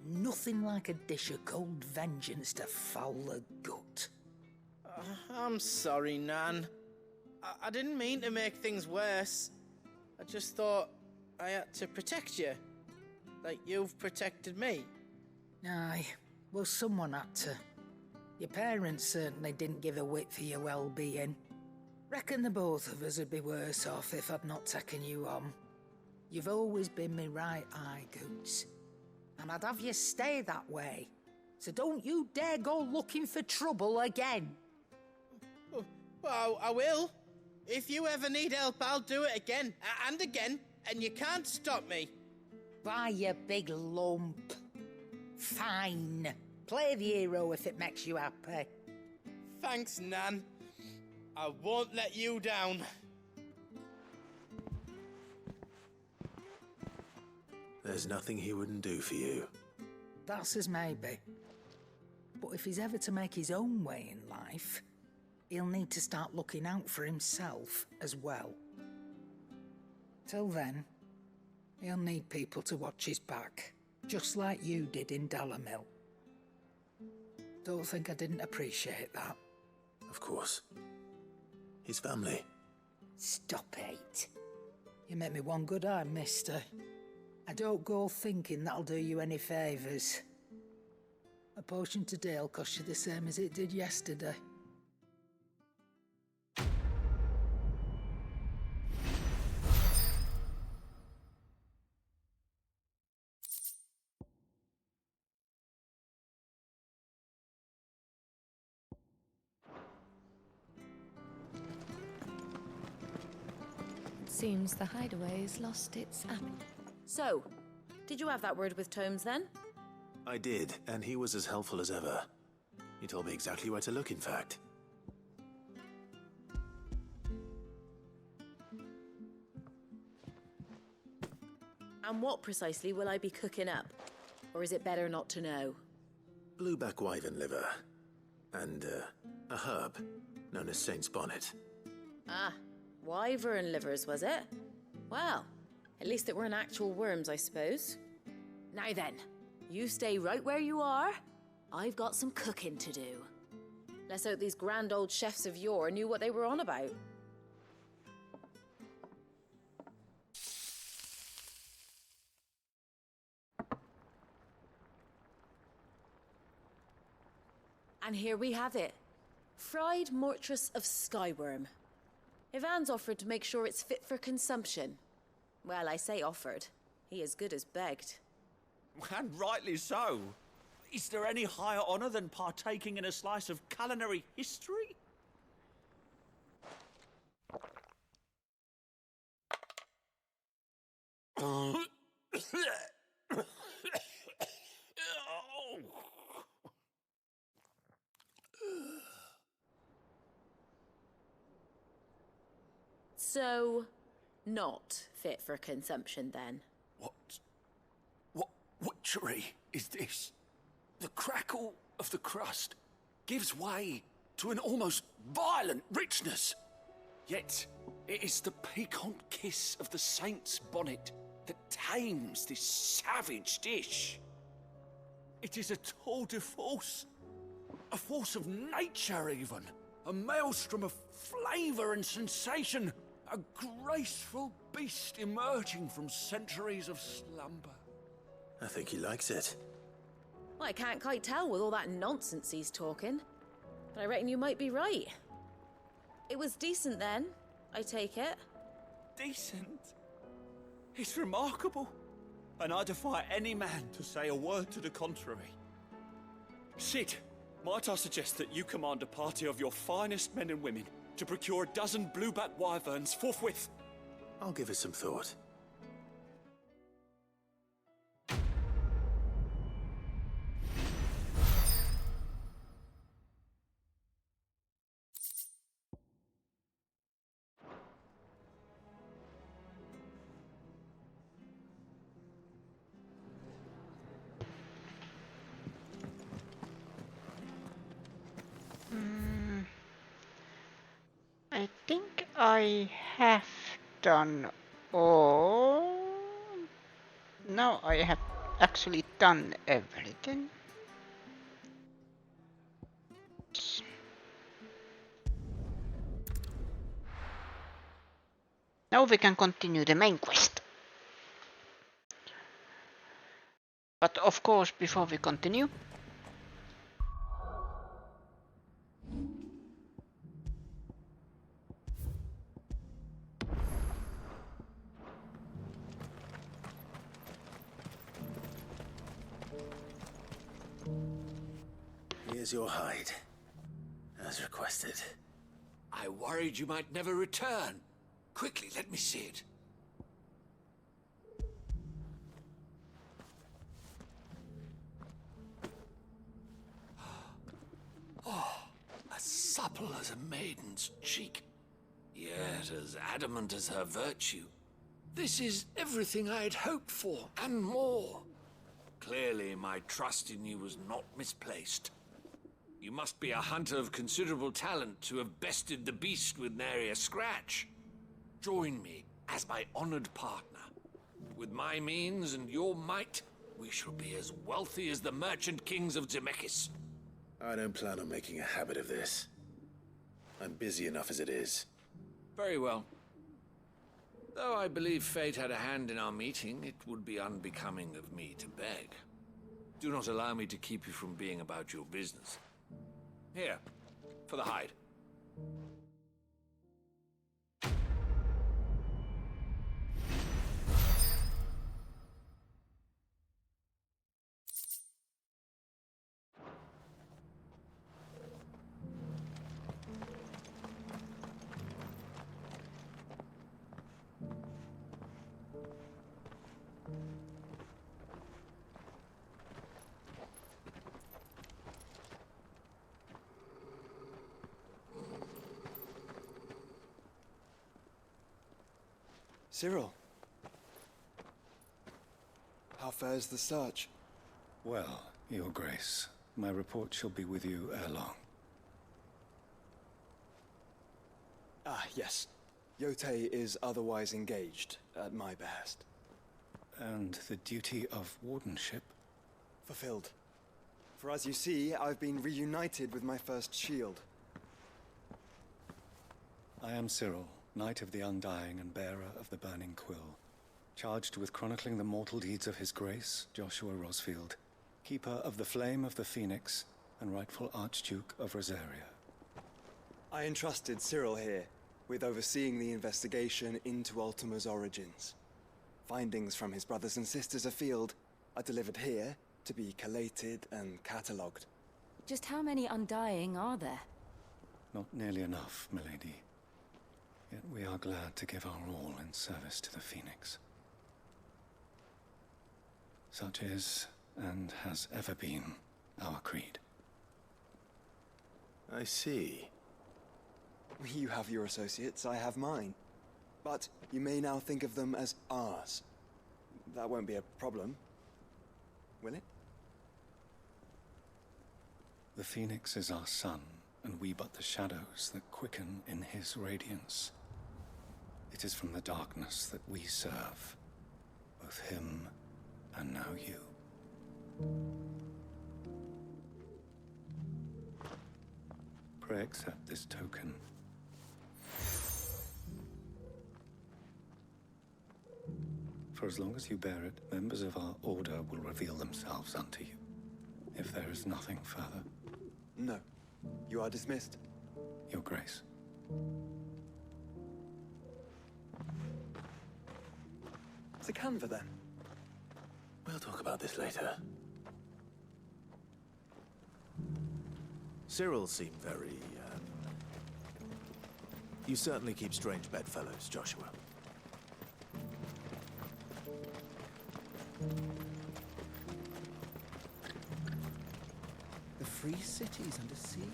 Nothing like a dish of cold vengeance to foul the gut. I'm sorry, Nan. I didn't mean to make things worse. I just thought I had to protect you. Like you've protected me. Aye, well someone had to. Your parents certainly didn't give a whit for your well-being. Reckon the both of us would be worse off if I'd not taken you on. You've always been me right eye, Goots. And I'd have you stay that way. So don't you dare go looking for trouble again. Well, I will. If you ever need help, I'll do it again and again, and you can't stop me. Why, you big lump. Fine. Play the hero if it makes you happy. Thanks, Nan. I won't let you down. There's nothing he wouldn't do for you. That's as maybe. But if he's ever to make his own way in life, he'll need to start looking out for himself as well. Till then, he'll need people to watch his back, just like you did in Dalamil. Don't think I didn't appreciate that. Of course. His family. Stop it. You make me one good eye, mister. I don't go thinking that'll do you any favours. A potion today'll cost you the same as it did yesterday. Seems the hideaway's lost its apple. So, did you have that word with Tomes then? I did, and he was as helpful as ever. He told me exactly where to look, in fact. And what precisely will I be cooking up? Or is it better not to know? Blueback wyvern liver. And, a herb known as Saint's Bonnet. Ah, wyvern livers, was it? Well, at least it weren't actual worms, I suppose. Now then, you stay right where you are. I've got some cooking to do. Let's hope these grand old chefs of yore knew what they were on about. And here we have it. Fried mortress of skyworm. Ivan's offered to make sure it's fit for consumption. Well, I say offered. He as good as begged. And rightly so. Is there any higher honor than partaking in a slice of culinary history? So, not fit for consumption then? What witchery is this? The crackle of the crust gives way to an almost violent richness. Yet, it is the piquant kiss of the saint's bonnet that tames this savage dish. It is a tour de force. A force of nature, even. A maelstrom of flavour and sensation. A graceful beast emerging from centuries of slumber. I think he likes it. Well, I can't quite tell with all that nonsense he's talking. But I reckon you might be right. It was decent then, I take it. Decent? It's remarkable. And I defy any man to say a word to the contrary. Sid, might I suggest that you command a party of your finest men and women to procure a dozen blueback wyverns forthwith? I'll give it some thought. I think I have done all. No, I have actually done everything. Now we can continue the main quest. But of course, before we continue, Here's your hide, as requested. I worried you might never return. Quickly, let me see it. Oh, as supple as a maiden's cheek, yet as adamant as her virtue. This is everything I had hoped for, and more. Clearly, my trust in you was not misplaced. You must be a hunter of considerable talent to have bested the beast with nary a scratch. Join me as my honored partner. With my means and your might, we shall be as wealthy as the merchant kings of Zemeckis. I don't plan on making a habit of this. I'm busy enough as it is. Very well. Though I believe fate had a hand in our meeting, it would be unbecoming of me to beg. Do not allow me to keep you from being about your business. Here, for the hide. Cyril, how fares the search? Well, Your Grace, my report shall be with you ere long. Ah, yes. Yotei is otherwise engaged, at my behest. And the duty of wardenship? Fulfilled. For as you see, I've been reunited with my first shield. I am Cyril, Knight of the Undying and bearer of the Burning Quill, charged with chronicling the mortal deeds of His Grace, Joshua Rosfield, Keeper of the Flame of the Phoenix, and rightful Archduke of Rosaria. I entrusted Cyril here with overseeing the investigation into Ultima's origins. Findings from his brothers and sisters afield are delivered here to be collated and catalogued. Just how many Undying are there? Not nearly enough, milady. Yet we are glad to give our all in service to the Phoenix. Such is, and has ever been, our creed. I see. You have your associates, I have mine. But you may now think of them as ours. That won't be a problem, will it? The Phoenix is our sun, and we but the shadows that quicken in his radiance. It is from the darkness that we serve, both him and now you. Pray accept this token. For as long as you bear it, members of our order will reveal themselves unto you. If there is nothing further. No. You are dismissed. Your Grace. The Canva, then? We'll talk about this later. Cyril seemed very, You certainly keep strange bedfellows, Joshua. The free cities under sea?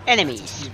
Enemies.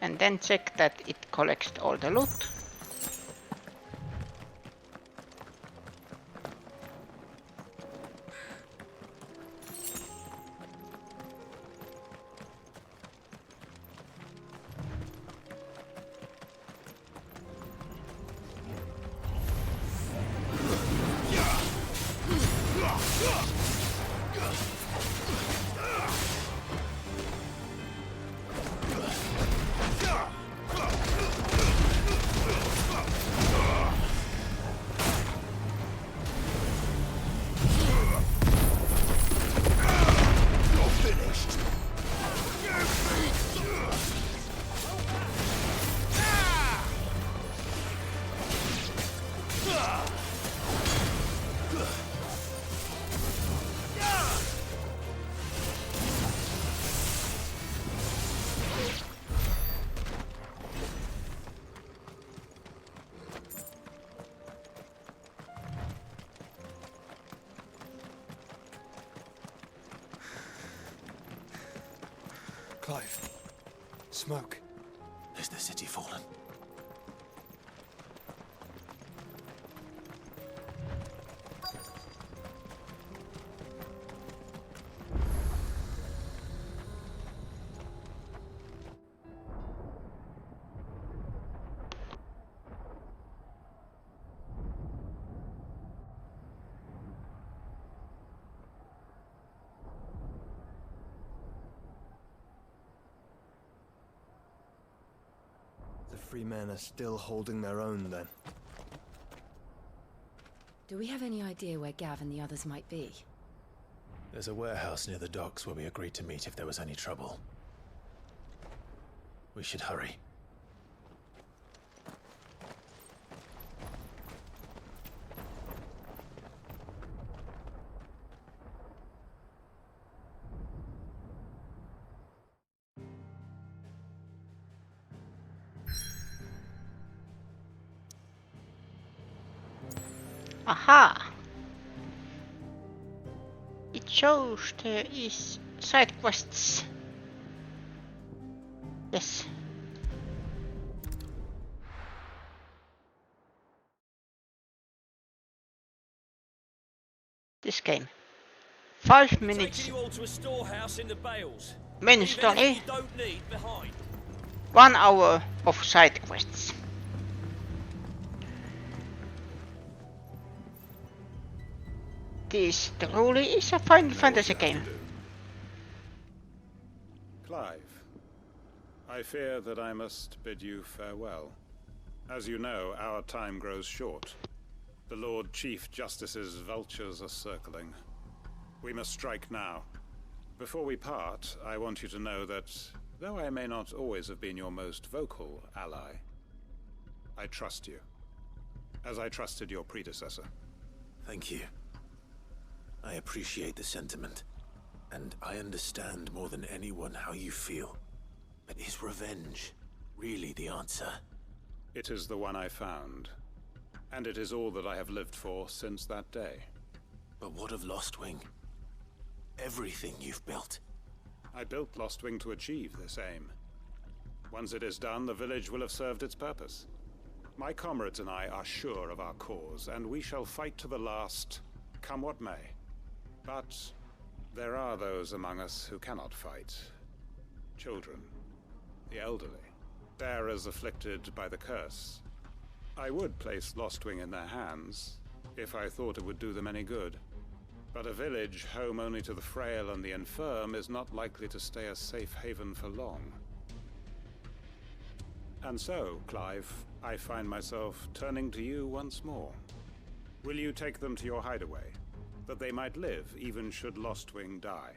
And then check that it collects all the loot. Clive. Smoke. Is the city fallen? The free men are still holding their own, then. Do we have any idea where Gav and the others might be? There's a warehouse near the docks where we agreed to meet if there was any trouble. We should hurry. Aha! It shows there is side quests. Yes. This game. 5 minutes. Taking you all to a storehouse in the Bales. Main Leave anything story. you don't need behind. 1 hour of side quests. This truly is a Final Fantasy game. Clive, I fear that I must bid you farewell. As you know, our time grows short. The Lord Chief Justice's vultures are circling. We must strike now. Before we part, I want you to know that, though I may not always have been your most vocal ally, I trust you, as I trusted your predecessor. Thank you. I appreciate the sentiment, and I understand more than anyone how you feel. But is revenge really the answer? It is the one I found, and it is all that I have lived for since that day. But what of Lostwing? Everything you've built. I built Lostwing to achieve this aim. Once it is done, the village will have served its purpose. My comrades and I are sure of our cause, and we shall fight to the last, come what may. But there are those among us who cannot fight. Children, the elderly, bearers afflicted by the curse. I would place Lostwing in their hands, if I thought it would do them any good. But a village home only to the frail and the infirm is not likely to stay a safe haven for long. And so, Clive, I find myself turning to you once more. Will you take them to your hideaway, that they might live even should Lostwing die?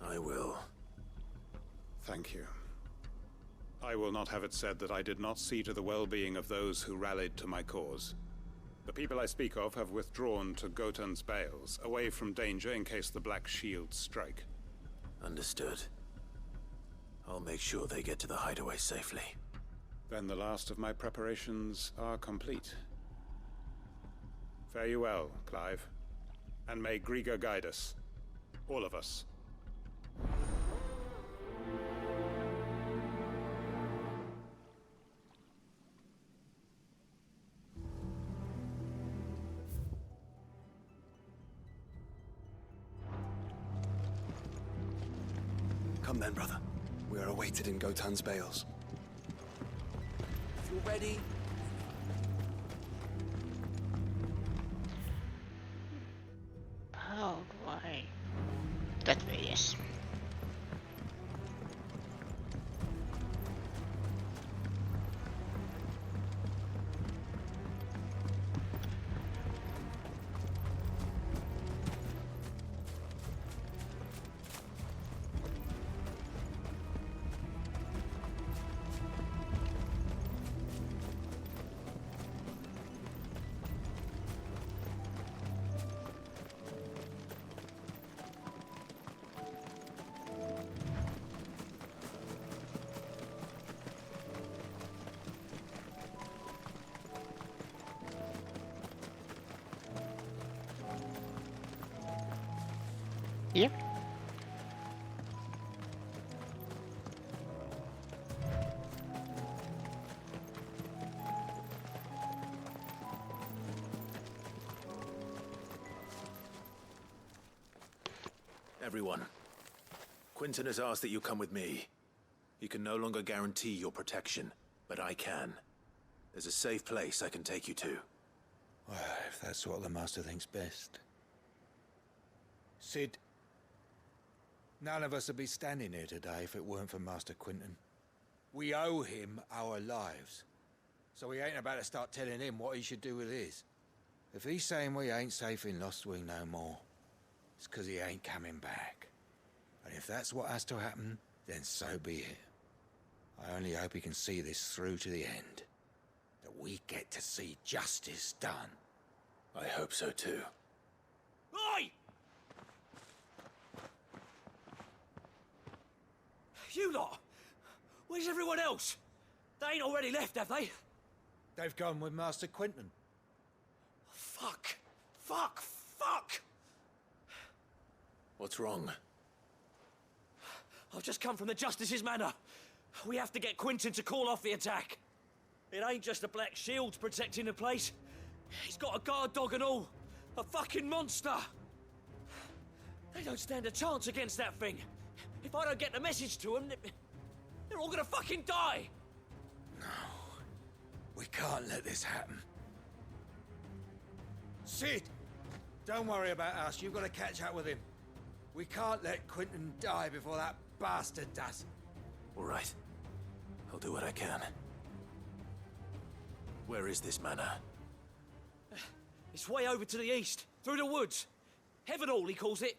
I will. Thank you. I will not have it said that I did not see to the well-being of those who rallied to my cause. The people I speak of have withdrawn to Gotan's Bales, away from danger in case the Black Shields strike. Understood. I'll make sure they get to the hideaway safely. Then the last of my preparations are complete. Fare you well, Clive. And may Griga guide us. All of us. Come then, brother. We are awaited in Gotan's Bales. If you're ready. How do I... That way, yes. Yep. Everyone, Quinton has asked that you come with me. He can no longer guarantee your protection, but I can. There's a safe place I can take you to. Well, if that's what the Master thinks best. Sid, none of us would be standing here today if it weren't for Master Quinton. We owe him our lives. So we ain't about to start telling him what he should do with his. If he's saying we ain't safe in Lostwing no more, it's 'cause he ain't coming back. And if that's what has to happen, then so be it. I only hope he can see this through to the end. That we get to see justice done. I hope so too. Oi! You lot! Where's everyone else? They ain't already left, have they? They've gone with Master Quinton. Fuck! Fuck! Fuck! What's wrong? I've just come from the Justice's manor. We have to get Quinton to call off the attack. It ain't just the Black Shields protecting the place. He's got a guard dog and all. A fucking monster! They don't stand a chance against that thing. If I don't get the message to them, they're all gonna fucking die! We can't let this happen. Sid! Don't worry about us. You've got to catch up with him. We can't let Quentin die before that bastard does. All right. I'll do what I can. Where is this manor? It's way over to the east, through the woods. Heaven Hall, he calls it.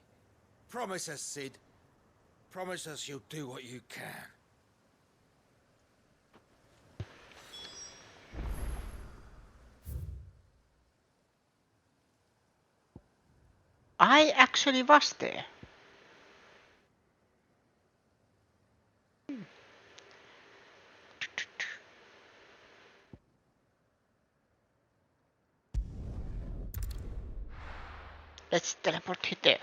Promise us, Sid. Promise us you'll do what you can. I actually was there. Let's teleport it there.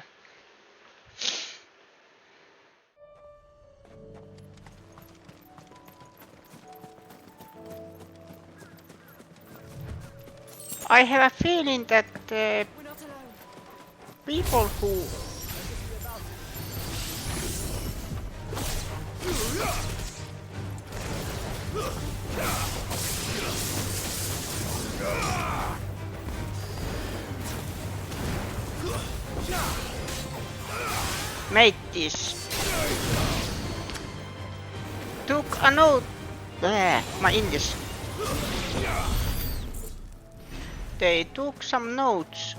I have a feeling that people who made this took a note. My English. They took some notes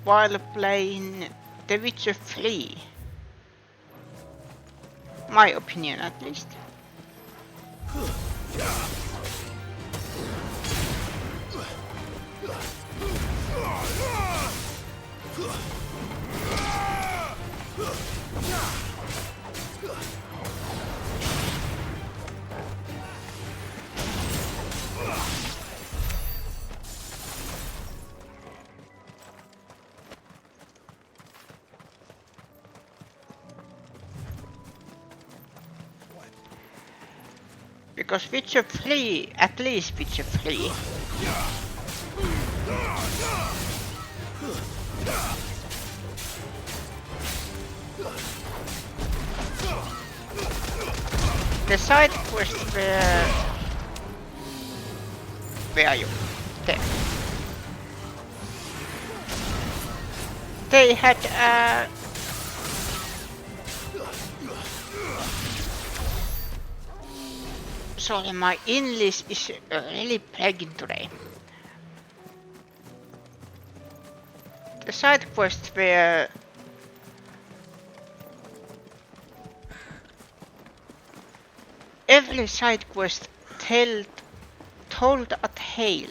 while playing The Witcher 3. My opinion, at least. Because Witcher 3, at least Witcher 3. The side quest where are you? There. They had sorry, my English is really plaguing today. The side quest where every side quest told a tale.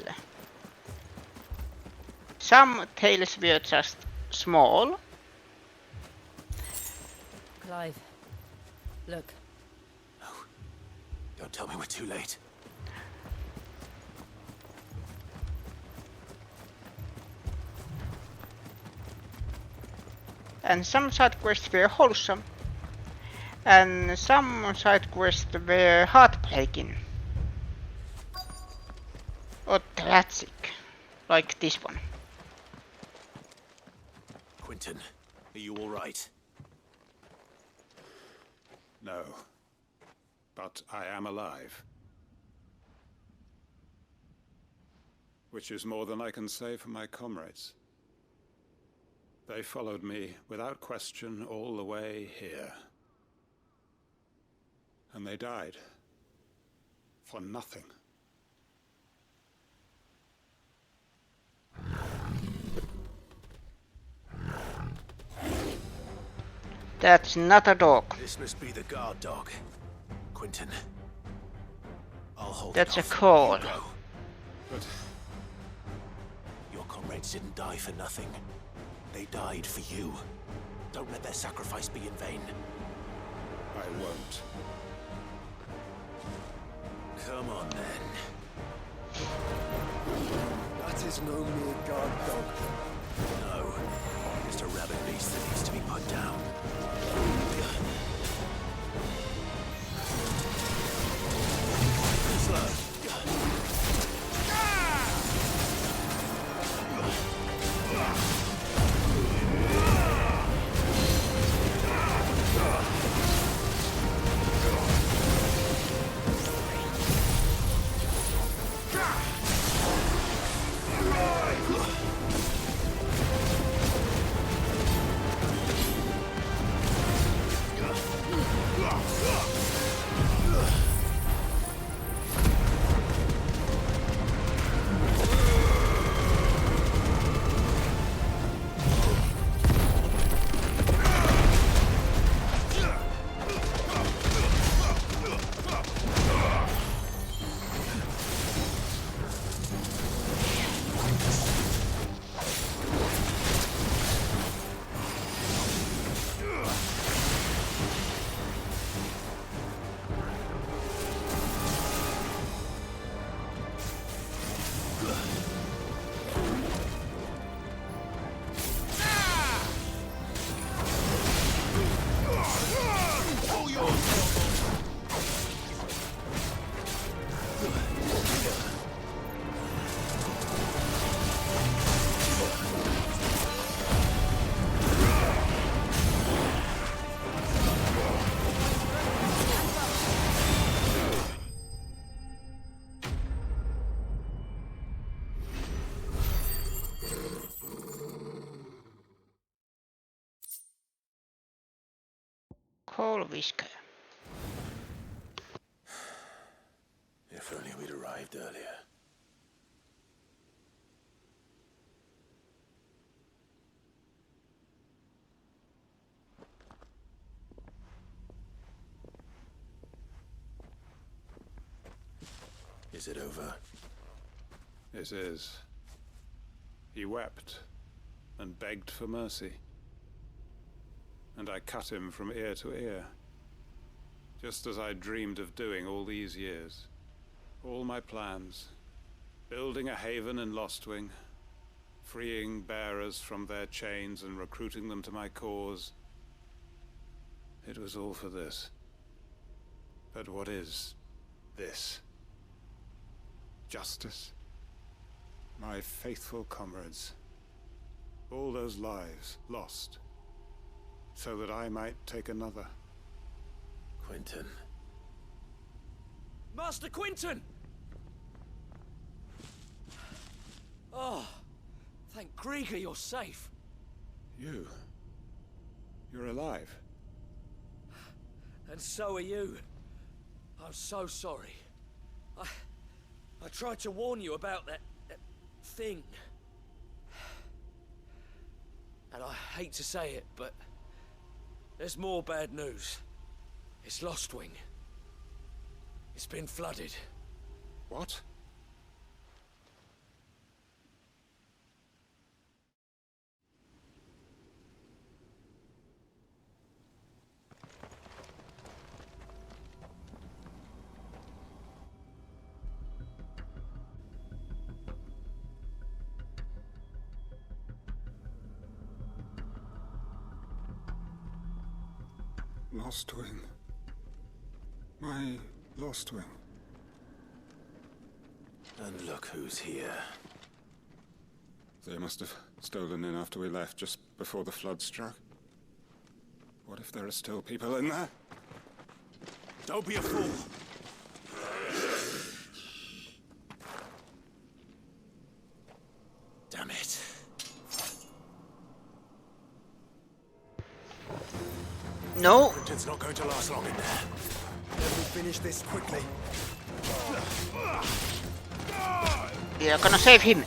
Some tales were just small. Clive, look. Don't tell me we're too late. And some side quests were wholesome. And some side quests were heartbreaking. Or tragic. Like this one. Quentin, are you all right? No. But I am alive. Which is more than I can say for my comrades. They followed me without question all the way here. And they died. For nothing. That's not a dog. This must be the guard dog. Quentin. I'll hold That's it a off. call. You go. But your comrades didn't die for nothing. They died for you. Don't let their sacrifice be in vain. I won't. Come on then. That is no mere guard dog. No. Just a rabid beast that needs to be put down. Slow. Coal whisker. If only we'd arrived earlier. Is it over? It is. He wept and begged for mercy. And I cut him from ear to ear, just as I dreamed of doing all these years. All my plans, building a haven in Lostwing, freeing bearers from their chains and recruiting them to my cause. It was all for this. But what is this? Justice? My faithful comrades. All those lives lost, so that I might take another. Quentin. Master Quentin! Oh, thank Grieger you're safe. You're alive. And so are you. I'm so sorry. I tried to warn you about that thing. And I hate to say it, but there's more bad news. It's Lostwing. It's been flooded. What? Lostwing. My Lostwing. And look who's here. They must have stolen in after we left, just before the flood struck. What if there are still people in there? Don't be a fool. Damn it. No. Quentin's not going to last long in there. Let me finish this quickly. We are gonna save him.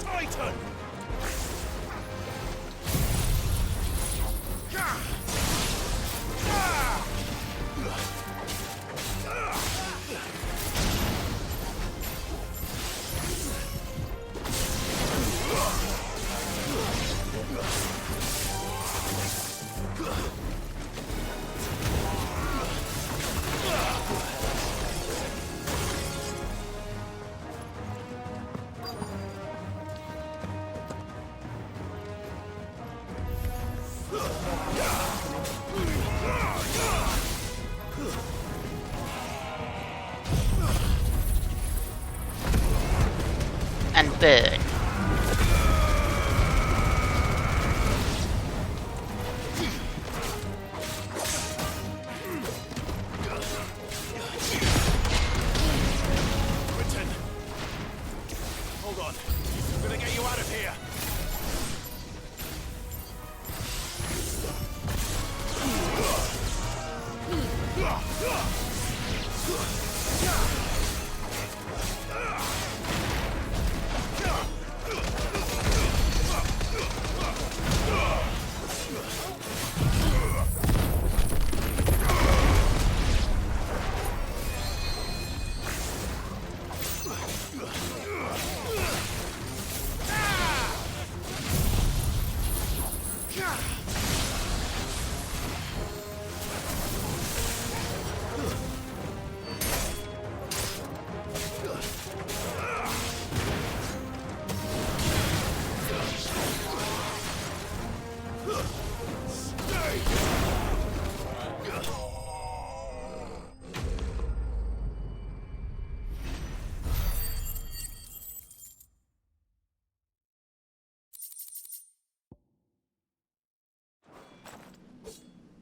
Titan! burn. Quentin! Hold on. I'm gonna get you out of here.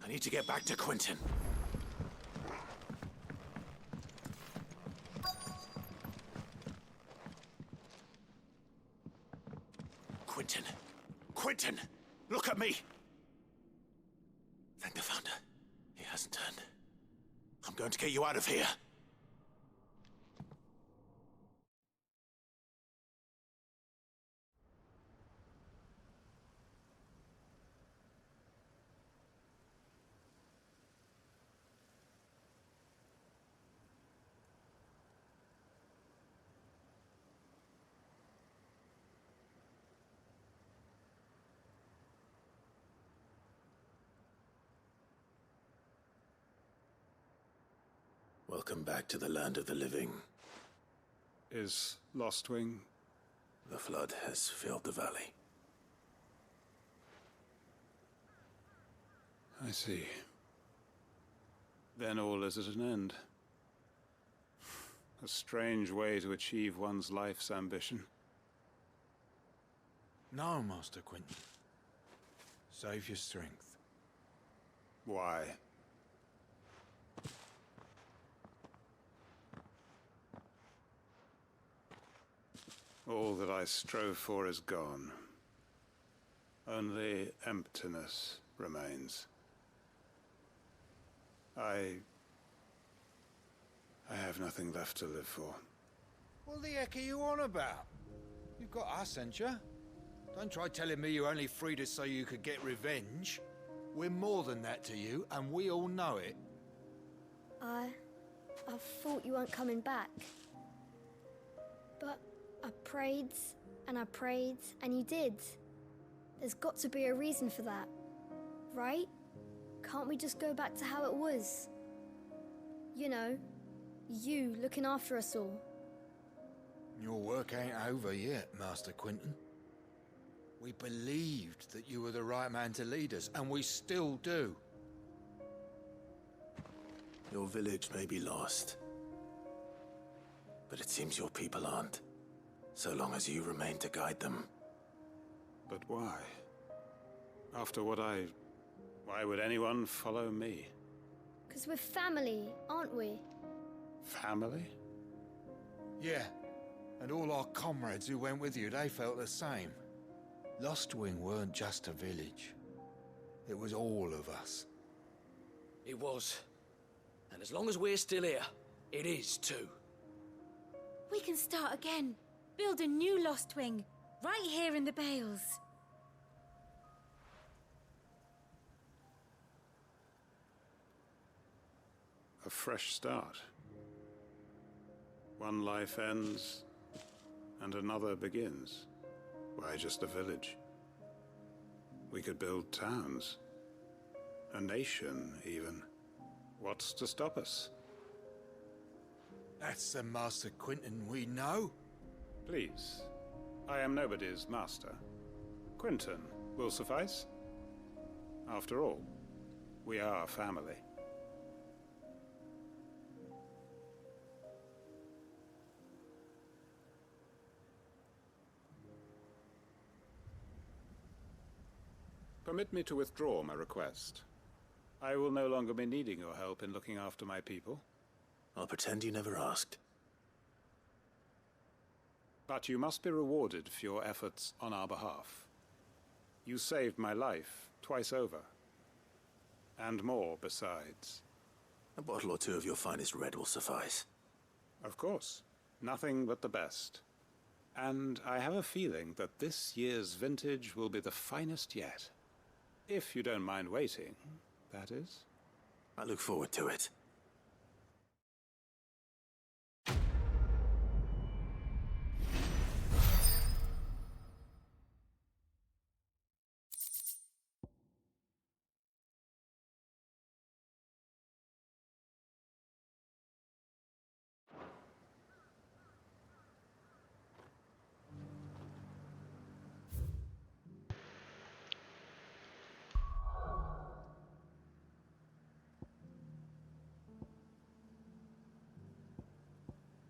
I need to get back to Quentin. Quentin! Quentin! Look at me! Thank the Founder. He hasn't turned. I'm going to get you out of here. Welcome back to the land of the living. Is Lostwing? The flood has filled the valley. I see. Then all is at an end. A strange way to achieve one's life's ambition. No, Master Quentin. Save your strength. Why? All that I strove for is gone. Only emptiness remains. I have nothing left to live for. What the heck are you on about? You've got us, ain't you? Don't try telling me you only freed us so you could get revenge. We're more than that to you, and we all know it. I thought you weren't coming back. But I prayed, and you did. There's got to be a reason for that, right? Can't we just go back to how it was? You know, you looking after us all. Your work ain't over yet, Master Quentin. We believed that you were the right man to lead us, and we still do. Your village may be lost, but it seems your people aren't, so long as you remain to guide them. But why? After what why would anyone follow me? 'Cause we're family, aren't we? Family? Yeah, and all our comrades who went with you, they felt the same. Lostwing weren't just a village. It was all of us. It was. And as long as we're still here, it is too. We can start again. Build a new Lostwing, right here in the Bales. A fresh start. One life ends, and another begins. Why just a village? We could build towns. A nation, even. What's to stop us? That's the Master Quentin we know. Please. I am nobody's master. Quentin will suffice. After all, we are family. Permit me to withdraw my request. I will no longer be needing your help in looking after my people. I'll pretend you never asked. But you must be rewarded for your efforts on our behalf. You saved my life twice over. And more besides. A bottle or two of your finest red will suffice. Of course. Nothing but the best. And I have a feeling that this year's vintage will be the finest yet. If you don't mind waiting, that is. I look forward to it.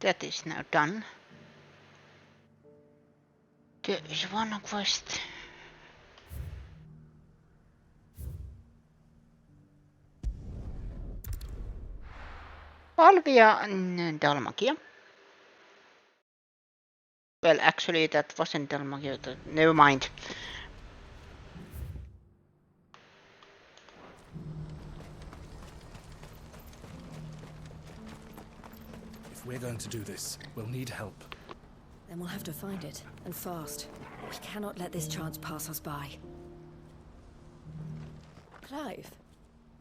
That is now done. There is one quest. Palvia Dalmagia. Well, actually that wasn't Dalmagia, never mind. If we're going to do this, we'll need help. Then we'll have to find it, and fast. We cannot let this chance pass us by. Clive,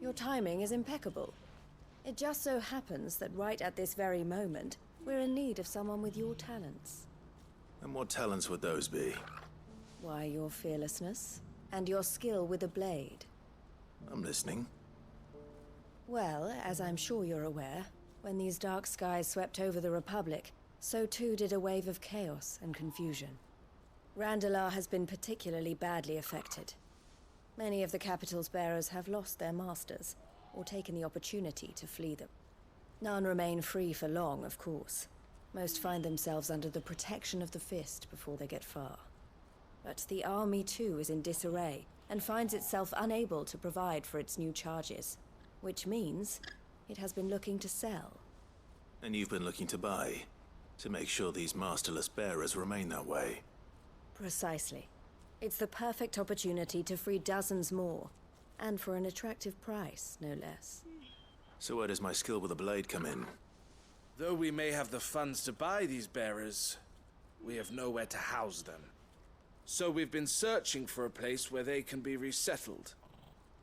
your timing is impeccable. It just so happens that right at this very moment, we're in need of someone with your talents. And what talents would those be? Why, your fearlessness, and your skill with the blade. I'm listening. Well, as I'm sure you're aware, when these dark skies swept over the Republic, so too did a wave of chaos and confusion. Randalar has been particularly badly affected. Many of the capital's bearers have lost their masters, or taken the opportunity to flee them. None remain free for long, of course. Most find themselves under the protection of the Fist before they get far. But the army too is in disarray, and finds itself unable to provide for its new charges. Which means it has been looking to sell. And you've been looking to buy, to make sure these masterless bearers remain that way. Precisely. It's the perfect opportunity to free dozens more, and for an attractive price, no less. So where does my skill with the blade come in? Though we may have the funds to buy these bearers, we have nowhere to house them. So we've been searching for a place where they can be resettled.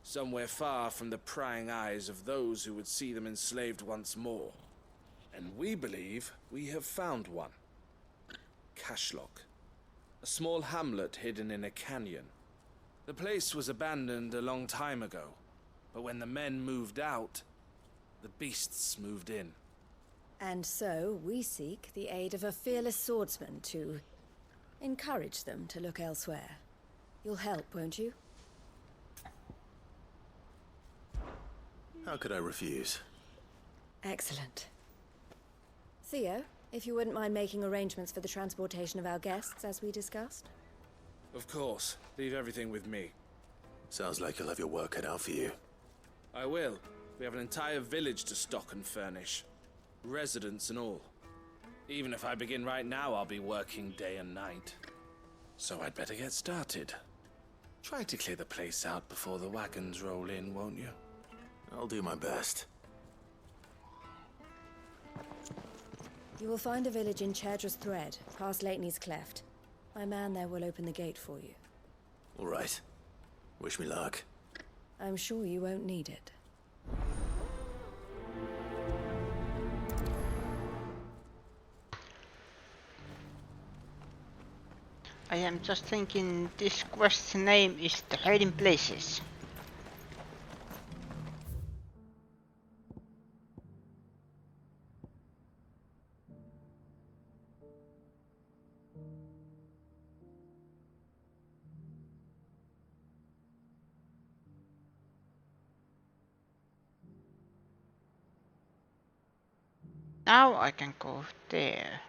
Somewhere far from the prying eyes of those who would see them enslaved once more. And we believe we have found one. Cashlock. A small hamlet hidden in a canyon. The place was abandoned a long time ago, but when the men moved out, the beasts moved in. And so we seek the aid of a fearless swordsman to encourage them to look elsewhere. You'll help, won't you? How could I refuse? Excellent. Theo, if you wouldn't mind making arrangements for the transportation of our guests, as we discussed. Of course. Leave everything with me. Sounds like you'll have your work cut out for you. I will. We have an entire village to stock and furnish. Residents and all. Even if I begin right now, I'll be working day and night. So I'd better get started. Try to clear the place out before the wagons roll in, won't you? I'll do my best. You will find a village in Chadra's Thread, past Lateney's Cleft. My man there will open the gate for you. All right. Wish me luck. I'm sure you won't need it. I am just thinking this quest's name is The Hiding Places. Now I can go there.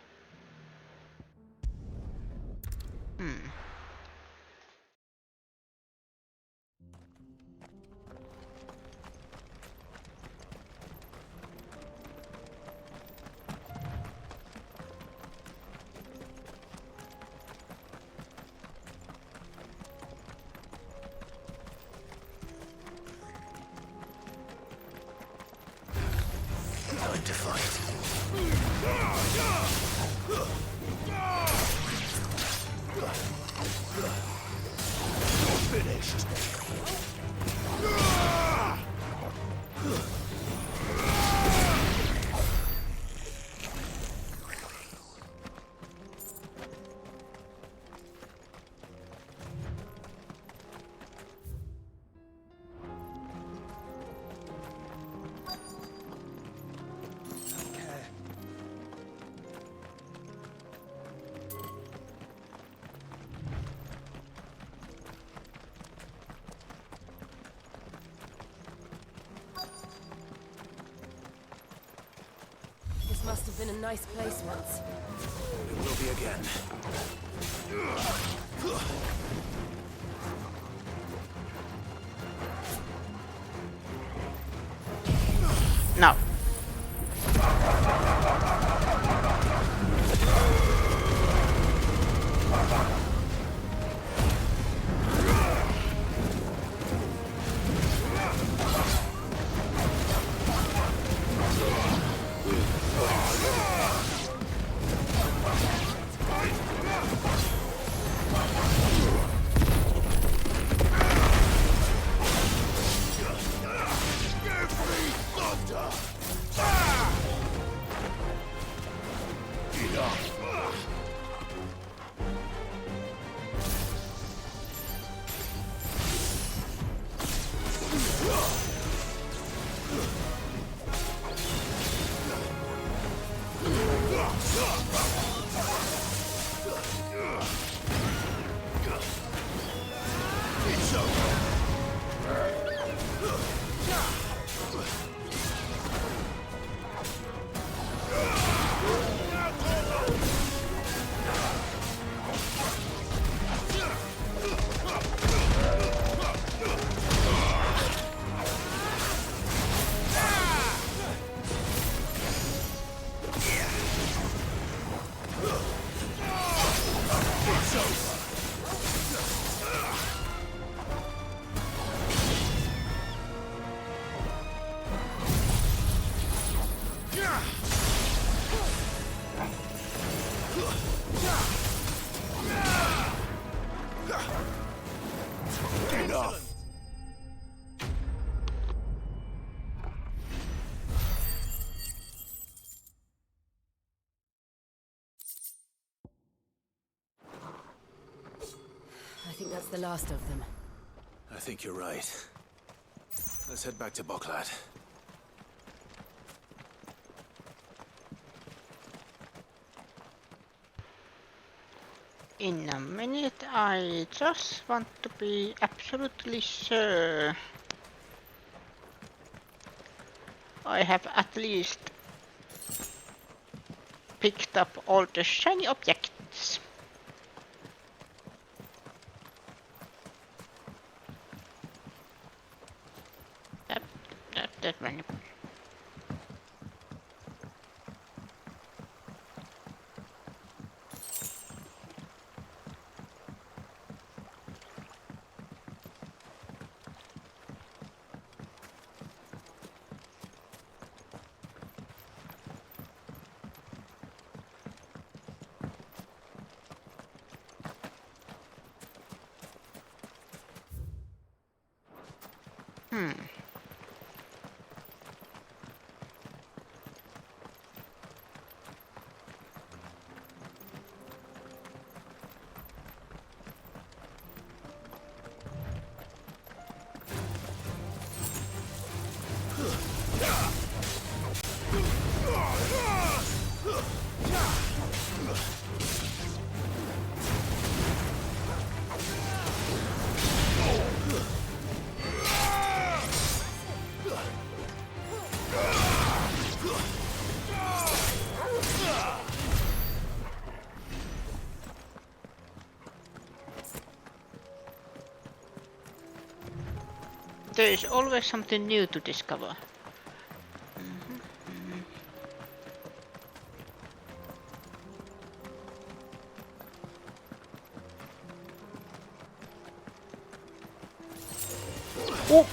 Time to fight. You're finished. This must have been a nice place once. It will be again. No. I think that's the last of them. I think you're right. Let's head back to Boklad. In a minute, I just want to be absolutely sure I have at least picked up all the shiny objects. That one. There is always something new to discover. Oh!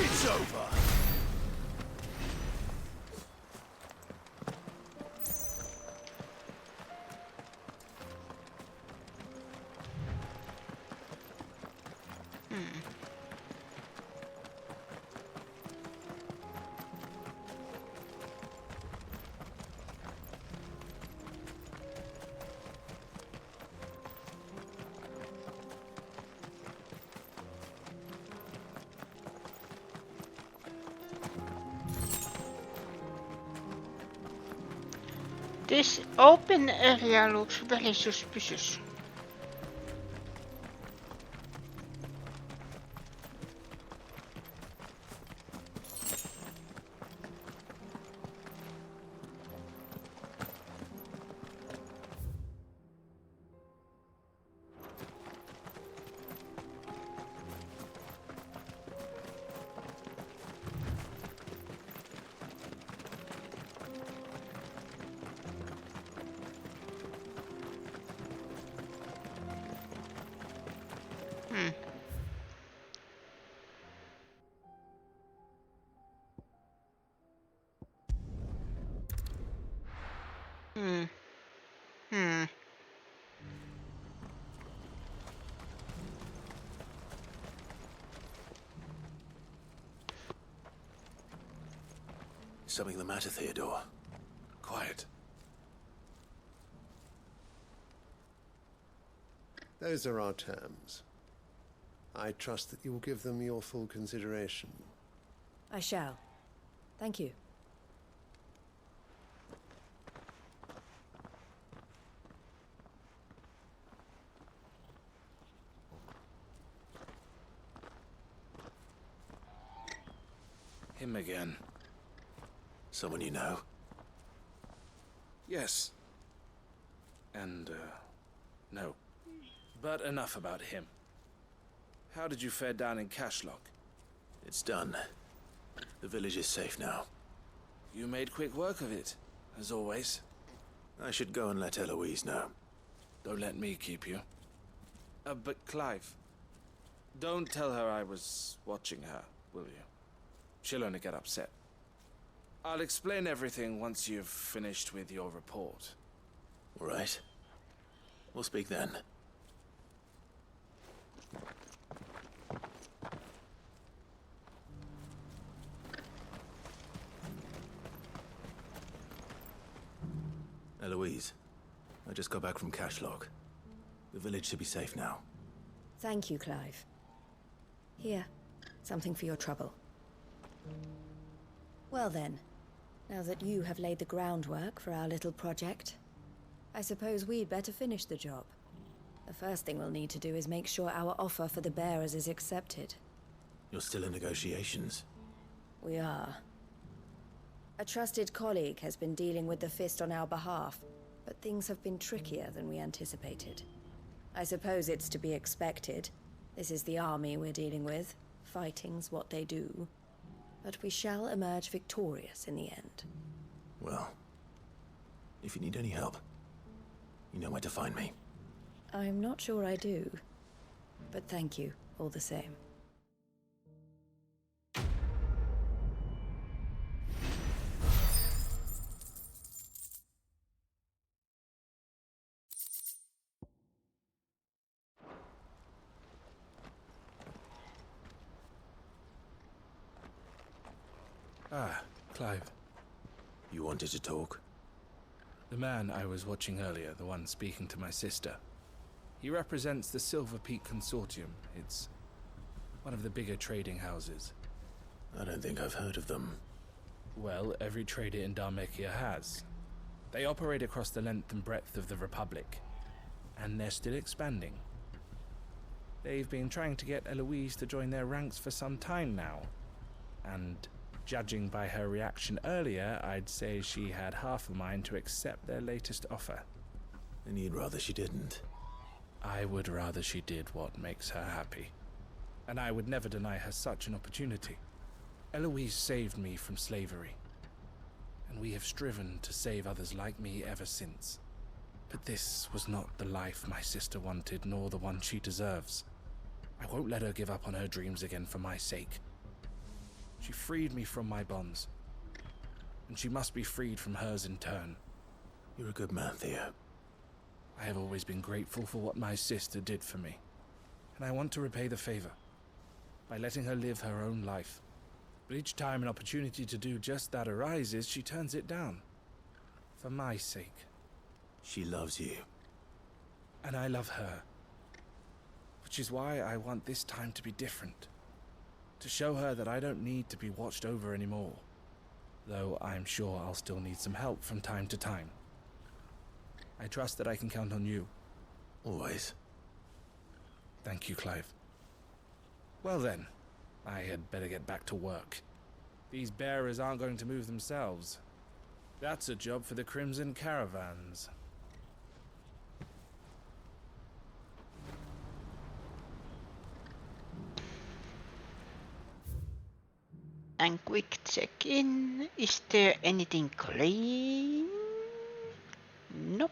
It's over. This open area looks very suspicious. Something the matter, Theodore? Quiet. Those are our terms. I trust that you will give them your full consideration. I shall. Thank you. Him again. Someone you know? Yes. And, no. But enough about him. How did you fare down in Cashlock? It's done. The village is safe now. You made quick work of it, as always. I should go and let Eloise know. Don't let me keep you. But Clive, don't tell her I was watching her, will you? She'll only get upset. I'll explain everything once you've finished with your report. All right. We'll speak then. Eloise, I just got back from Cashlock. The village should be safe now. Thank you, Clive. Here, something for your trouble. Well then, now that you have laid the groundwork for our little project, I suppose we'd better finish the job. The first thing we'll need to do is make sure our offer for the bearers is accepted. You're still in negotiations? We are. A trusted colleague has been dealing with the Fist on our behalf, but things have been trickier than we anticipated. I suppose it's to be expected. This is the army we're dealing with. Fighting's what they do. But we shall emerge victorious in the end. Well, if you need any help, you know where to find me. I'm not sure I do, but thank you all the same. Ah, Clive. You wanted to talk? The man I was watching earlier, the one speaking to my sister. He represents the Silver Peak Consortium. It's one of the bigger trading houses. I don't think I've heard of them. Well, every trader in Dharmekia has. They operate across the length and breadth of the Republic, and they're still expanding. They've been trying to get Eloise to join their ranks for some time now, And judging by her reaction earlier, I'd say she had half a mind to accept their latest offer. And you'd rather she didn't? I would rather she did what makes her happy. And I would never deny her such an opportunity. Eloise saved me from slavery. And we have striven to save others like me ever since. But this was not the life my sister wanted, nor the one she deserves. I won't let her give up on her dreams again for my sake. She freed me from my bonds, and she must be freed from hers in turn. You're a good man, Theo. I have always been grateful for what my sister did for me, and I want to repay the favor by letting her live her own life. But each time an opportunity to do just that arises, she turns it down. For my sake. She loves you. And I love her. Which is why I want this time to be different. To show her that I don't need to be watched over anymore. Though I'm sure I'll still need some help from time to time. I trust that I can count on you. Always. Thank you, Clive. Well then, I had better get back to work. These bearers aren't going to move themselves. That's a job for the Crimson Caravans. And quick check-in. Is there anything clean? Nope.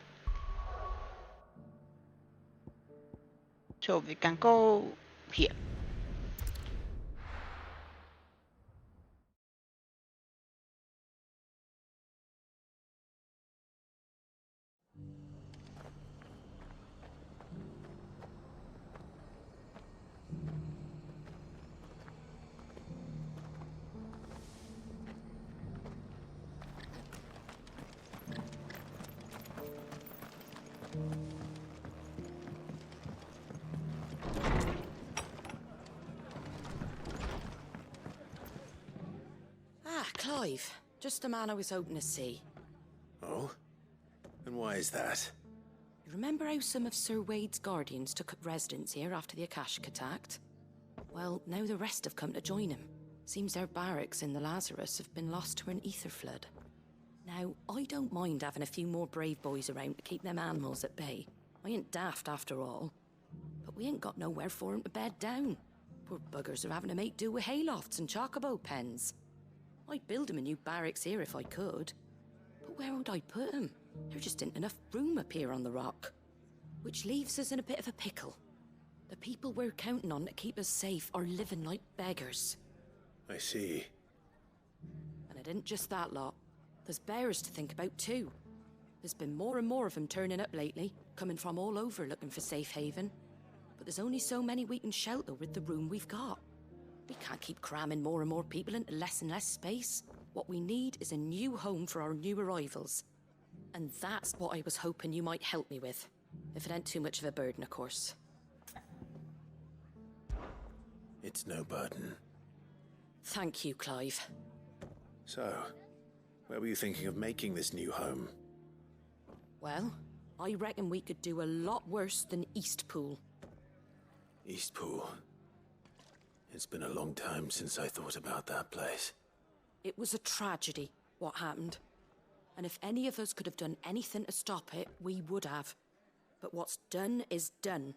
So we can go here. Ah, Clive. Just the man I was hoping to see. Oh? And why is that? You remember how some of Sir Wade's guardians took up residence here after the Akashic attacked? Well, now the rest have come to join him. Seems their barracks in the Lazarus have been lost to an ether flood. Now, I don't mind having a few more brave boys around to keep them animals at bay. I ain't daft after all. But we ain't got nowhere for 'em to bed down. Poor buggers are having to make do with haylofts and chocobo pens. I'd build 'em a new barracks here if I could. But where would I put 'em? There just ain't enough room up here on the rock. Which leaves us in a bit of a pickle. The people we're counting on to keep us safe are living like beggars. I see. And it ain't just that lot. There's bearers to think about too. There's been more and more of them turning up lately, coming from all over looking for safe haven. But there's only so many we can shelter with the room we've got. We can't keep cramming more and more people into less and less space. What we need is a new home for our new arrivals. And that's what I was hoping you might help me with. If it ain't too much of a burden, of course. It's no burden. Thank you, Clive. So, where were you thinking of making this new home? Well, I reckon we could do a lot worse than Eastpool. Eastpool. It's been a long time since I thought about that place. It was a tragedy, what happened. And if any of us could have done anything to stop it, we would have. But what's done is done.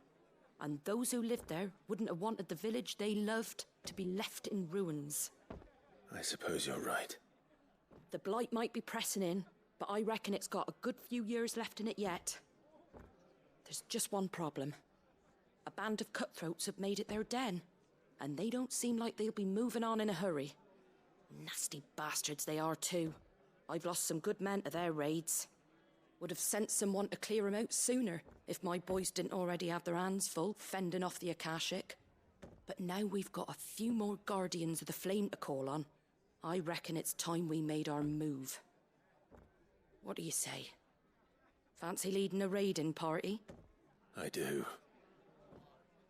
And those who lived there wouldn't have wanted the village they loved to be left in ruins. I suppose you're right. The blight might be pressing in, but I reckon it's got a good few years left in it yet. There's just one problem. A band of cutthroats have made it their den, and they don't seem like they'll be moving on in a hurry. Nasty bastards they are too. I've lost some good men to their raids. Would have sent someone to clear 'em out sooner if my boys didn't already have their hands full fending off the Akashic. But now we've got a few more guardians of the flame to call on. I reckon it's time we made our move. What do you say? Fancy leading a raiding party? I do.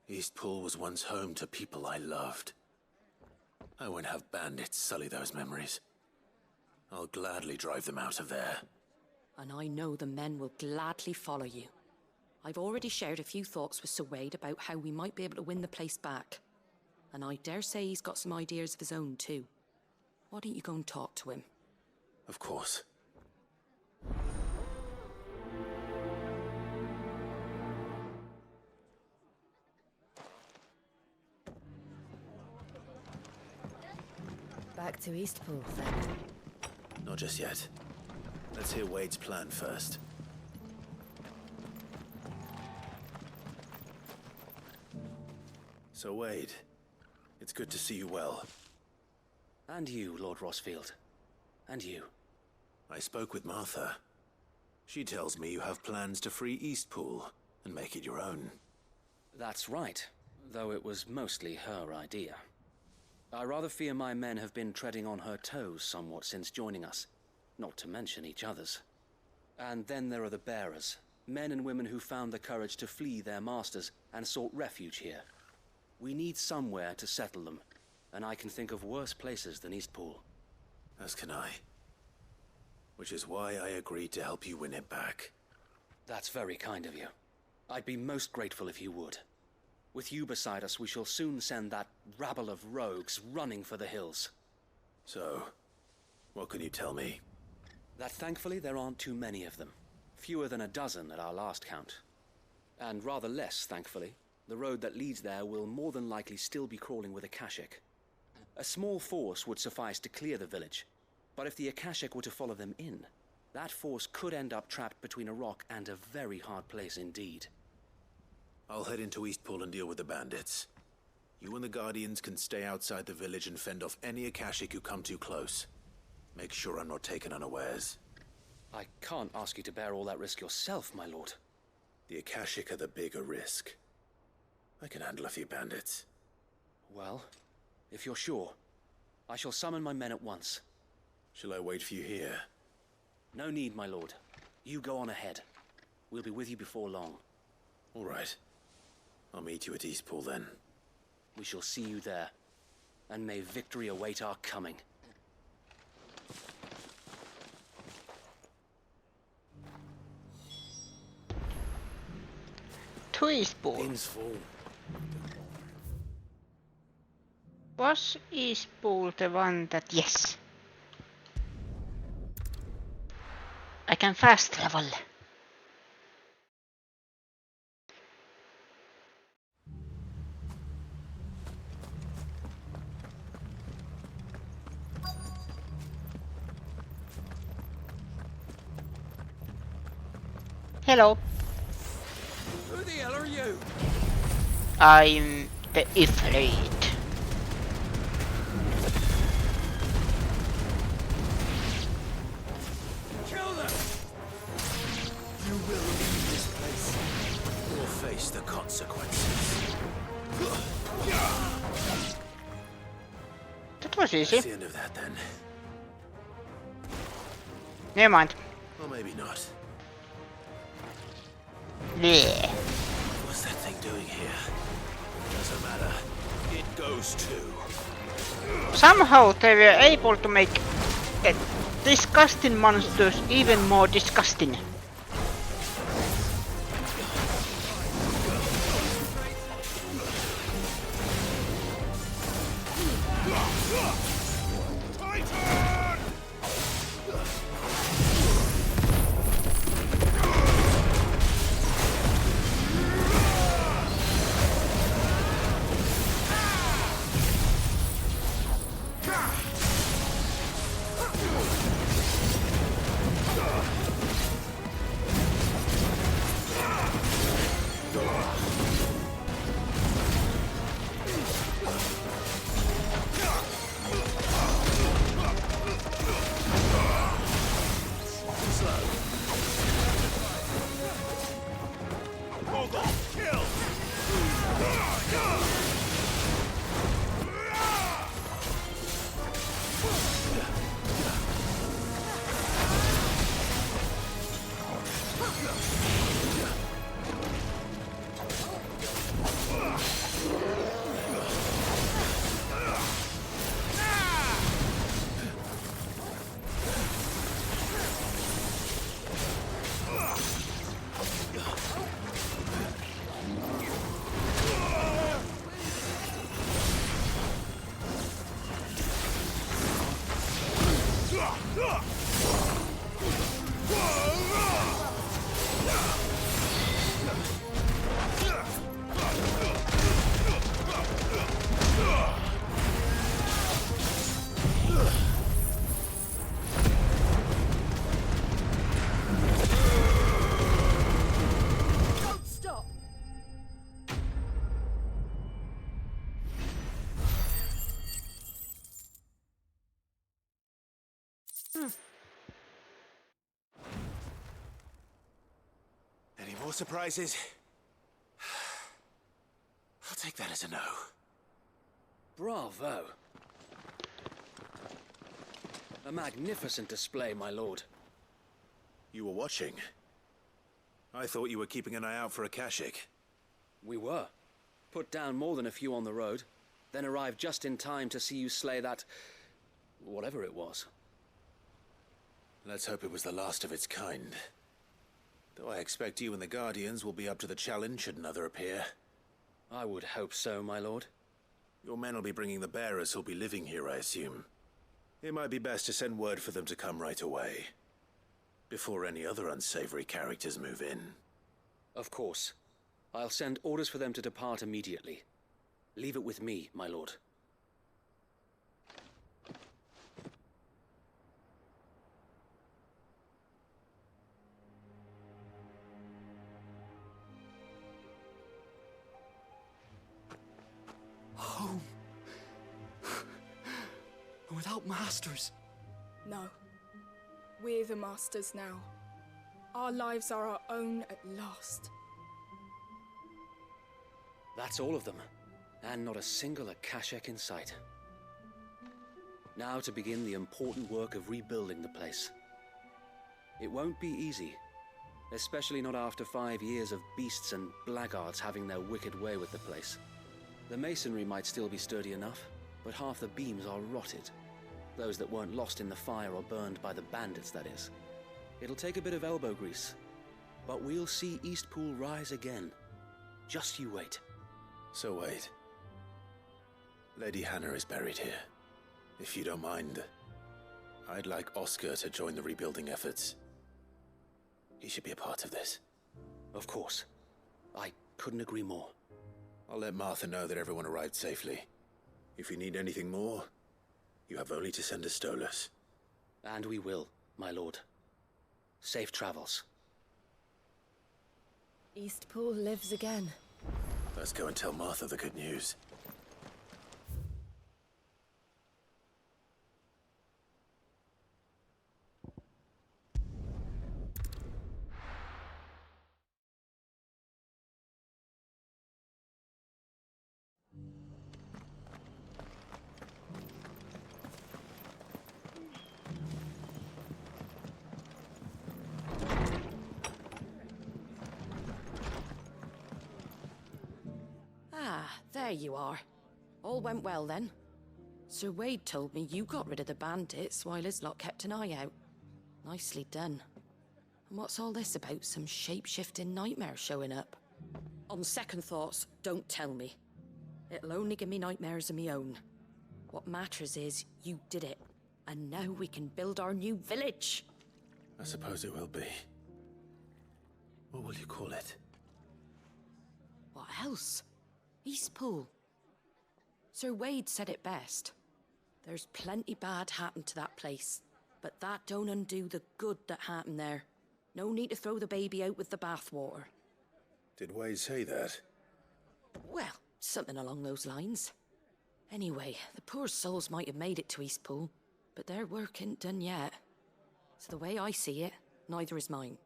Eastpool was once home to people I loved. I won't have bandits sully those memories. I'll gladly drive them out of there. And I know the men will gladly follow you. I've already shared a few thoughts with Sir Wade about how we might be able to win the place back. And I dare say he's got some ideas of his own too. Why don't you go and talk to him? Of course. Back to Eastpool, then. Not just yet. Let's hear Wade's plan first. So, Wade, it's good to see you well. And you, Lord Rosfield. And you. I spoke with Martha. She tells me you have plans to free Eastpool and make it your own. That's right, though it was mostly her idea. I rather fear my men have been treading on her toes somewhat since joining us, not to mention each other's. And then there are the bearers, men and women who found the courage to flee their masters and sought refuge here. We need somewhere to settle them, and I can think of worse places than Eastpool. As can I. Which is why I agreed to help you win it back. That's very kind of you. I'd be most grateful if you would. With you beside us, we shall soon send that rabble of rogues running for the hills. So, what can you tell me? That thankfully there aren't too many of them. Fewer than a dozen at our last count. And rather less, thankfully. The road that leads there will more than likely still be crawling with Akashic. A small force would suffice to clear the village, but if the Akashic were to follow them in, that force could end up trapped between a rock and a very hard place indeed. I'll head into Eastpool and deal with the bandits. You and the Guardians can stay outside the village and fend off any Akashic who come too close. Make sure I'm not taken unawares. I can't ask you to bear all that risk yourself, my lord. The Akashic are the bigger risk. I can handle a few bandits. Well, if you're sure, I shall summon my men at once. Shall I wait for you here? No need, my lord. You go on ahead. We'll be with you before long. All right. I'll meet you at Eastpool then. We shall see you there. And may victory await our coming. To Eastpool. Was Eastpool the one that... Yes. I can fast travel. Hello. Who the hell are you? I'm the Ifrit. Kill them! You will leave this place. Or face the consequences. That was easy. That's the end of that then. Never mind. Or maybe not. Yeah. What's that thing doing here? Doesn't matter. It goes too. Somehow they were able to make the disgusting monsters even more disgusting. Don't stop! Any more surprises? I'll take that as a no. Bravo. A magnificent display, my lord. You were watching? I thought you were keeping an eye out for a Kashik. We were. Put down more than a few on the road, then arrived just in time to see you slay that... whatever it was. Let's hope it was the last of its kind. Though I expect you and the Guardians will be up to the challenge should another appear. I would hope so, my lord. Your men will be bringing the bearers who'll be living here, I assume. It might be best to send word for them to come right away, before any other unsavory characters move in. Of course. I'll send orders for them to depart immediately. Leave it with me, my lord. Home. Without masters. No. We're the masters now. Our lives are our own at last. That's all of them, and not a single Akashek in sight. Now to begin the important work of rebuilding the place. It won't be easy, especially not after 5 years of beasts and blackguards having their wicked way with the place. The masonry might still be sturdy enough, but half the beams are rotted. Those that weren't lost in the fire or burned by the bandits, that is. It'll take a bit of elbow grease, but we'll see Eastpool rise again. Just you wait. So wait. Lady Hannah is buried here. If you don't mind, I'd like Oscar to join the rebuilding efforts. He should be a part of this. Of course. I couldn't agree more. I'll let Martha know that everyone arrived safely. If you need anything more, you have only to send a Stolas. And we will, my lord. Safe travels. Eastpool lives again. Let's go and tell Martha the good news. There you are. All went well then. Sir Wade told me you got rid of the bandits while his lot kept an eye out. Nicely done. And what's all this about some shape-shifting nightmare showing up? On second thoughts, don't tell me. It'll only give me nightmares of me own. What matters is you did it. And now we can build our new village. I suppose it will be. What will you call it? What else? Eastpool. Sir Wade said it best. There's plenty bad happened to that place, but that don't undo the good that happened there. No need to throw the baby out with the bathwater. Did Wade say that? Well, something along those lines. Anyway, the poor souls might have made it to Eastpool, but their work ain't done yet. So the way I see it, neither is mine.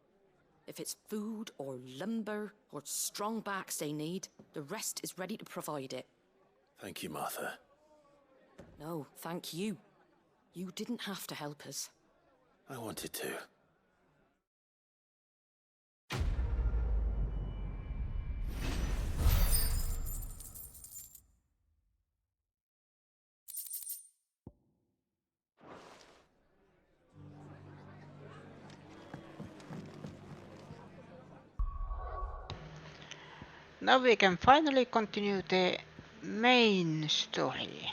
If it's food or lumber or strong backs they need, the rest is ready to provide it. Thank you, Martha. No, thank you. You didn't have to help us. I wanted to. Now we can finally continue the main story.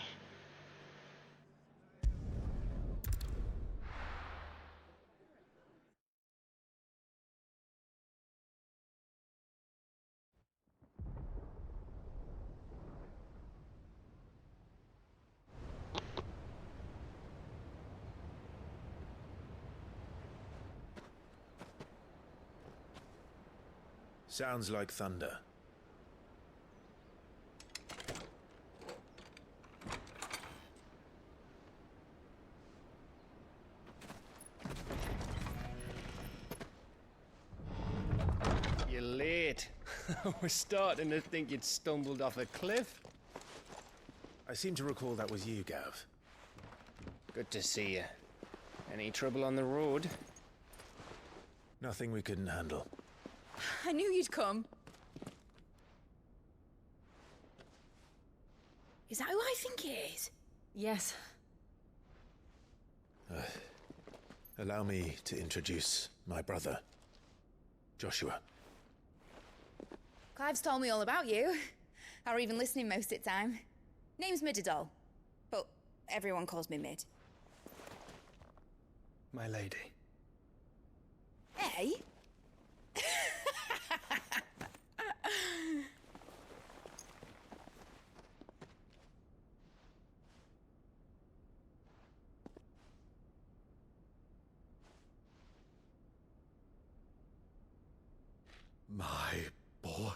Sounds like thunder. You're late. We're starting to think you'd stumbled off a cliff. I seem to recall that was you, Gav. Good to see you. Any trouble on the road? Nothing we couldn't handle. I knew you'd come. Is that who I think it is? Yes. Allow me to introduce my brother, Joshua. Clive's told me all about you. Or even listening most of the time. Name's Midadol, but everyone calls me Mid. My lady. Hey? My boy.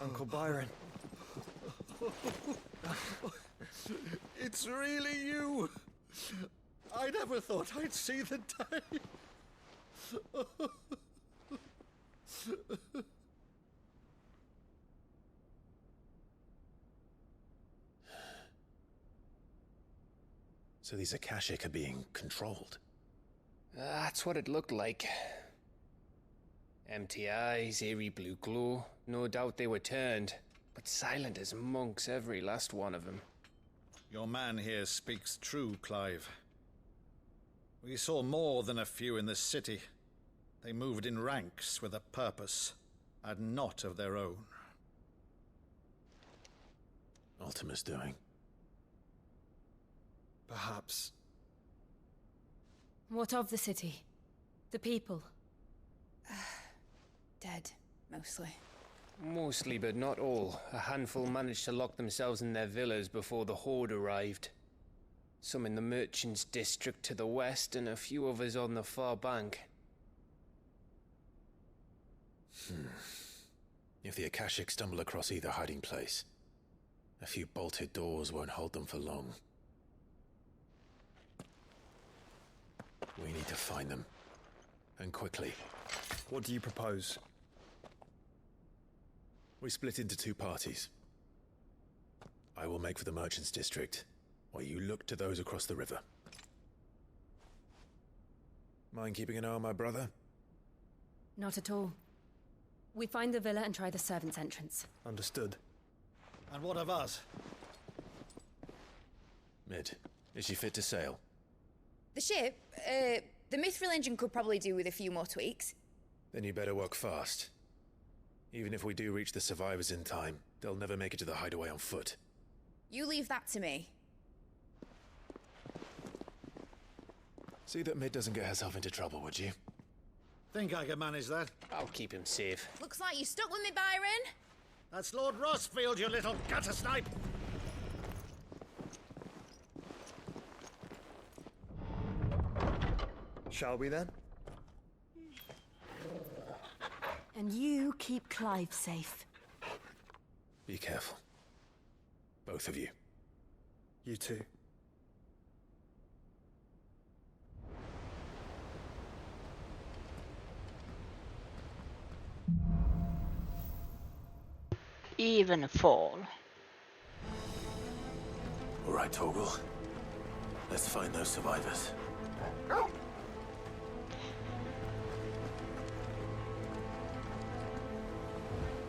Uncle Byron. It's really you. I never thought I'd see the day. So these Akashic are being controlled? That's what it looked like. Empty eyes, eerie blue glow. No doubt they were turned, but silent as monks, every last one of them. Your man here speaks true, Clive. We saw more than a few in this city. They moved in ranks with a purpose, and not of their own. Ultima's doing. Perhaps. What of the city? The people? Dead, mostly. Mostly, but not all. A handful managed to lock themselves in their villas before the Horde arrived. Some in the Merchants' District to the west, and a few others on the far bank. If the Akashic stumble across either hiding place, a few bolted doors won't hold them for long. We need to find them. And quickly. What do you propose? We split into two parties. I will make for the Merchants' District, while you look to those across the river. Mind keeping an eye on my brother? Not at all. We find the villa and try the servants' entrance. Understood. And what of us? Mid, is she fit to sail? The ship, the Mithril engine could probably do with a few more tweaks. Then you better work fast. Even if we do reach the survivors in time, they'll never make it to the hideaway on foot. You leave that to me. See that Mid doesn't get herself into trouble, would you? Think I can manage that? I'll keep him safe. Looks like you stuck with me, Byron. That's Lord Rossfield, you little gutter snipe! Shall we then? And you keep Clive safe. Be careful. Both of you. You too. Even fall. All right, Torgal. Let's find those survivors.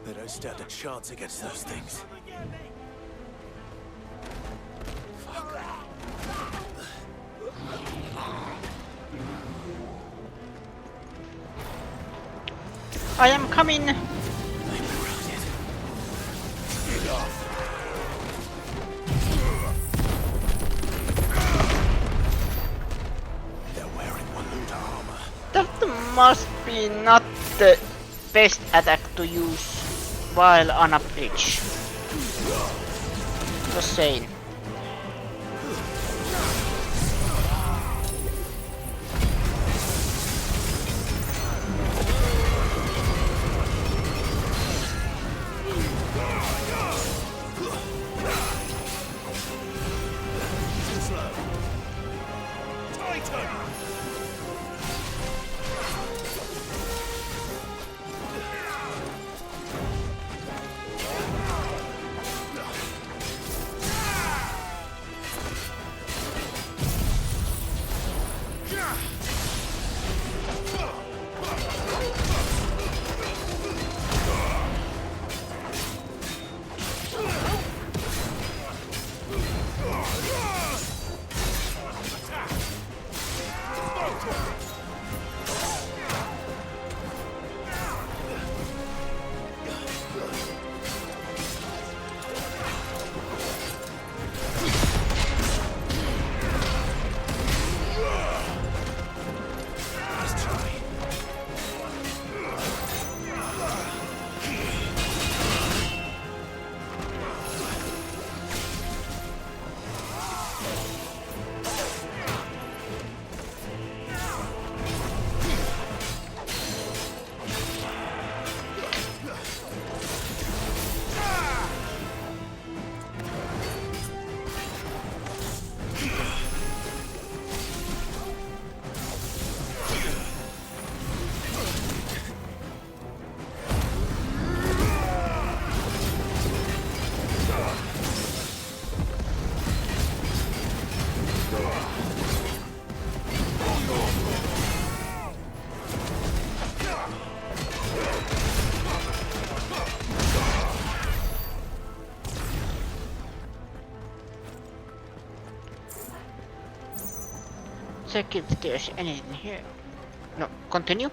They don't stand a chance against those things. I am coming. They're wearing Waluda armor. That must be not the best attack to use while on a bridge. Just saying. Satan! Check if there's anything here. No, continue.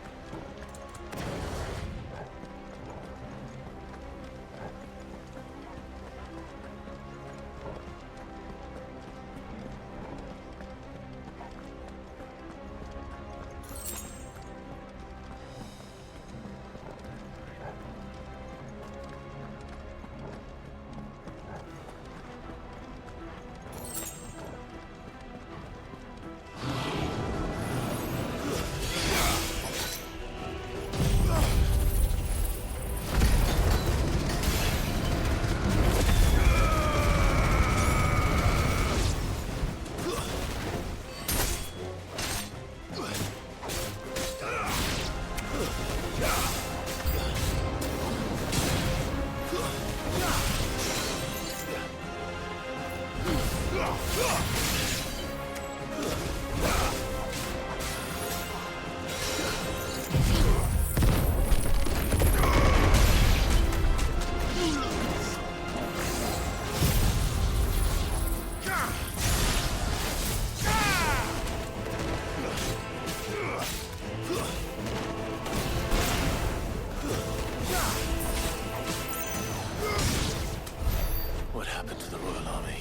What happened to the Royal Army?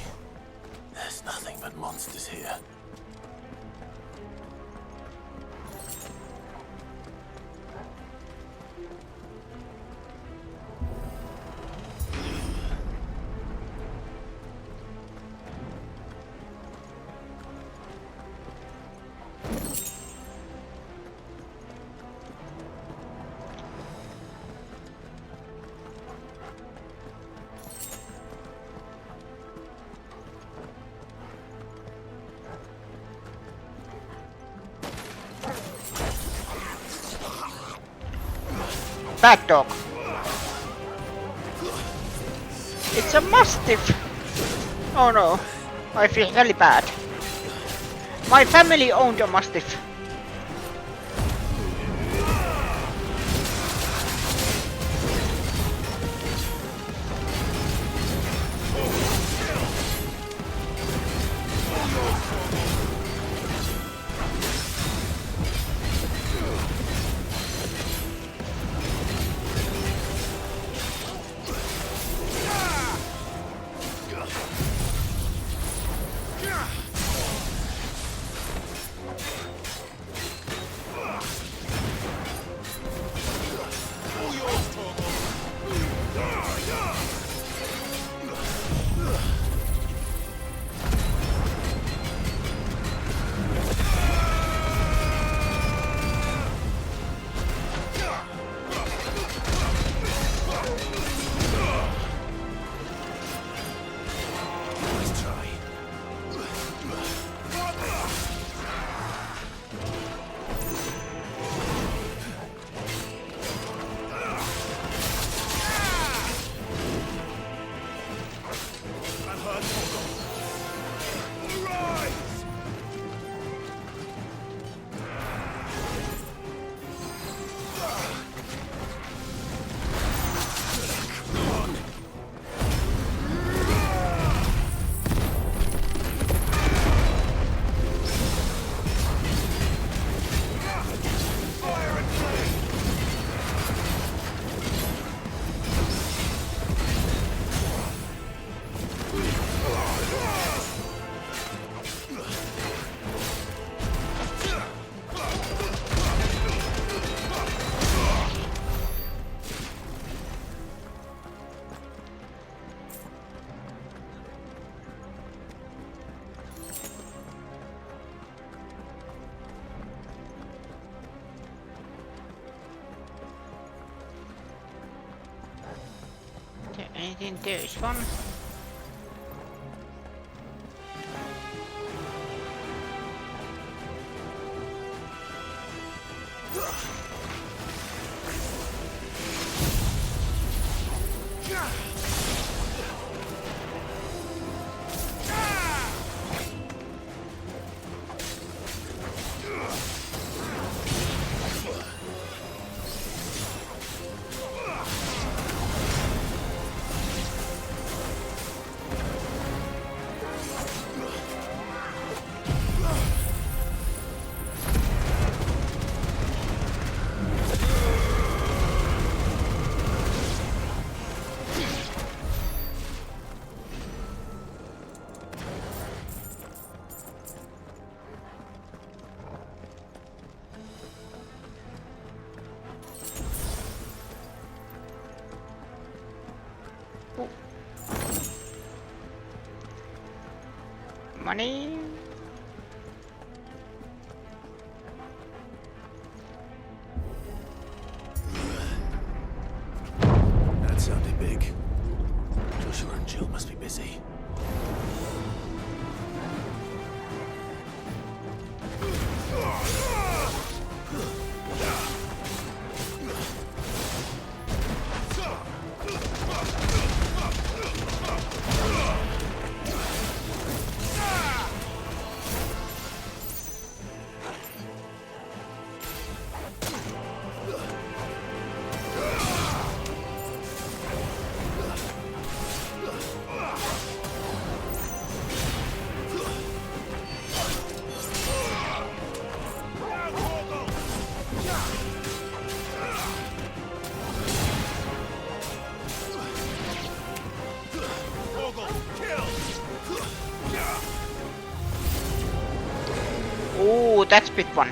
There's nothing but monsters here. Bad dog. It's a mastiff. Oh no, I feel really bad. My family owned a mastiff. I think there is one. Money. That sounded big. Joshua and Jill must be busy. Oh, that's big one.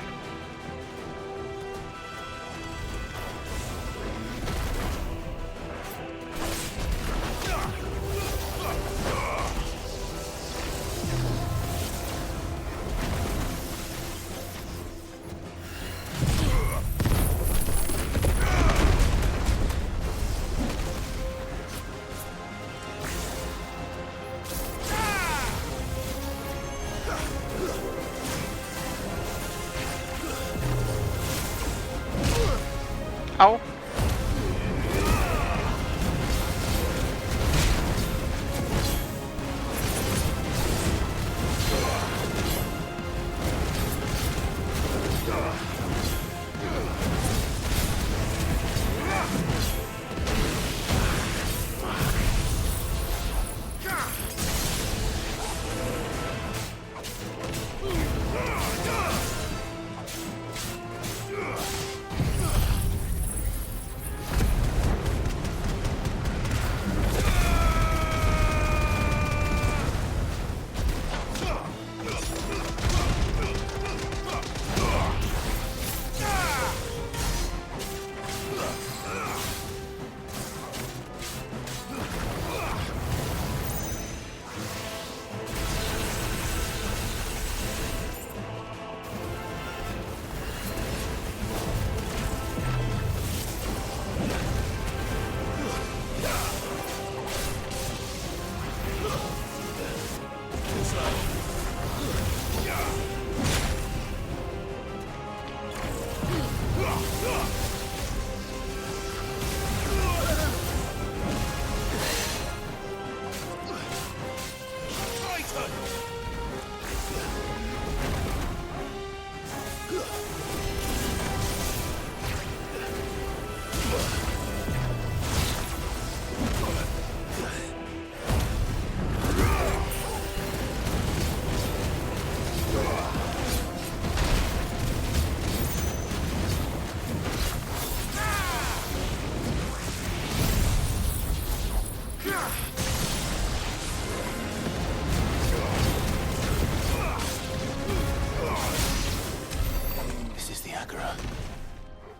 Oh.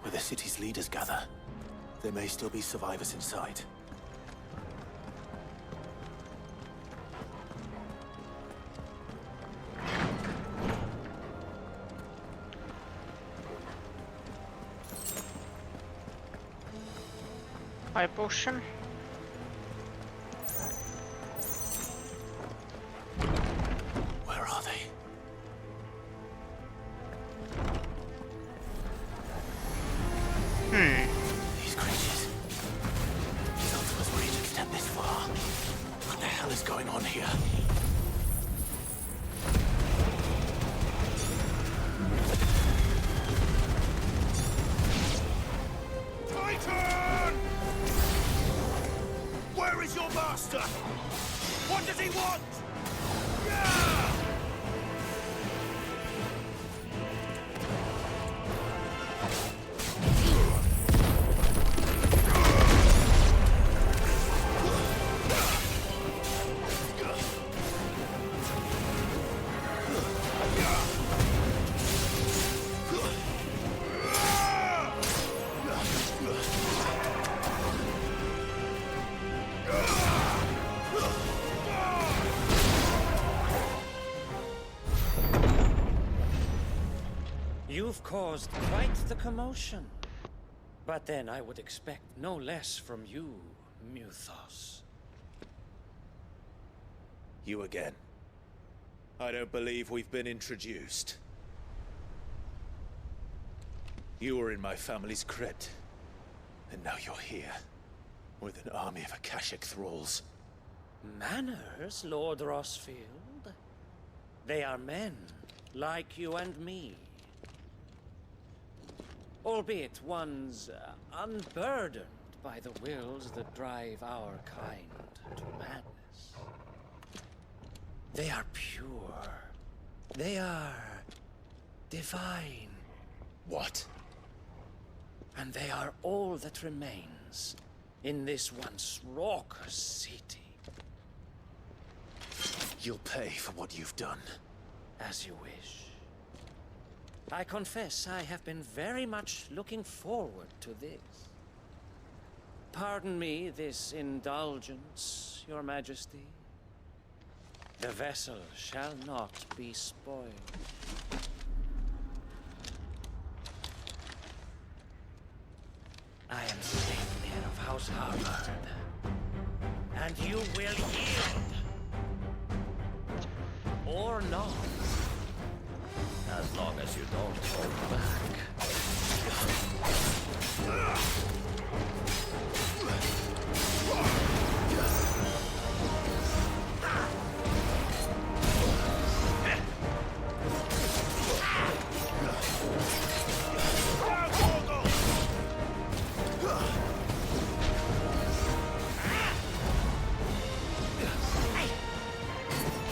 Where the city's leaders gather. There may still be survivors inside. Fire potion. does he want? You've caused quite the commotion. But then I would expect no less from you, Muthos. You again. I don't believe we've been introduced. You were in my family's crypt, and now you're here, with an army of Akashic thralls. Manners, Lord Rosfield? They are men, like you and me. Albeit ones unburdened by the wills that drive our kind to madness. They are pure. They are divine. What? And they are all that remains in this once raucous city. You'll pay for what you've done. As you wish. I confess I have been very much looking forward to this. Pardon me this indulgence, Your Majesty. The vessel shall not be spoiled. I am Sleipnir of House Harvard, and you will yield. Or not. As long as you don't hold back.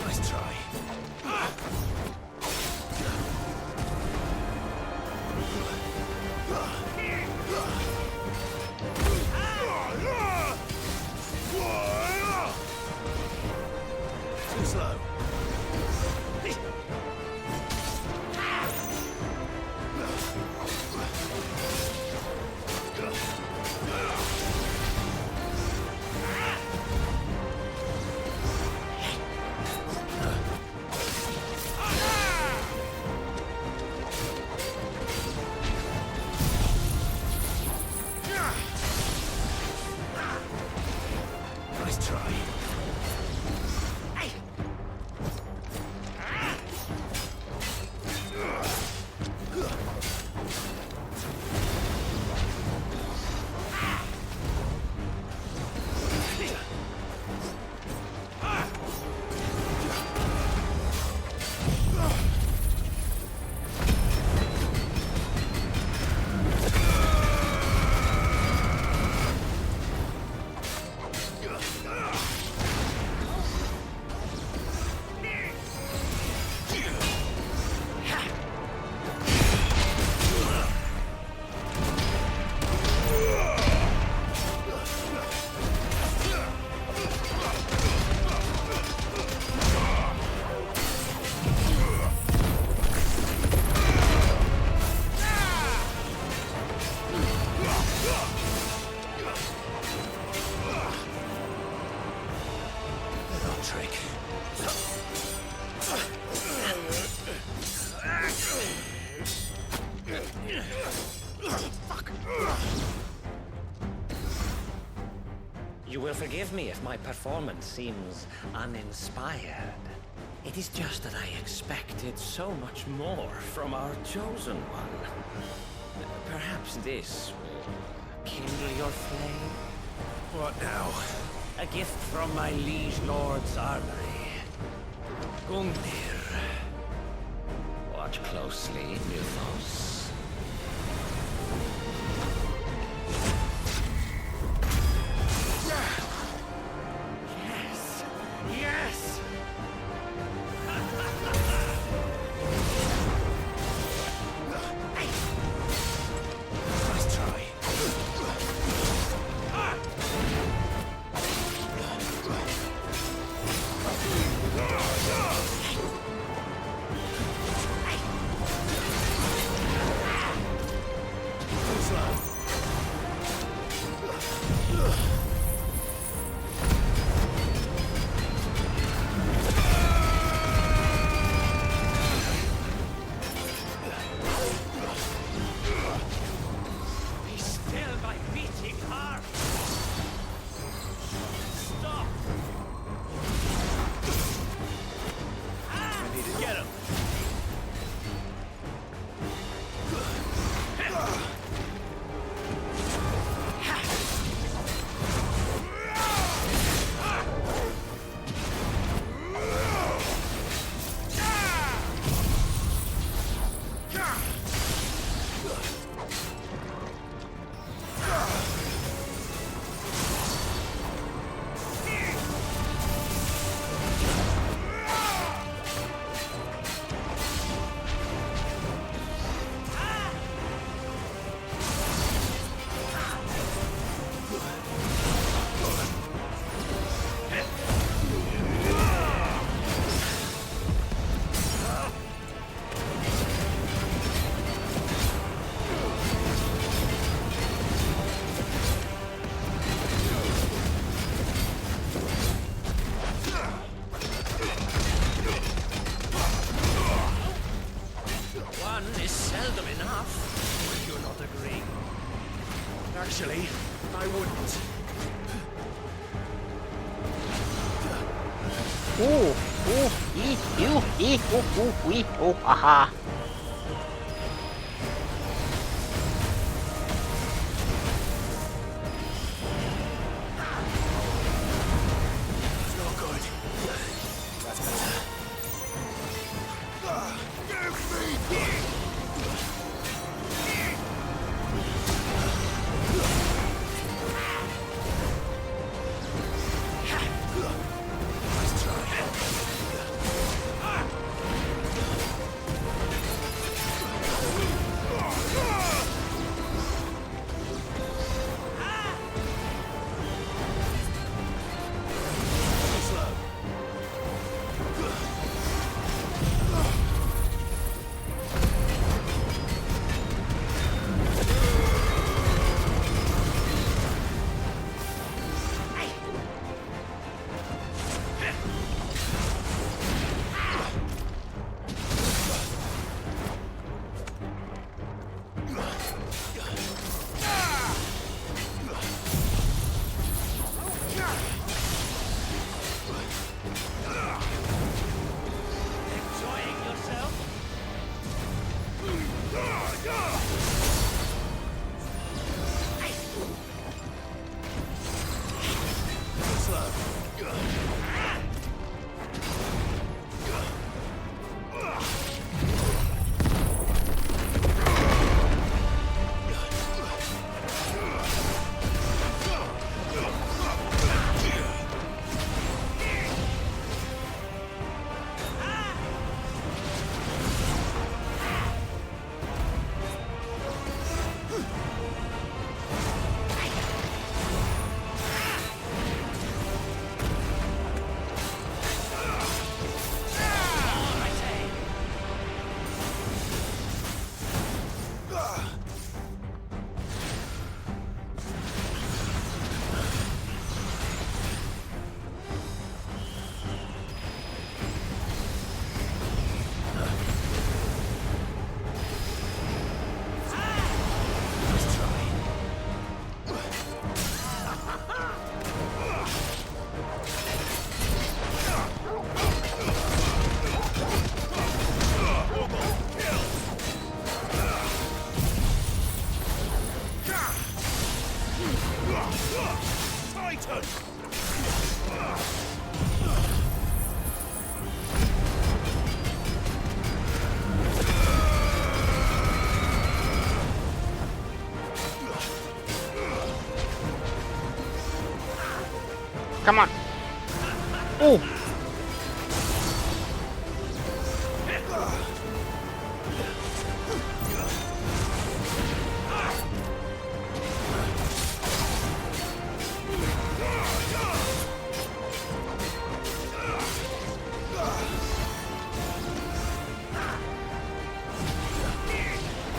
Nice try. Too slow. Nice try. Trick. Fuck. You will forgive me if my performance seems uninspired. It is just that I expected so much more from our chosen one. Perhaps this will kindle your flame? What now? A gift from my liege lord's armory. Gungnir. Watch closely, Muthos. Yes! Yes! fun is seldom enough. Would you not agree? Actually, I wouldn't. Haha. It's not good. That's better. Give me! Nice try. Enjoying yourself? Come on. Oh.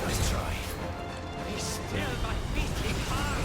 Nice try. Be still, my beastly heart!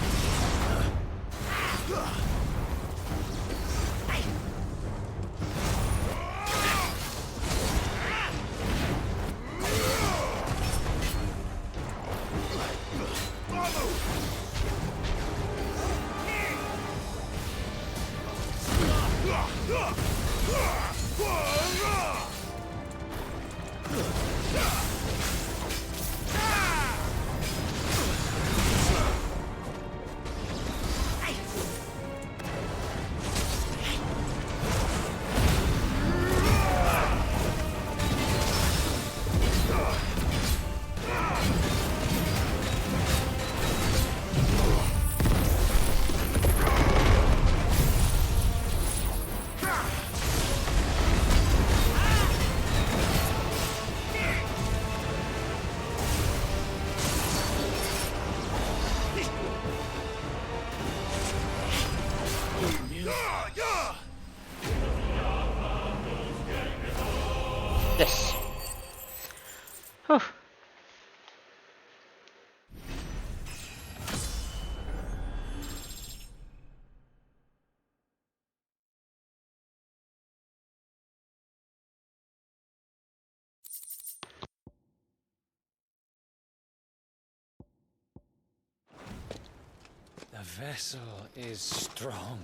The vessel is strong.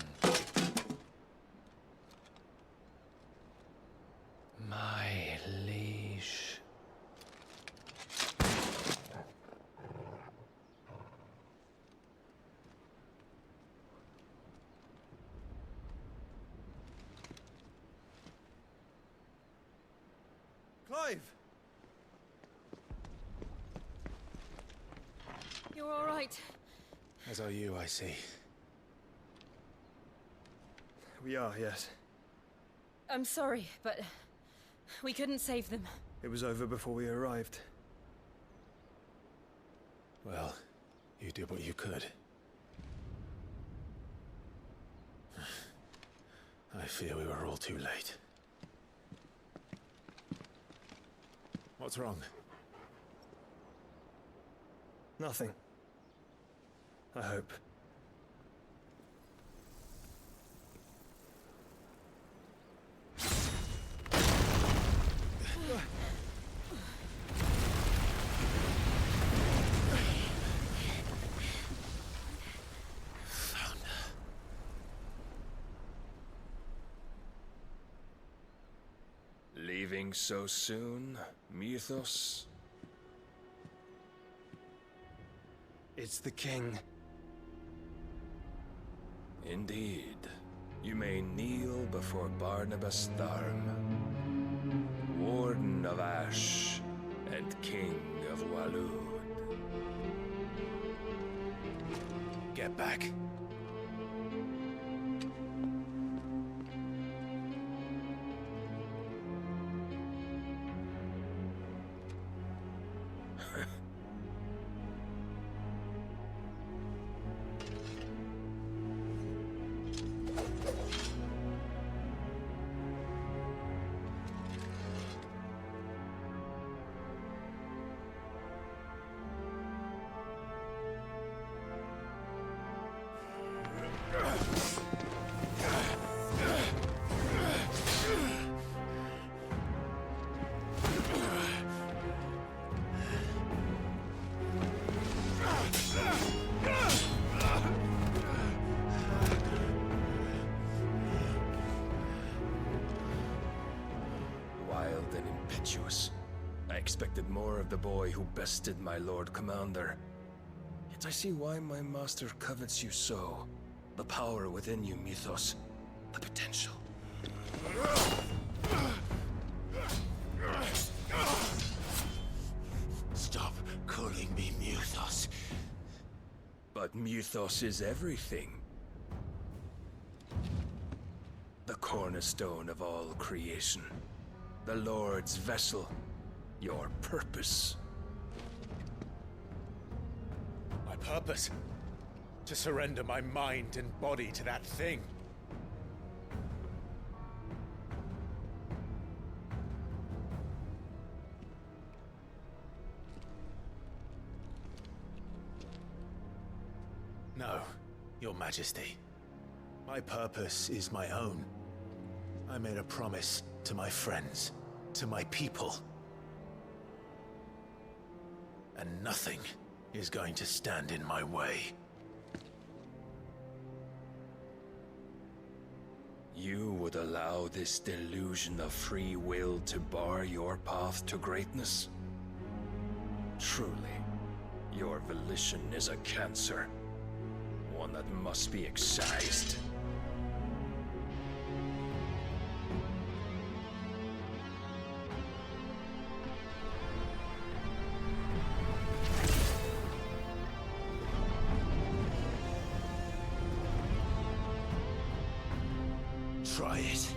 My liege. Clive! You're all right. As are you, I see. We are, yes. I'm sorry, but we couldn't save them. It was over before we arrived. Well, you did what you could. I fear we were all too late. What's wrong? Nothing. I hope. Leaving so soon, Mythos? It's the king. Indeed. You may kneel before Barnabas Tharm, Warden of Ash and King of Waloed. Get back. Wild and impetuous. I expected more of the boy who bested my Lord Commander. Yet I see why my master covets you so. The power within you, Mythos. The potential. Stop calling me Mythos. But Mythos is everything. The cornerstone of all creation. The Lord's vessel. Your purpose. My purpose? To surrender my mind and body to that thing. No, Your Majesty. My purpose is my own. I made a promise to my friends, to my people. And nothing is going to stand in my way. You would allow this delusion of free will to bar your path to greatness? Truly, your volition is a cancer. One that must be excised. Try it.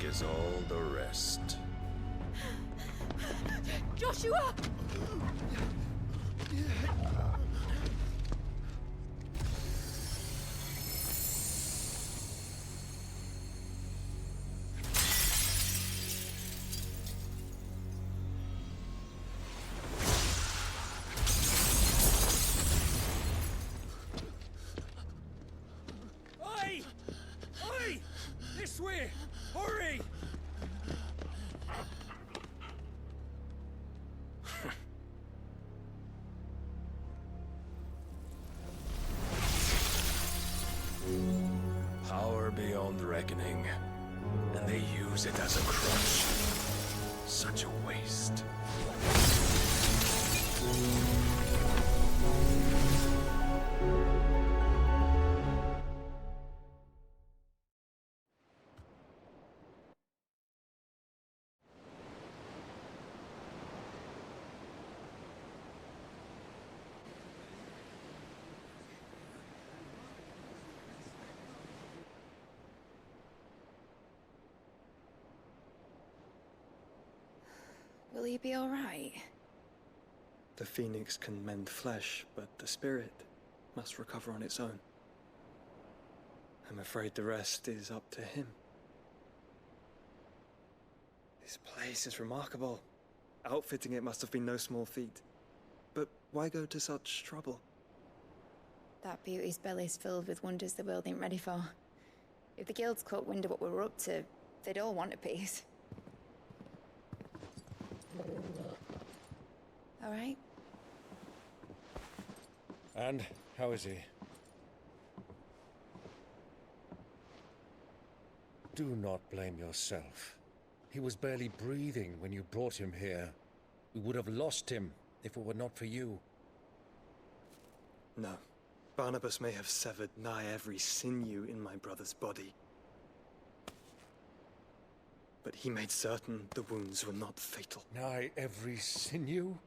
As all the rest. Joshua! reckoning, and they use it as a crutch. Such a waste. Will he be all right? The phoenix can mend flesh, but the spirit must recover on its own. I'm afraid the rest is up to him. This place is remarkable. Outfitting it must have been no small feat. But why go to such trouble? That beauty's belly's filled with wonders the world ain't ready for. If the guilds caught wind of what we were up to, they'd all want a piece. All right? And how is he? Do not blame yourself. He was barely breathing when you brought him here. We would have lost him if it were not for you. No. Barnabas may have severed nigh every sinew in my brother's body. But he made certain the wounds were not fatal. Nigh every sinew?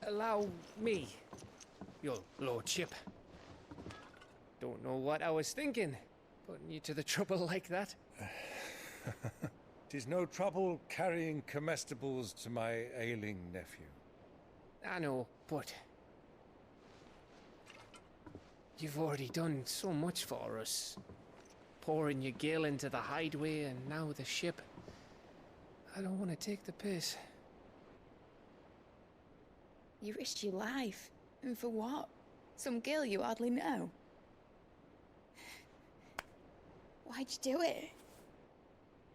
Allow me, your lordship. Don't know what I was thinking, putting you to the trouble like that. 'Tis no trouble carrying comestibles to my ailing nephew. I know, but you've already done so much for us. Pouring your gil into the hideaway and now the ship. I don't want to take the piss. You risked your life. And for what? Some girl you hardly know. Why'd you do it?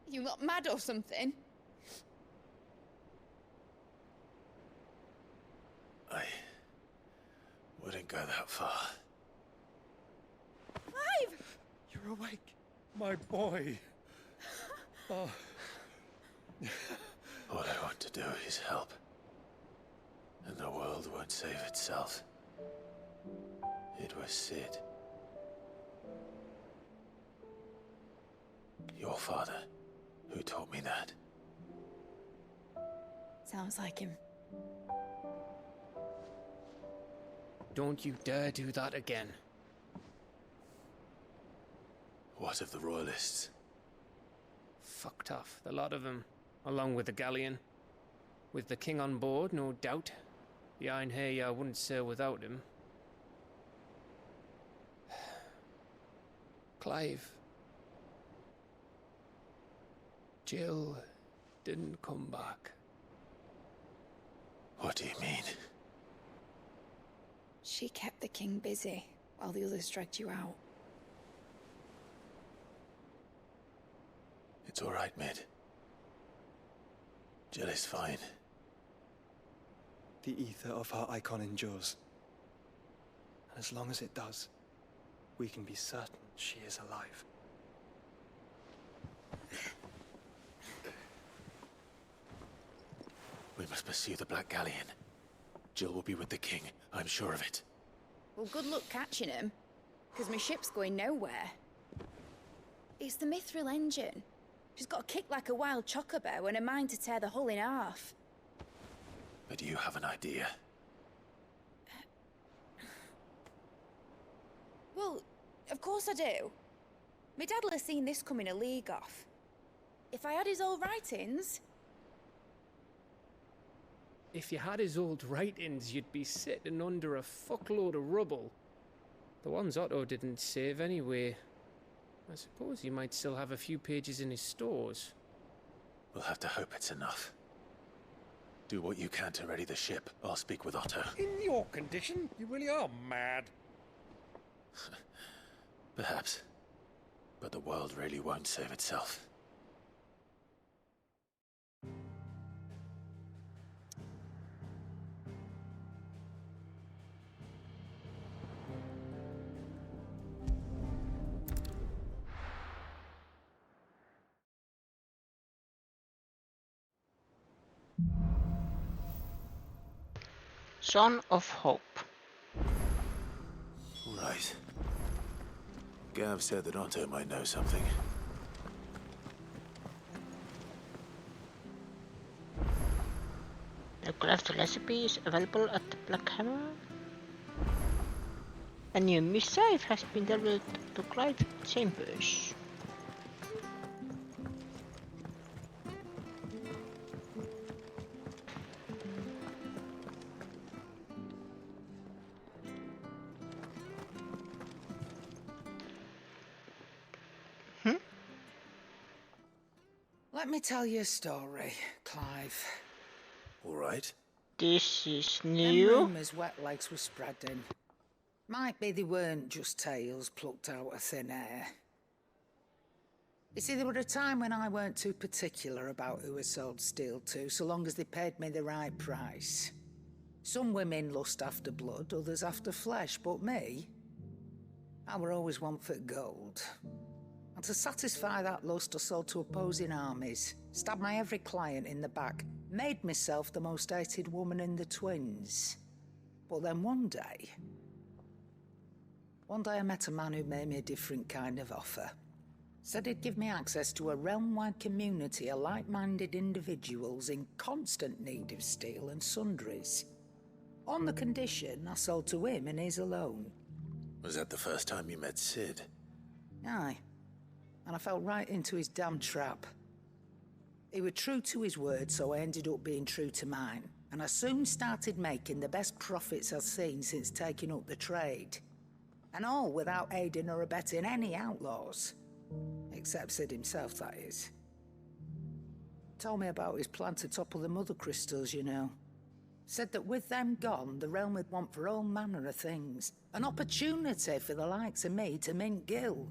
You not mad or something? I wouldn't go that far. Clive! You're awake, my boy. Oh. All I want to do is help. And the world won't save itself. It was Sid. Your father, who taught me that. Sounds like him. Don't you dare do that again. What of the Royalists? Fucked off, the lot of them, along with the galleon. With the king on board, no doubt. The Iron Hair wouldn't sail without him. Clive. Jill didn't come back. What do you mean? She kept the king busy while the others dragged you out. It's all right, Mid. Jill is fine. The ether of her icon endures. And as long as it does, we can be certain she is alive. We must pursue the Black Galleon. Jill will be with the king, I'm sure of it. Well, good luck catching him, because my ship's going nowhere. It's the Mithril engine. She's got a kick like a wild chocobo and a mind to tear the hull in half. But you have an idea. Well, of course I do. My dad'll have seen this coming a league off. If I had his old writings... If you had his old writings, you'd be sitting under a fuckload of rubble. The ones Otto didn't save anyway. I suppose he might still have a few pages in his stores. We'll have to hope it's enough. Do what you can to ready the ship. I'll speak with Otto. In your condition, you really are mad. Perhaps. But the world really won't save itself. Son of Hope. Right. Gav said that Otto might know something. The craft recipe is available at the Black Hammer. A new missive has been delivered to Clive Chambers. Let me tell you a story, Clive. All right. This is Them new. rumours wet legs were spreading. Might be they weren't just tales plucked out of thin air. You see, there were a time when I weren't too particular about who I sold steel to, so long as they paid me the right price. Some women lust after blood, others after flesh, but me, I were always one for gold. And to satisfy that lust, I sold to opposing armies, stabbed my every client in the back, made myself the most hated woman in the twins. But then one day I met a man who made me a different kind of offer. Said he'd give me access to a realm-wide community of like-minded individuals in constant need of steel and sundries. On the condition I sold to him and his alone. Was that the first time you met Sid? Aye. And I fell right into his damn trap. He was true to his word, so I ended up being true to mine. And I soon started making the best profits I've seen since taking up the trade. And all without aiding or abetting any outlaws. Except Sid himself, that is. Told me about his plan to topple the mother crystals, you know. Said that with them gone, the realm would want for all manner of things. An opportunity for the likes of me to mint gil.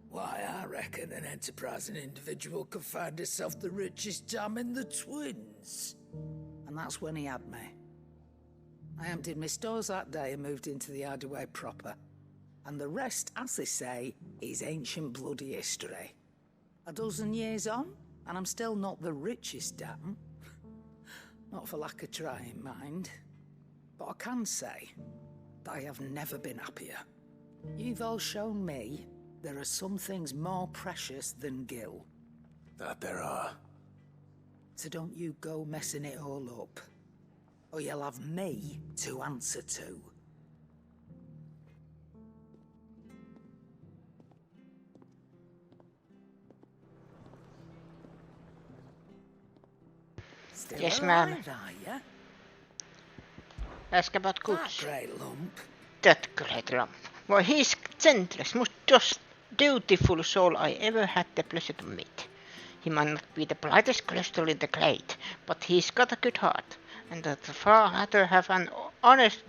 Why, I reckon an enterprising individual could find himself the richest dam in the twins. And that's when he had me. I emptied my stores that day and moved into the Hideaway proper. And the rest, as they say, is ancient bloody history. A dozen years on, and I'm still not the richest dam. Not for lack of trying, mind. But I can say that I have never been happier. You've all shown me there are some things more precious than gil. That there are. So don't you go messing it all up. Or you'll have me to answer to. Still Yes, ma'am. alive, are ya? Ask about goods. That great lump. That great lump. Why, he's gentlest, most dutiful soul I ever had the pleasure to meet. He might not be the brightest crystal in the glade, but he's got a good heart, and I'd far rather have an honest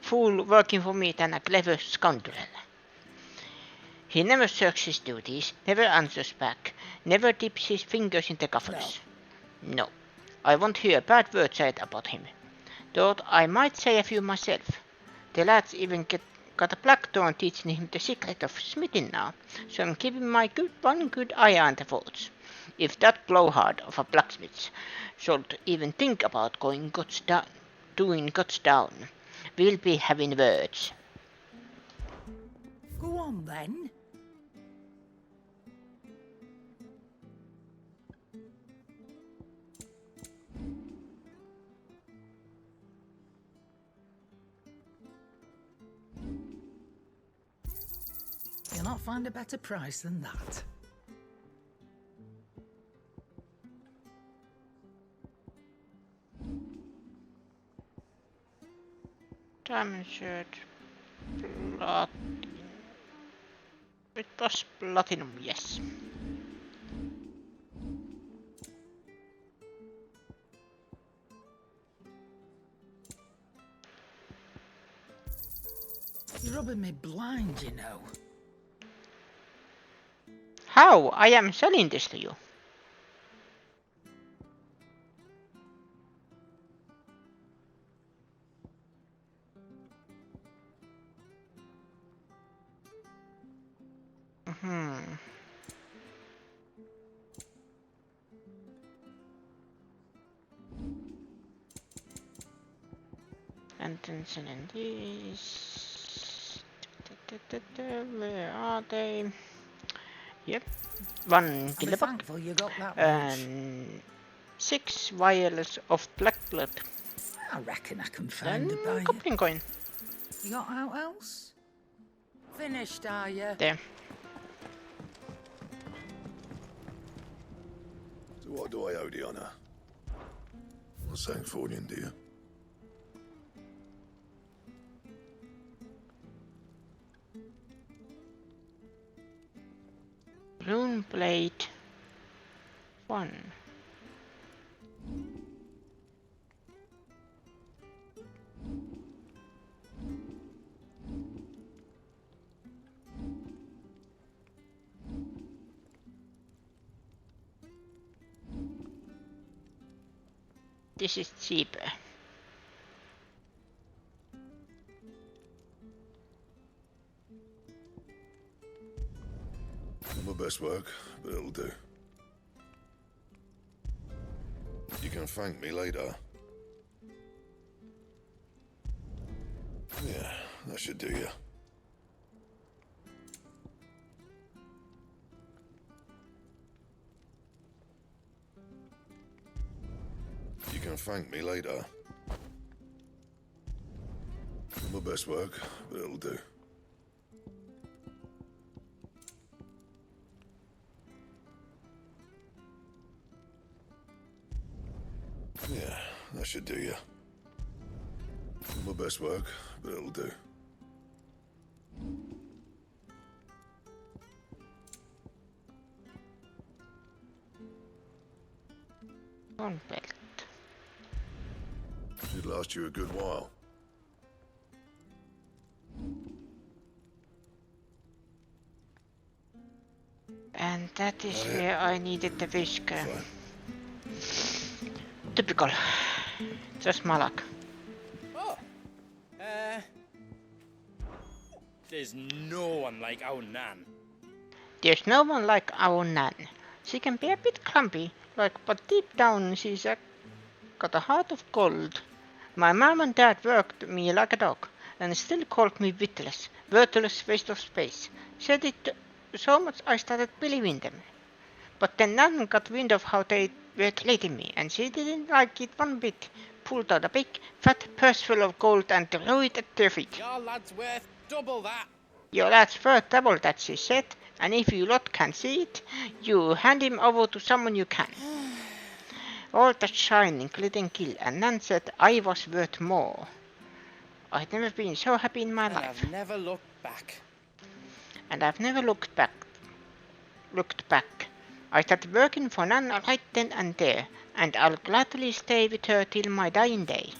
fool working for me than a clever scoundrel. He never shirks his duties, never answers back, never dips his fingers in the coffers. No, I won't hear a bad word said about him. Though I might say a few myself. The lads even got a Blackthorn teaching him the secret of smithing now, so I'm keeping my one good eye on the forge. If that blowhard of a blacksmith should even think about doing guts down, we'll be having words. Go on then. You'll not find a better price than that. Diamond shirt. It was platinum, yes. You're rubbing me blind, you know. How? I am selling this to you. And then selling these. Where are they? Yep. 1 I'll be kilobuck. thankful you got that much. And 6 vials of black blood. I reckon I can find Then a buyer. goblin coin. You got out else? Finished, are you? There. So what do I owe the honor? Not saying fortune, do you? Rune blade 1. This is cheaper. Not my best work, but it'll do. You can thank me later. Yeah, that should do you. You can thank me later. Not my best work, but it'll do. Yeah, that should do you. Not my best work, but it'll do. One belt. Should last you a good while. And that is where I needed the whisker. Typical. Just my luck. Oh. There's no one like our Nan. There's no one like our Nan. She can be a bit clumpy, but deep down she's got a heart of gold. My mom and dad worked me like a dog, and still called me witless, worthless waste of space. Said it so much I started believing them. But then Nan got wind of how they were treating me, and she didn't like it one bit. Pulled out a big, fat purse full of gold and threw it at their feet. Your lad's worth double that. Your lad's worth double that, she said, and if you lot can see it, you hand him over to someone you can. All that shining, glittering kill, and Nan said I was worth more. I'd never been so happy in my life. I've never looked back. And I've never looked back. I started working for Nan right then and there, and I'll gladly stay with her till my dying day.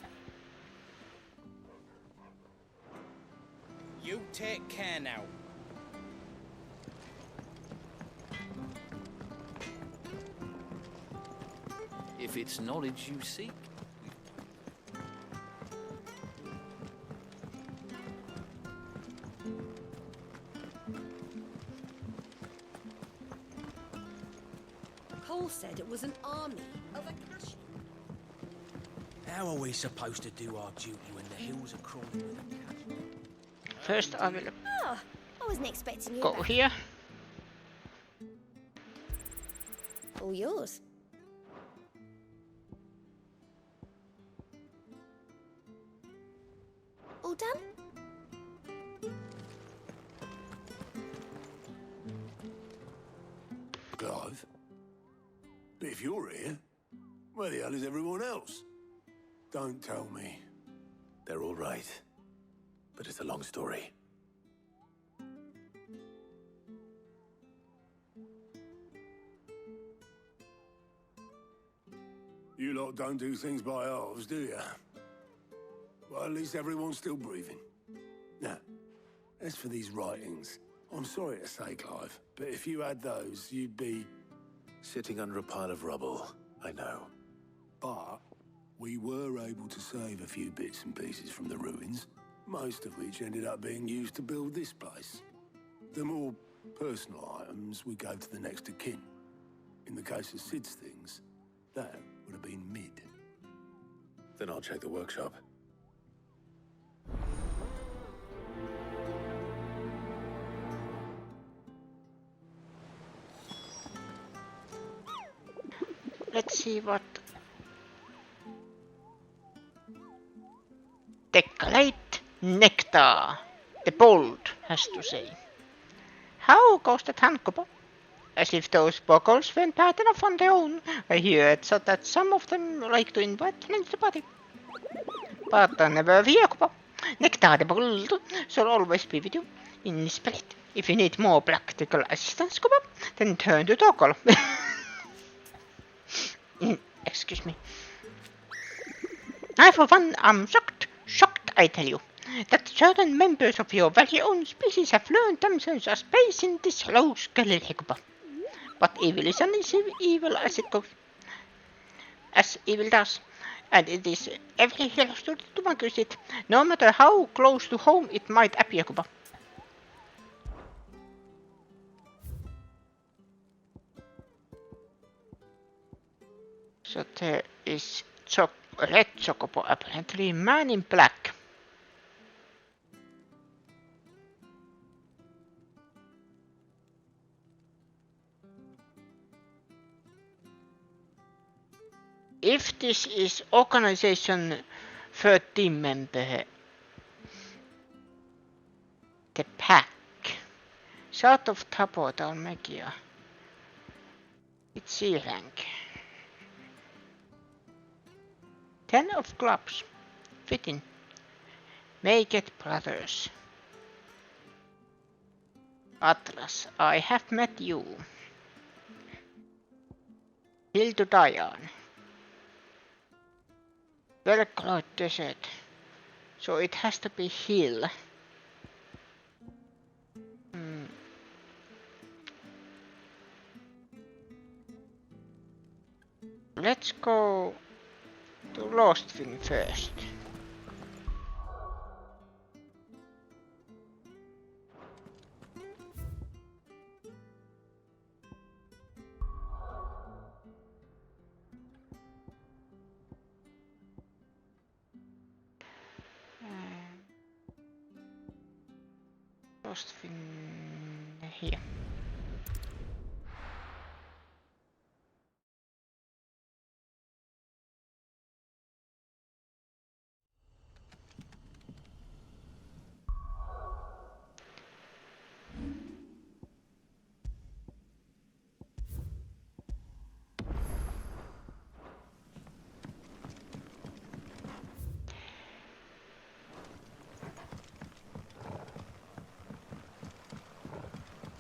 You take care now. If it's knowledge you seek. Cole said it was an army of Akashi. How are we supposed to do our duty when the hills are crawling with Akashi? First I will Oh, I wasn't expecting you go back. here. All yours. All done? Clive? But if you're here, where the hell is everyone else? Don't tell me. They're all right. But it's a long story. You lot don't do things by halves, do you? Well, at least everyone's still breathing. Now, as for these writings, I'm sorry to say, Clive, but if you had those, you'd be... Sitting under a pile of rubble, I know. But we were able to save a few bits and pieces from the ruins, most of which ended up being used to build this place. The more personal items we gave to the next of kin. In the case of Sid's things, that would have been mid. Then I'll check the workshop. see what Decalate Nectar, the Bold, has to say. How goes that handcup? As if those boggles weren't bad enough on their own. I heard so that some of them like to invite friends to party. But never fear, Kupo. Nectar the Bold shall always be with you, in spirit. If you need more practical assistance, Kupo, then turn to Toggle. Excuse me. I for one am shocked I tell you, that certain members of your very own species have learned themselves a space in this low skelly Kupo. But evil is an evil as it goes. As evil does. And it is every hero story to vanquish it, no matter how close to home it might appear, Kupo. So there is red chocobo, apparently man in black. If this is organization 13 member, the pack, south of Tabo Dalmagia, it's C rank. 10 of clubs, fitting. Make it brothers. Atlas, I have met you. Hill to die on. Velcro desert. So it has to be hill. Let's go to Lost Thing first. Lost Thing here.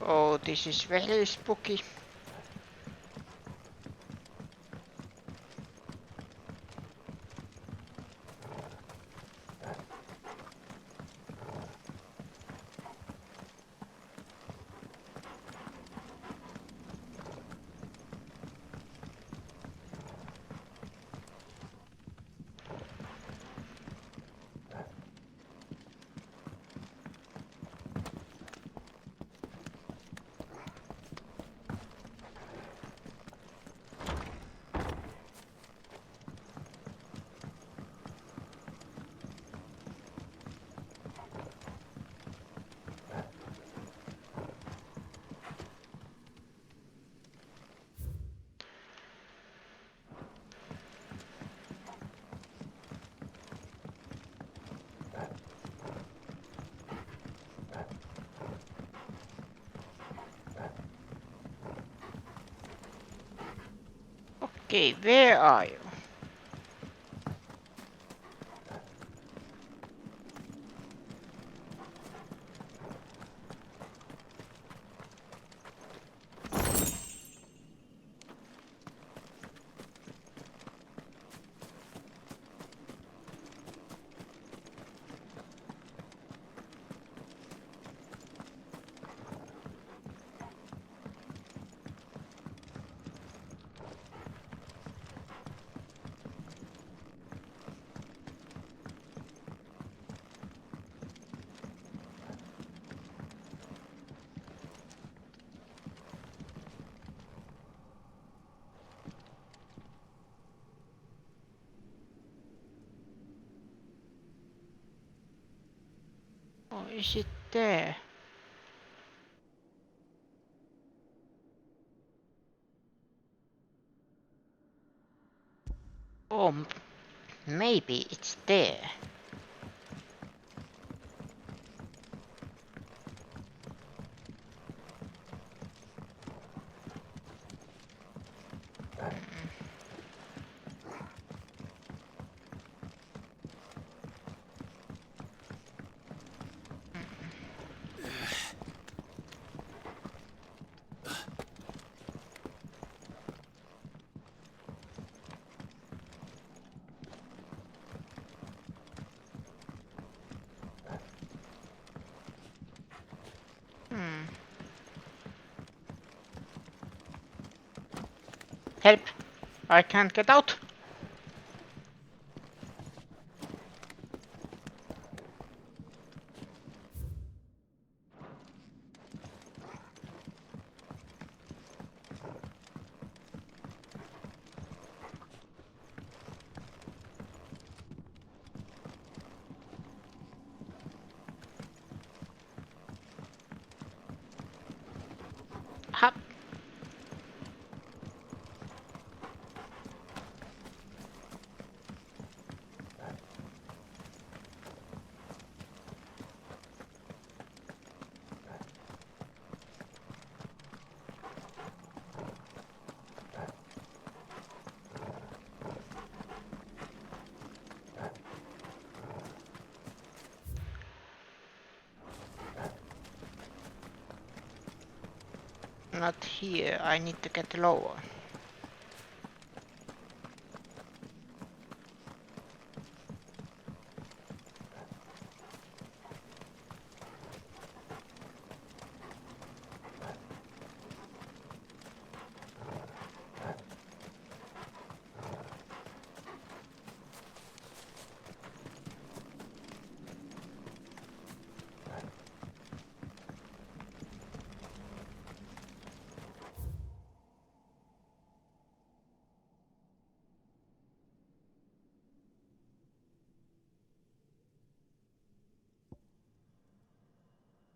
Oh, this is very spooky. Okay, where are you? Oh, is it there? Oh, maybe it's there. Help! I can't get out! Hop! Not here, I need to get lower.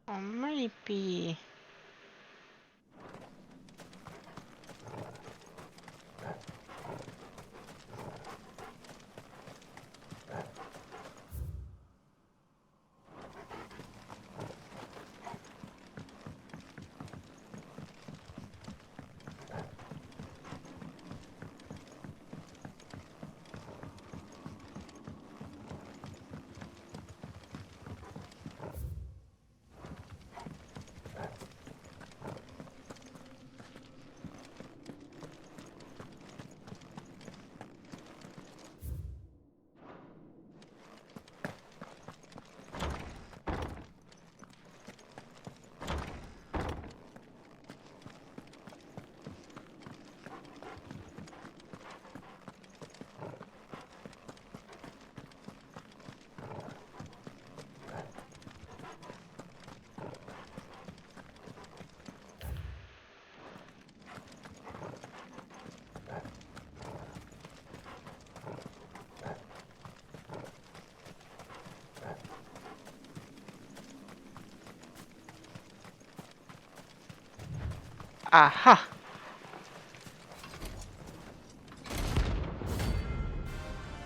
Or maybe... Aha!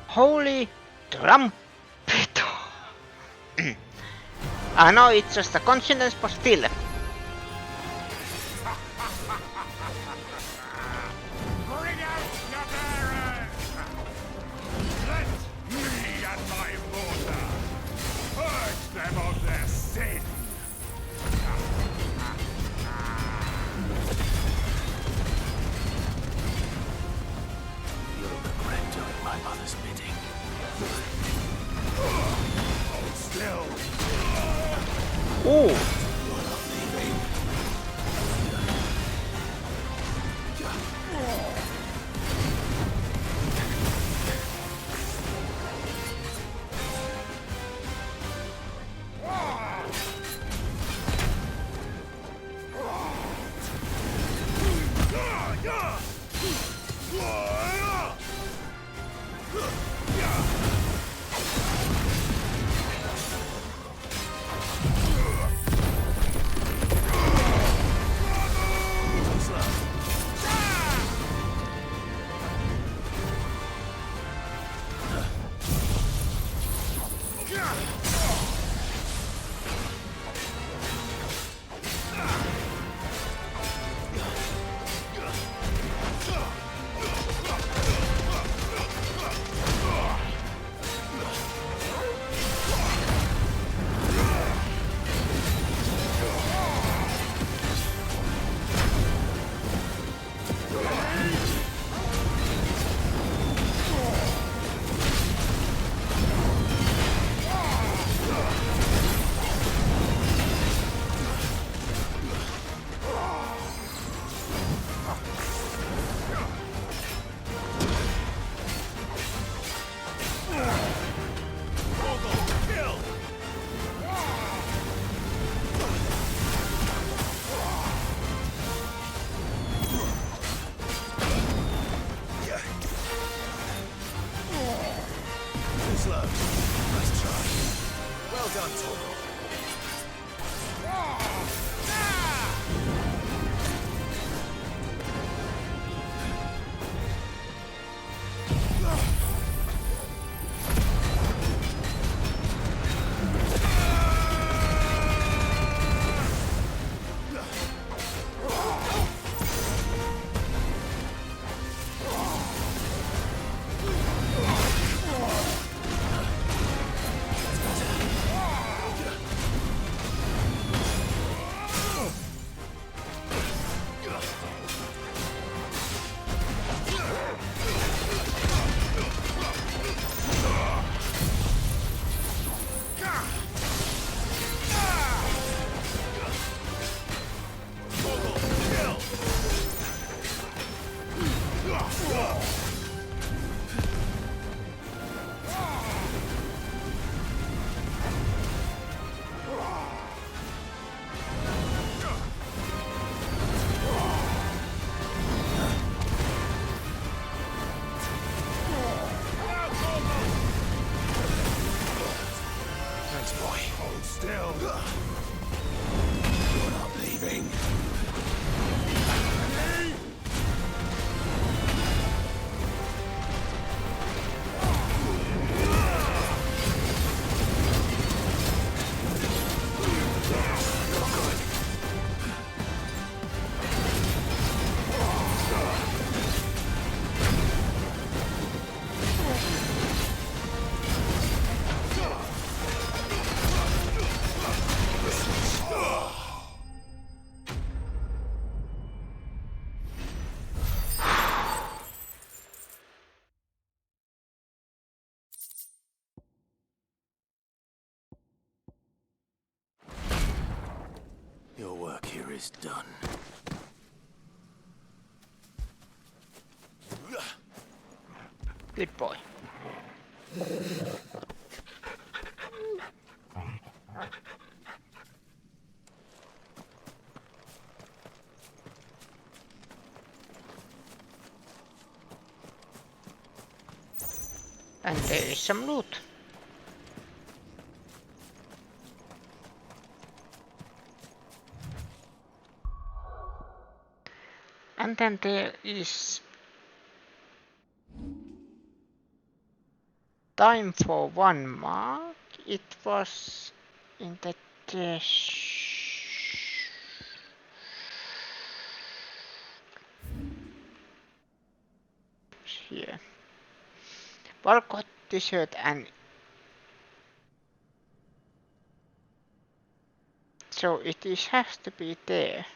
Holy trumpet! I know it's just a coincidence, but still. Bring out your bearers! Let me and my mortar purge them of their sin! You'll regret doing my mother's bidding. Hold still! Oh! You're not leaving. close. Nice try. Well done, Torgal. Your work here is done. Good boy. And there is some loot. And then there is time for one mark. It was in the here. Valcott t-shirt and so it is has to be there.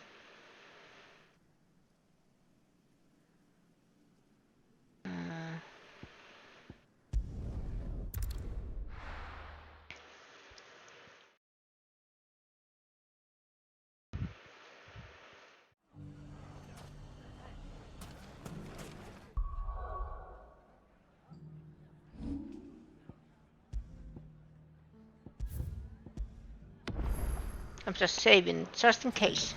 I'm just saving just in case.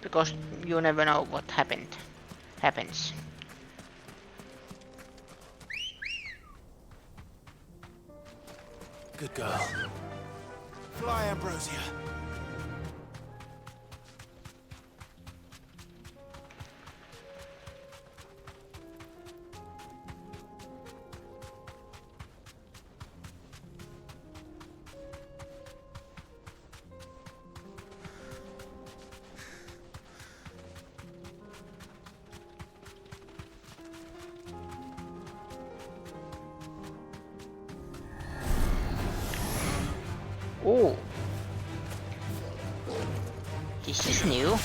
Because you never know what happens. Good girl. Fly, Ambrosia. Oh, this is new.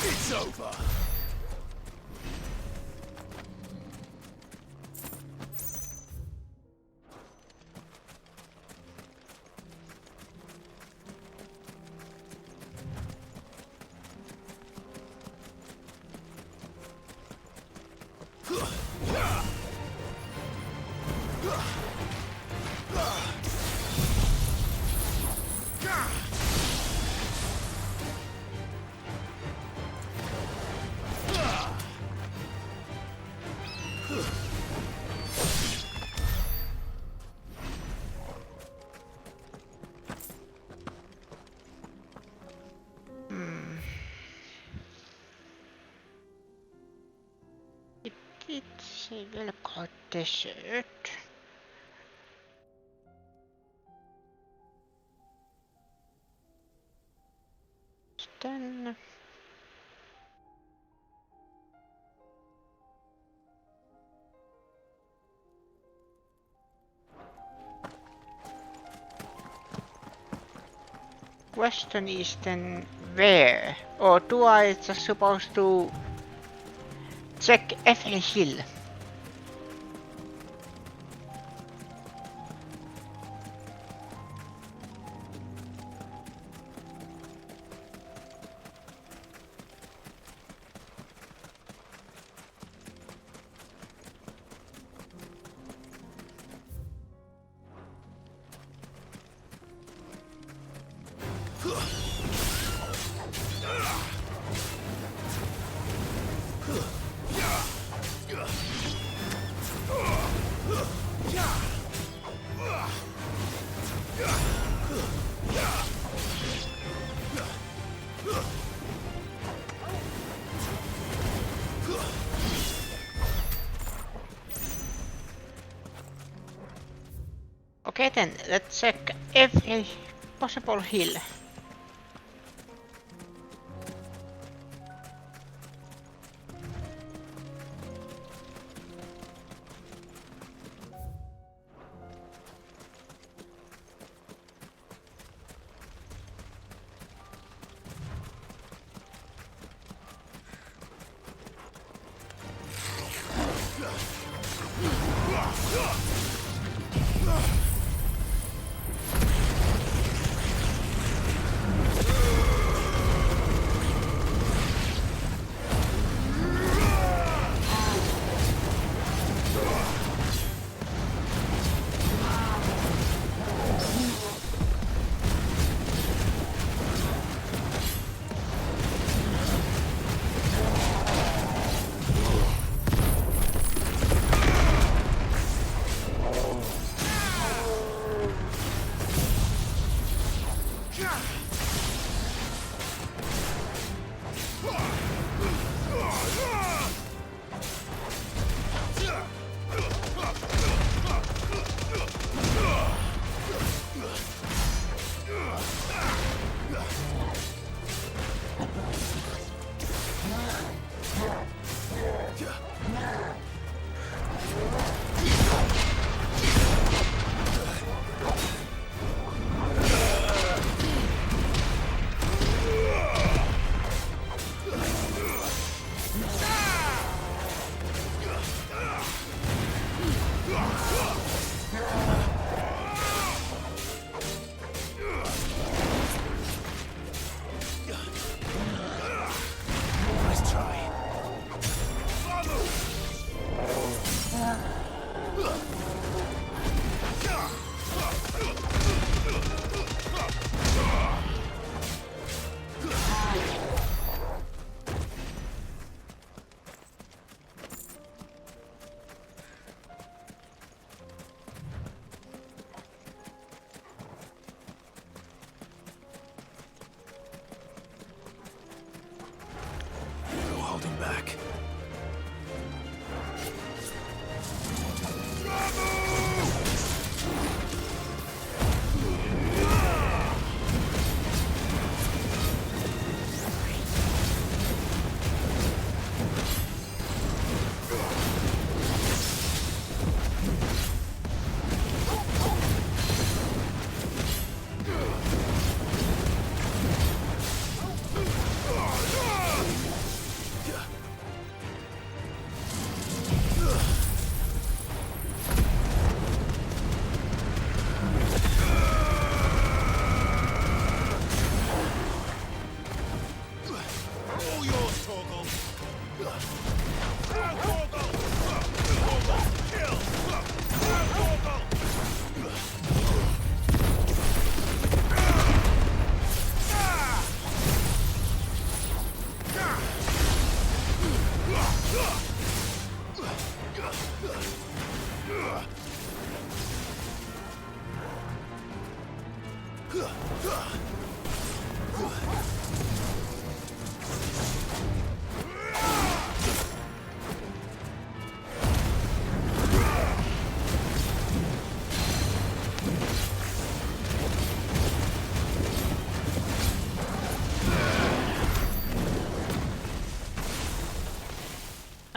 It's over. It's a velcro desert. Then Western Eastern where? Or do I just supposed to check every hill? Okay then, let's check every possible hill.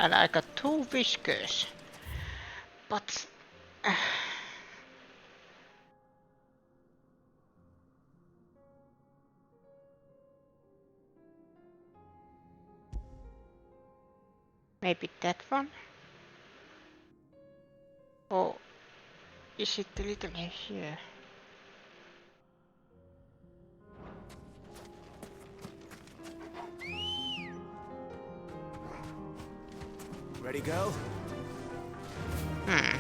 and I got 2 whiskers. But maybe that one? Or is it a little here? Ready, go? Hmm.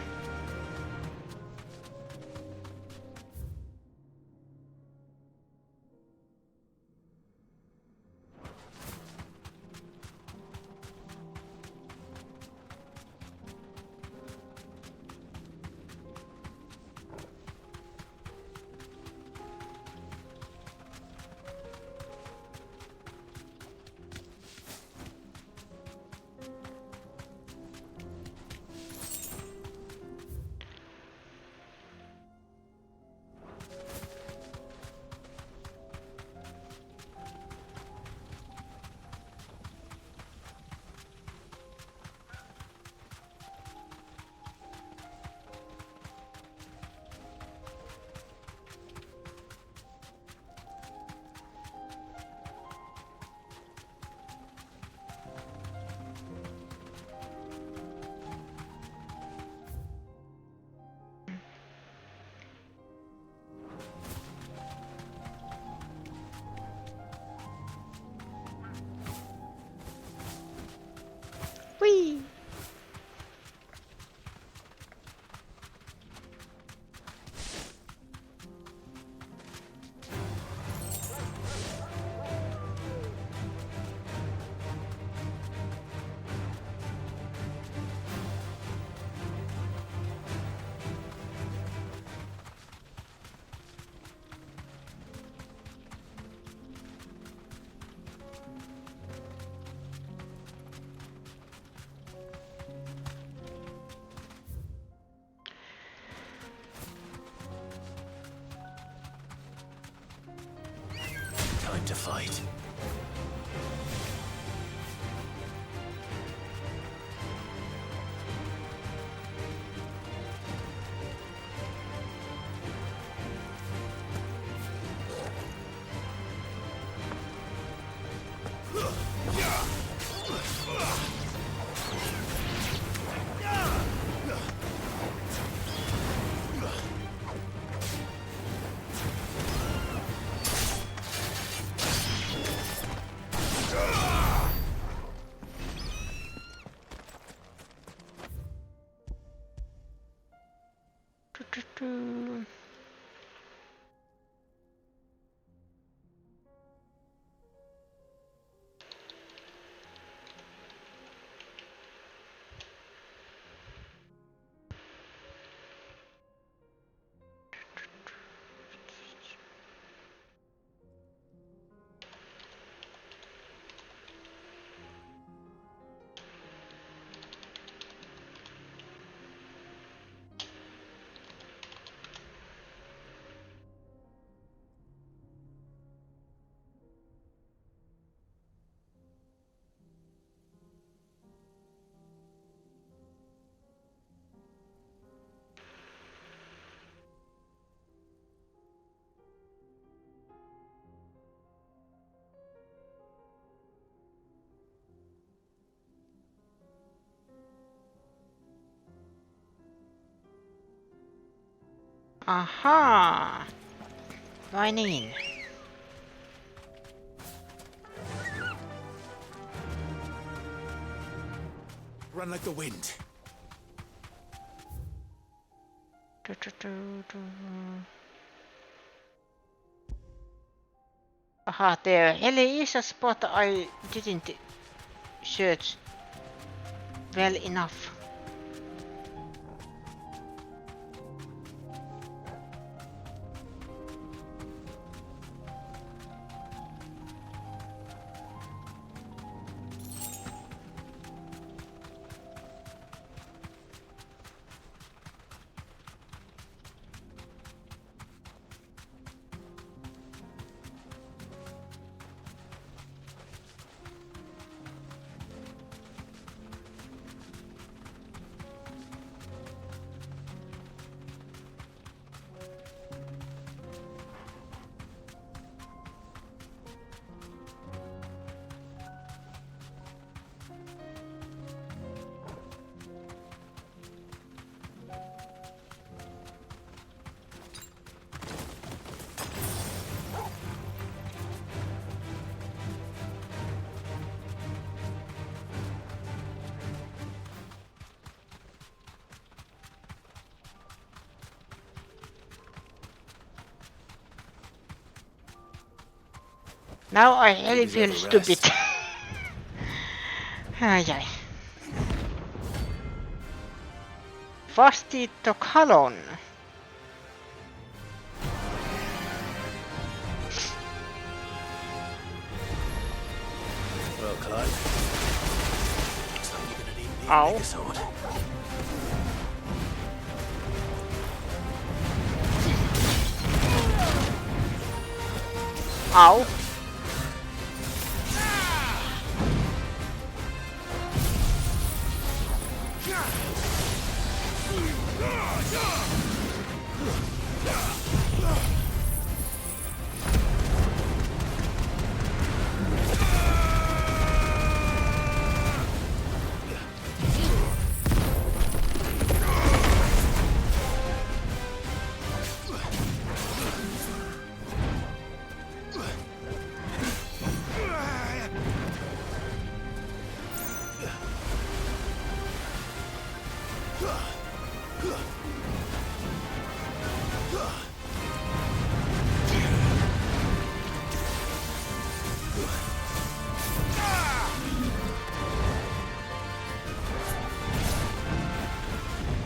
Whee! Time to fight. Aha! Vai niin. Run like the wind. Aha, there really is a spot I didn't search well enough. Now I really Maybe feel have a rest. stupid. Ai ai. Vastiitto Kalon. Well, Clyde. Looks like you're gonna need me to Ow. make a sword. Ow.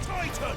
Titan!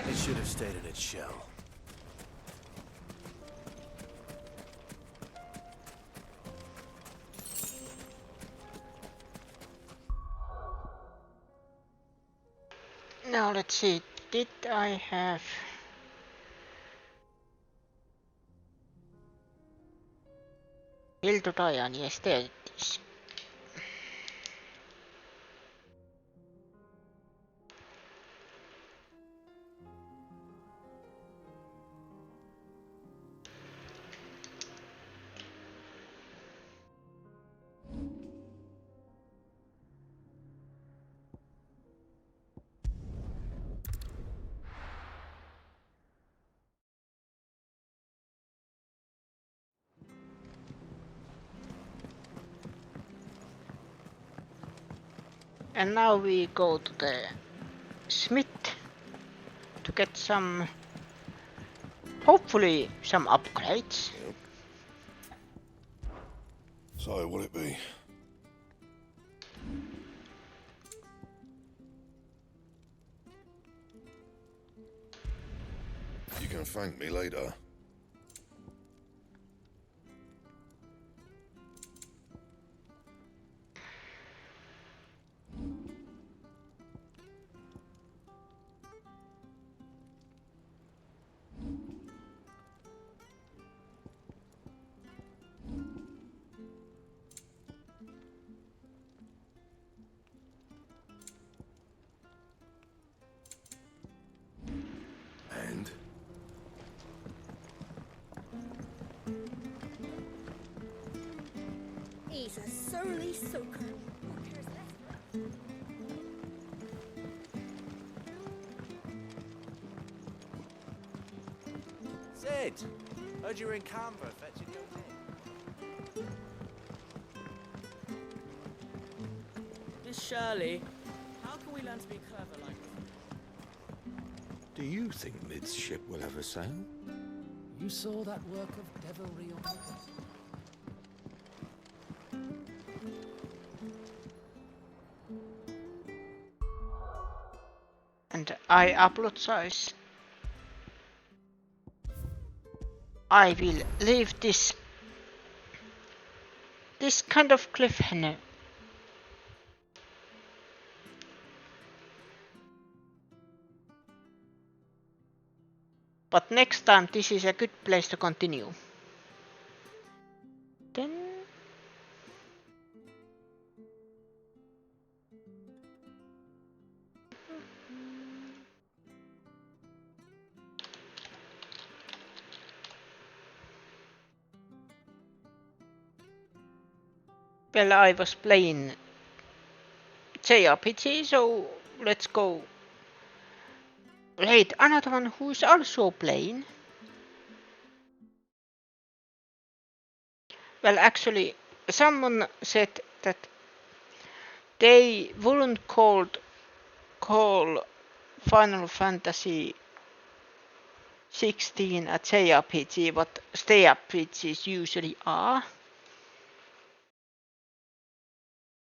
It should have stayed in its shell. Now let's see. did I have? Hildur Diane, yes, there it is. And now we go to the smith to get some, hopefully some upgrades. Yep. So, will it be? You can thank me later. And? He's a surly soaker. Who cares less for us? Sid, heard you were in Canberra fetching your name. Miss Shirley, how can we learn to be clever like this? Do you think Mid's ship will ever sail? You saw that work of devilry on her. And I apologize. I will leave this kind of cliffhanger. But next time this is a good place to continue. Then well, I was playing JRPG, so let's go raid another one who is also playing. Well, actually, someone said that they wouldn't call Final Fantasy 16 a JRPG, what JRPGs usually are.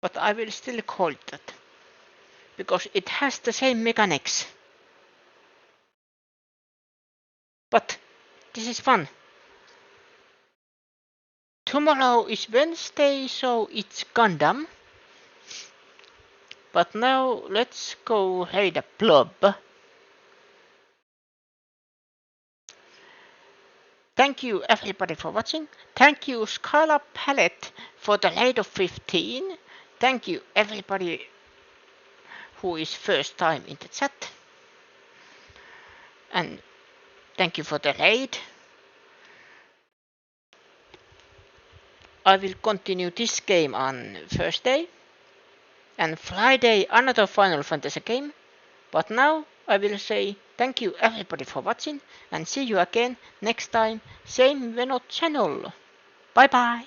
But I will still call it that, because it has the same mechanics. But this is fun. Tomorrow is Wednesday, so it's Gundam. But now let's go raid a blob. Thank you everybody for watching. Thank you Skylar Palette for the raid of 15. Thank you everybody who is first time in the chat. And thank you for the raid. I will continue this game on Thursday. And Friday another Final Fantasy game. But now I will say thank you everybody for watching and see you again next time, same Venot channel. Bye bye.